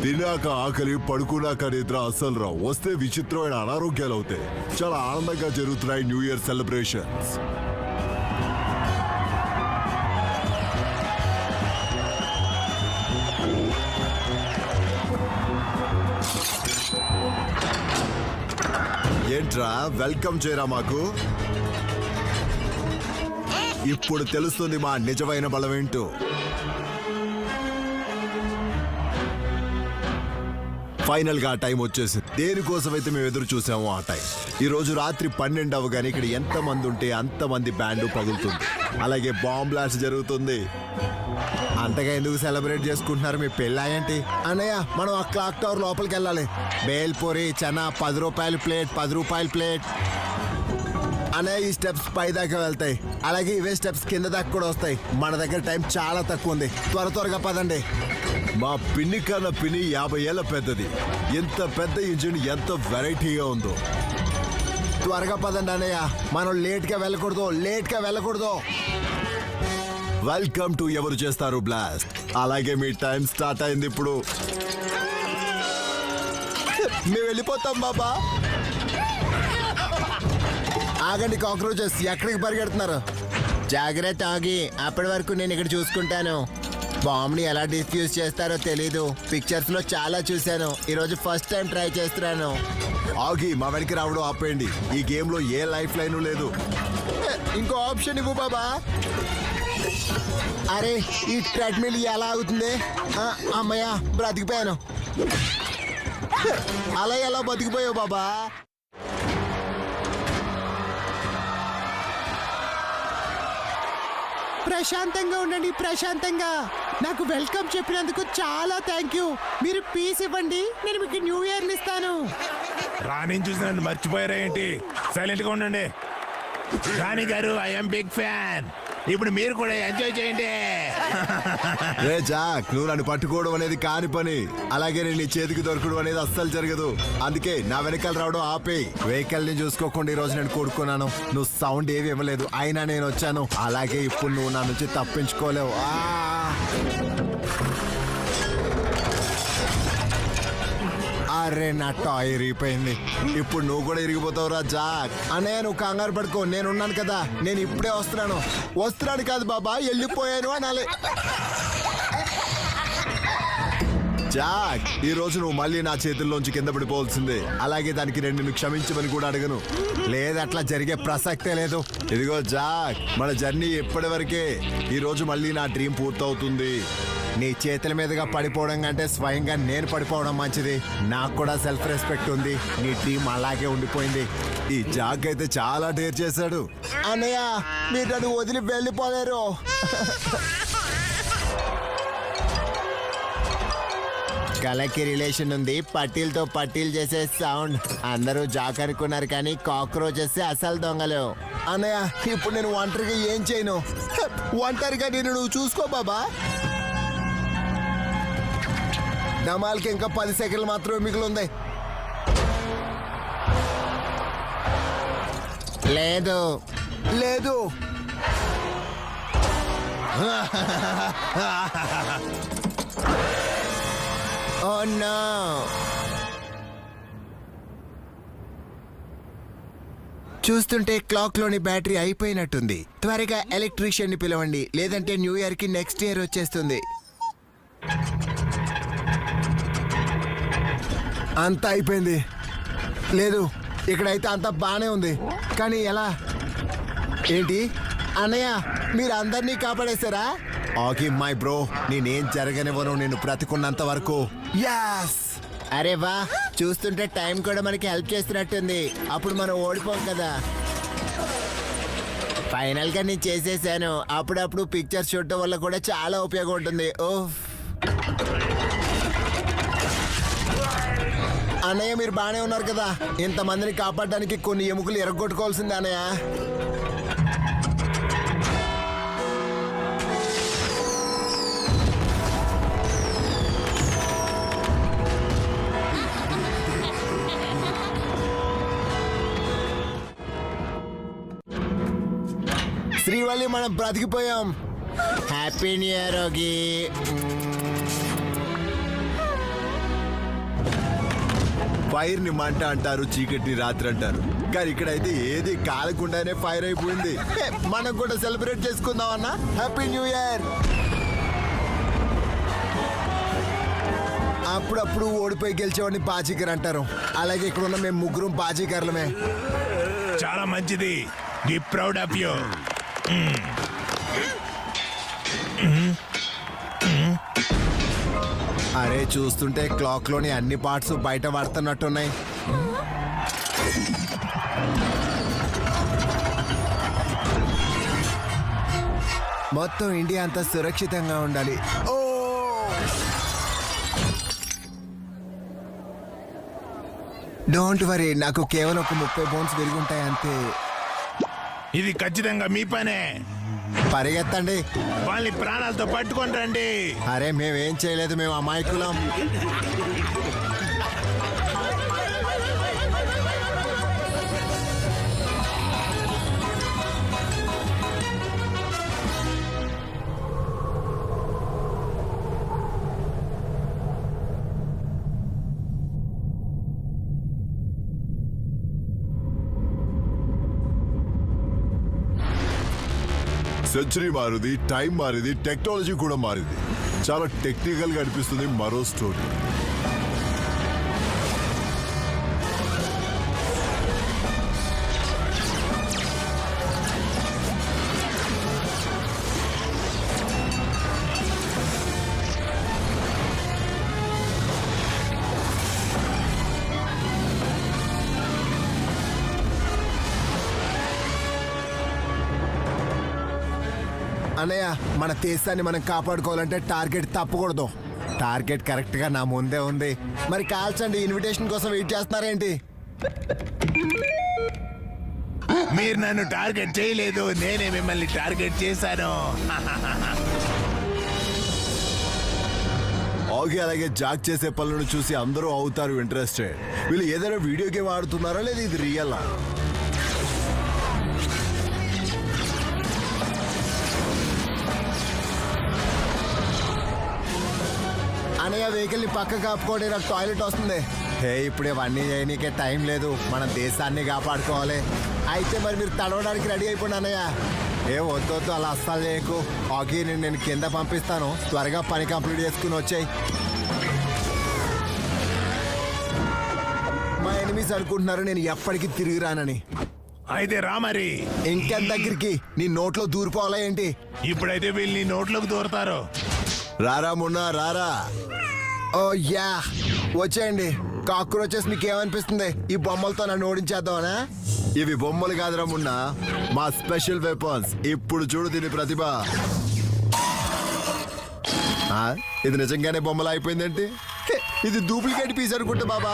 తిన్నాక ఆకలి, పడుకున్నాక నిద్ర అస్సలు రావు. వస్తే విచిత్రమైన అనారోగ్యాలు అవుతాయి. చాలా ఆనందంగా జరుగుతున్నాయి న్యూ ఇయర్ సెలబ్రేషన్స్. ఏంట్రా వెల్కమ్ చేయరా మాకు. ఇప్పుడు తెలుస్తుంది మా నిజమైన బలం ఏంటో. ఫైనల్ గా టైం వచ్చేసింది. దేనికోసమైతే మేము ఎదురు చూసామో ఆ టైం. ఈ రోజు రాత్రి 12 అవగానే ఇక్కడ ఎంత మంది ఉంటే అంతమంది బ్యాండ్ పగులుతుంది. అలాగే బాంబ్ బ్లాస్ట్ జరుగుతుంది. అంతగా ఎందుకు సెలబ్రేట్ చేసుకుంటున్నారు? మీ పెళ్ళాయంటి? అన్నయ్య మనం ఆ క్లాక్ టవర్ లోపలికి వెళ్ళాలి. బేల్పూరి చనా 10 రూపాయల ప్లేట్, 10 రూపాయల ప్లేట్. అన్నయ్య ఈ స్టెప్స్ పై దాకా వెళ్తాయి, అలాగే ఇవే స్టెప్స్ కింద దాకా కూడా వస్తాయి. మన దగ్గర టైం చాలా తక్కువ ఉంది, త్వరగా పదండి. మా పిన్ని కన్నా పిన్ని 50 ఏళ్ళ పెద్దది. ఎంత పెద్ద ఇంజిన్, ఎంత వెరైటీగా ఉందో. త్వరగా పదండి అన్నయ్య, మనం లేట్ గా వెళ్ళకూడదు. వెల్కమ్ టు ఎవరు చేస్తారు బ్లాస్ట్. అలాగే మీ టైం స్టార్ట్ అయింది ఇప్పుడు. మేము వెళ్ళిపోతాం బాబా. ఆగండి కాక్రోచెస్, ఎక్కడికి పరిగెడుతున్నారు? జాగ్రత్త ఆగి, అప్పటి వరకు నేను ఇక్కడ చూసుకుంటాను. బాంబ్ని ఎలా డిఫ్యూజ్ చేస్తారో తెలీదు. పిక్చర్స్ లో చాలా చూశాను, ఈరోజు ఫస్ట్ టైం ట్రై చేస్తున్నాను. ఆగి మా వెనక్కి రావడం ఆపేయండి. ఈ గేమ్ లో ఏ లైఫ్ లైన్ లేదు. ఇంకో ఆప్షన్ ఇవ్వు బాబా. అరే ఈ ట్రెడ్మిల్ ఎలా అవుతుంది? అమ్మయ్య బ్రతికిపోయాను. అలా ఎలా బతికిపోయావు బాబా? ప్రశాంతంగా ఉండండి, ప్రశాంతంగా. నాకు వెల్కమ్ చెప్పినందుకు చాలా థ్యాంక్ యూ. మీరు పీస్ ఇవ్వండి, నేను మీకు న్యూ ఇయర్ ఇస్తాను. రాణి చూసి నన్ను మర్చిపోయారా ఏంటి? సైలెంట్ గా ఉండండి. రాణి గారు, ఐఎమ్ బిగ్ ఫ్యాన్. ఇప్పుడు మీరు కూడా ఎంజాయ్ చేయండి. రే జాక్, నువ్వు నన్ను పట్టుకోవడం అనేది కాని పని. అలాగే నేను నీ చేతికి దొరకడం అనేది అస్సలు జరగదు. అందుకే నా వెనకాల రావడం ఆపేయి. వెహికల్ ని చూసుకోకుండా ఈ రోజు నేను కూడుకున్నాను. నువ్వు సౌండ్ ఏవి ఇవ్వలేదు, అయినా నేను వచ్చాను. అలాగే ఇప్పుడు నువ్వు నా నుంచి తప్పించుకోలేవు. అరే నా టాయ్ ఇరిగిపోయింది. ఇప్పుడు నువ్వు కూడా ఇరిగిపోతావురా జాక్. అనే నువ్వు కంగారు పడుకో, నేనున్నాను కదా. నేను ఇప్పుడే వస్తున్నాను కాదు బాబా, వెళ్ళిపోయాను అనాలి. జాక్, ఈ రోజు నువ్వు మళ్ళీ నా చేతుల్లోంచి కింద పడిపోవాల్సిందే. అలాగే దానికి నేను నిన్ను క్షమించమని కూడా అడగను. లేదు, అట్లా జరిగే ప్రసక్తే లేదు. ఇదిగో జాక్, మన జర్నీ ఎప్పటి వరకే. ఈ రోజు మళ్ళీ నా డ్రీమ్ పూర్తవుతుంది. నీ చేతుల మీదుగా పడిపోవడం కంటే స్వయంగా నేను పడిపోవడం మంచిది. నాకు కూడా సెల్ఫ్ రెస్పెక్ట్ ఉంది. నీ డ్రీమ్ అలాగే ఉండిపోయింది. ఈ జాక్ అయితే చాలా డేర్ చేశాడు. అన్నయ్య మీరు నన్ను వదిలి వెళ్ళిపోలేరు. కళకి రిలేషన్ ఉంది, పట్టీలతో పట్టీలు చేసే సౌండ్. అందరూ జాక్ అనుకున్నారు కానీ కాక్రోచెస్ అసలు దొంగలు. అన్నయ్య ఇప్పుడు నేను ఒంటరిగా ఏం చేయను. ఒంటరిగా నువ్వు చూసుకో బాబా. డమాల్కి ఇంకా 10 సెకండ్లు మాత్రమే మిగిలి ఉంది. లేదు ఓ నో. చూస్తుంటే క్లాక్ లోని బ్యాటరీ అయిపోయినట్టుంది. త్వరగా ఎలక్ట్రీషియన్ ని పిలవండి, లేదంటే న్యూ ఇయర్ కి నెక్స్ట్ ఇయర్ వచ్చేస్తుంది. అంతా అయిపోయింది. లేదు, ఇక్కడైతే అంతా బానే ఉంది, కానీ ఎలా? ఏంటి అన్నయ్య, మీరు అందరినీ కాపాడేశారా? ఆగి మై బ్రో, నేనేం జరగనివ్వను నిన్ను బ్రతికున్నంత వరకు. యాస్. అరే వా, చూస్తుంటే టైం కూడా మనకి హెల్ప్ చేస్తున్నట్టుంది. అప్పుడు మనం ఓడిపోం కదా. ఫైనల్ గా నేను చేసేసాను. అప్పుడప్పుడు పిక్చర్స్ చూడటం వల్ల కూడా చాలా ఉపయోగం ఉంటుంది. ఓహ్ అన్నయ్య మీరు బానే ఉన్నారు కదా. ఇంతమందిని కాపాడడానికి కొన్ని ఎముకలు ఎరగొట్టుకోవాల్సిందే అన్నయ్య. శ్రీవల్లి మనం బ్రతికిపోయాం. హ్యాపీ న్యూ ఇయర్ యోగి. ఫైర్ ని మంట అంటారు, చీకటిని రాత్రి అంటారు. కానీ ఇక్కడైతే ఏది కాలకుండానే ఫైర్ అయిపోయింది. మనం కూడా సెలబ్రేట్ చేసుకుందాం అన్న. Happy new year. అప్పుడప్పుడు ఓడిపోయి గెలిచేవాడిని బాజీగర్ అంటారు. అలాగే ఇక్కడ ఉన్న మేము ముగ్గురు బాజీగర్లమే. చాలా మంచిది. Be proud of you. అరే చూస్తుంటే క్లాక్ లోని అన్ని పార్ట్స్ బయట పడుతున్నట్టున్నాయి. మొత్తం ఇండియా అంతా సురక్షితంగా ఉండాలి. ఓ డోంట్ వరీ, నాకు కేవలం ఒక 30 బోన్స్ విరుగుంటాయి అంతే. ఇది ఖచ్చితంగా మీ పనే. పరిగెత్తండి. వాళ్ళని ప్రాణాలతో పట్టుకొని రండి. అరే మేమేం చేయలేదు, మేము అమాయకులం. సెంచరీ మారింది, టైం మారింది, టెక్నాలజీ కూడా మారింది. చాలా టెక్నికల్ గా అనిపిస్తుంది మరో స్టోరీ. అన్నయ్య, మన దేశాన్ని మనం కాపాడుకోవాలంటే టార్గెట్ తప్పకూడదు. టార్గెట్ కరెక్ట్ గా నా ముందే ఉంది. మరి కాల్చండి. ఇన్విటేషన్ కోసం వెయిట్ చేస్తున్నారేంటి? మీరు నన్ను టార్గెట్ చేయలేదు, నేనే మిమ్మల్ని టార్గెట్ చేశాను. ఆగి అలాగే జాక్ చేసే పనులను చూసి అందరూ అవుతారు ఇంట్రెస్టెడ్. వీళ్ళు ఏదైనా వీడియో గేమ్ ఆడుతున్నారా లేదా ఇది రియల్? అన్నయ్య, వెహికల్ ని పక్క కాపుకోండి, నాకు టాయిలెట్ వస్తుంది. హే, ఇప్పుడు ఇవన్నీ చేయనీకే టైం లేదు. మన దేశాన్ని కాపాడుకోవాలి. అయితే మరి మీరు తడవడానికి రెడీ అయిపోండి అన్నయ్య. ఏ వద్దు, అలా అస్సలు చేయకు. ఆగి, నేను కింద పంపిస్తాను. త్వరగా పని కంప్లీట్ చేసుకుని వచ్చాయి. మా ఎనిమిస్ అనుకుంటున్నారు నేను ఎప్పటికీ తిరిగి రానని. అయితే రా మరి. ఇంకెంత దగ్గరికి? నీ నోట్లో దూరిపోవాలా ఏంటి? ఇప్పుడైతే వీళ్ళు నీ నోట్లోకి దూరతారు. రారా మున్నా రారా. ఓ యా, వచ్చేయండి. కాక్రోచెస్ మీకు ఏమనిపిస్తుంది? ఈ బొమ్మలతో నన్ను ఓడించేద్దామనా? ఇవి బొమ్మలు కాదురా మున్నా, మా స్పెషల్ వెపన్స్. ఇప్పుడు చూడు దీని ప్రతిభ. ఇది నిజంగానే బొమ్మలు అయిపోయిందేంటి? ఇది డూప్లికేట్ పీస్ అనుకుంటా బాబా.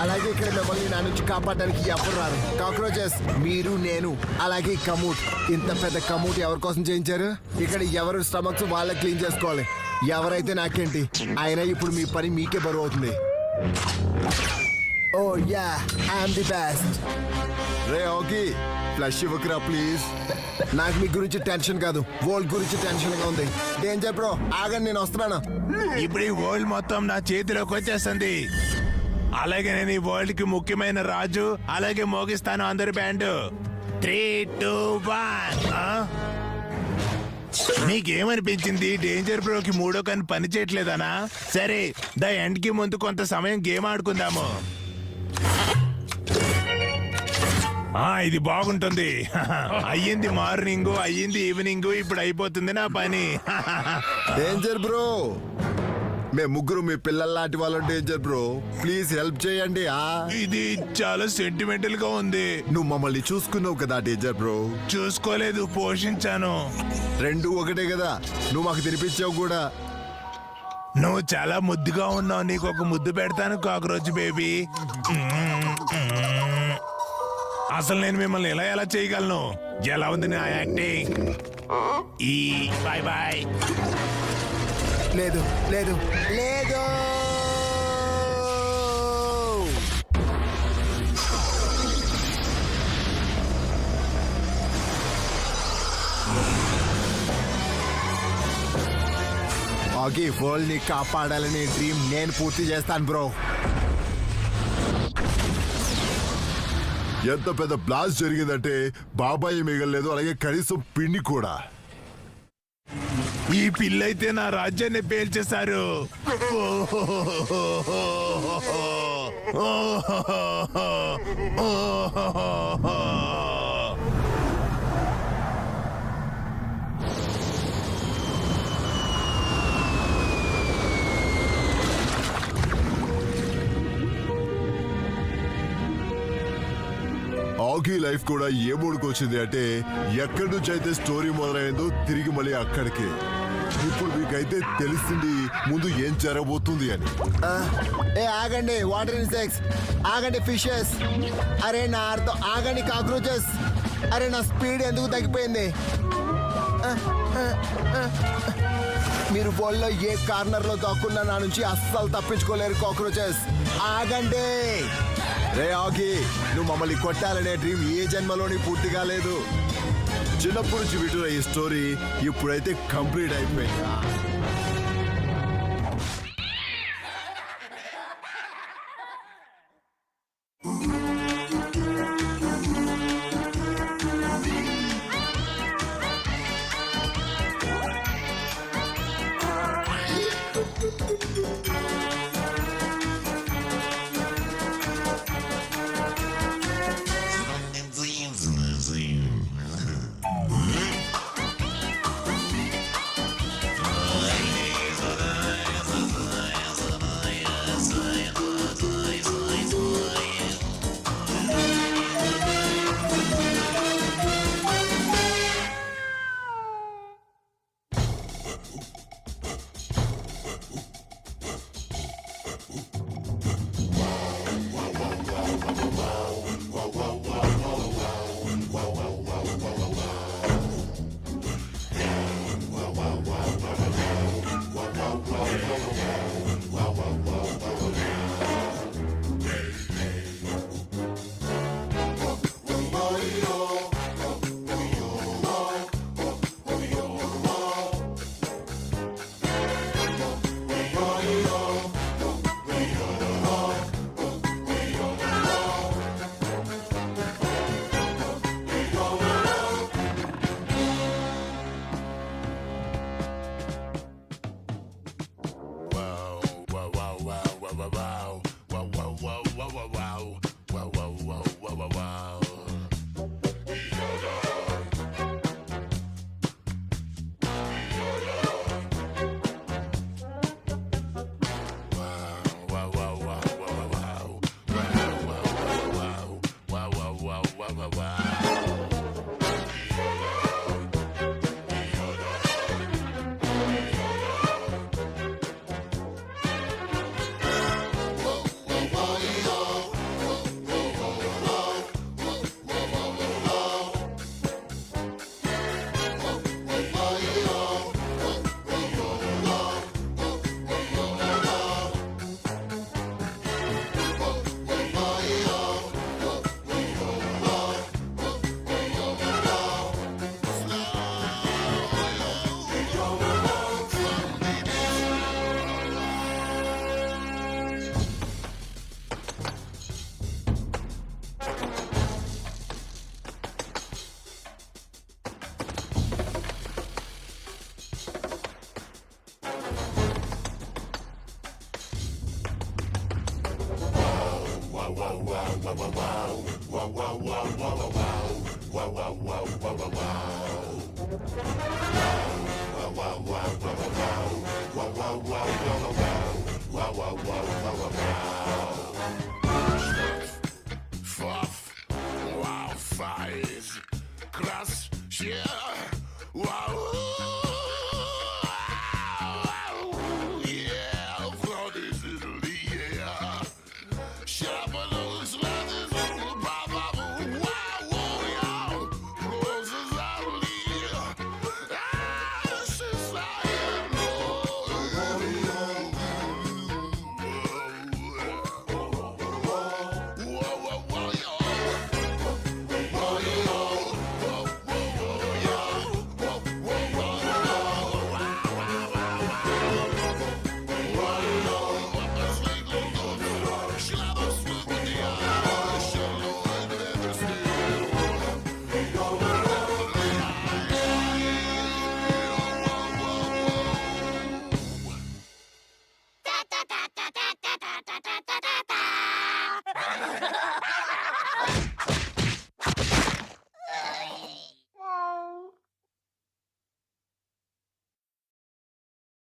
అలాగే ఇక్కడ మిమ్మల్ని నా నుంచి కాపాడడానికి ఎవరు రారు. కాక్రోచెస్, మీరు, నేను, అలాగే కమూట్. ఇంత పెద్ద కమూట్ ఎవరి కోసం చేయించారు? ఇక్కడ ఎవరు స్టమక్స్ వాళ్ళే క్లీన్ చేసుకోవాలి. ఎవరైతే నాకేంటి, అయినా ఇప్పుడు మీ పని మీకే బరువు అవుతుంది. ఓ యా, ఐఎమ్ ది బెస్ట్. రే ఆగి, ఫ్లష్ ఇవ్వకురా ప్లీజ్. నాకు మీ గురించి టెన్షన్ కాదు, వరల్డ్ గురించి టెన్షన్ గా ఉంది. డేంజర్ బ్రో, ఆగండి, నేను వస్తున్నాను. ఇప్పుడు ఈ వరల్డ్ మొత్తం నా చేతిలోకి వచ్చేస్తుంది. అలాగే నేను ఈ వరల్డ్ కి ముఖ్యమైన రాజు. అలాగే మోగిస్తాను అందరి బ్యాండ్. 3, 2, 1. నీకేమనిపించింది? డేంజర్ బ్రోకి మూడో కన్ను పని చేయట్లేదనా? సరే, ద ఎండ్ కి ముందు కొంత సమయం గేమ్ ఆడుకుందాము. ఇది బాగుంటుంది. అయ్యింది మార్నింగ్, అయ్యింది ఈవినింగ్, ఇప్పుడు అయిపోతుంది నా పని. డేంజర్ బ్రో, మేము ముగ్గురు మీ పిల్లల లాంటి వాళ్ళం. డేంజర్ బ్రో, ప్లీజ్ హెల్ప్ చేయండి. ఇది చాలా సెంటిమెంటల్ గా ఉంది. నువ్వు మమ్మల్ని చూసుకున్నావు కదా డేంజర్ బ్రో. చూసుకోలేదు, పోషించాను. రెండు ఒకటే కదా, నువ్వు మాకు తినిపించావు కూడా. నువ్వు చాలా ముద్దుగా ఉన్నావు. నీకు ఒక ముద్దు పెడతాను కాక్రోచ్ బేబీ. అసలు నేను మిమ్మల్ని ఎలా చేయగలను? ఎలా ఉంది నా యాక్టింగ్? Bye bye. లేదు లేదు లేదు. ఆగి, వరల్డ్ ని కాపాడాలని డ్రీమ్ నేను పూర్తి చేస్తాను బ్రో. ఎంత పెద్ద బ్లాస్ట్ జరిగిందంటే బాబాయ్ మిగలలేదు, అలాగే కనీసం పిండి కూడా. ఈ పిల్లైతే నా రాజ్యాన్ని పేల్చేశారు. ఆగి లైఫ్ కూడా ఏ మూడుకు వచ్చింది అంటే ఎక్కడి నుంచి అయితే స్టోరీ మొదలైందో తిరిగి మళ్ళీ అక్కడికే. ఇప్పుడు మీకైతే తెలిసింది ముందు ఏం జరగబోతుంది అని. ఏ ఆగండి వాటర్ ఇన్సెక్ట్స్, ఆగండి ఫిషెస్, అరే నా అర్థం ఆగండి కాక్రోచెస్, అరే నా స్పీడ్ ఎందుకు తగ్గిపోయింది? మీరు వరల్డ్లో ఏ కార్నర్ లో దాక్కున్నా నా నుంచి అస్సలు తప్పించుకోలేరు కాక్రోచెస్. ఆగండి. రే ఆగి, నువ్వు మమ్మల్ని కొట్టాలనే డ్రీమ్ ఏ జన్మలోని పూర్తి కాలేదు. చిన్నప్పటి నుంచి వింటున్న ఈ స్టోరీ ఇప్పుడైతే కంప్లీట్ అయిపోయింది. Wow.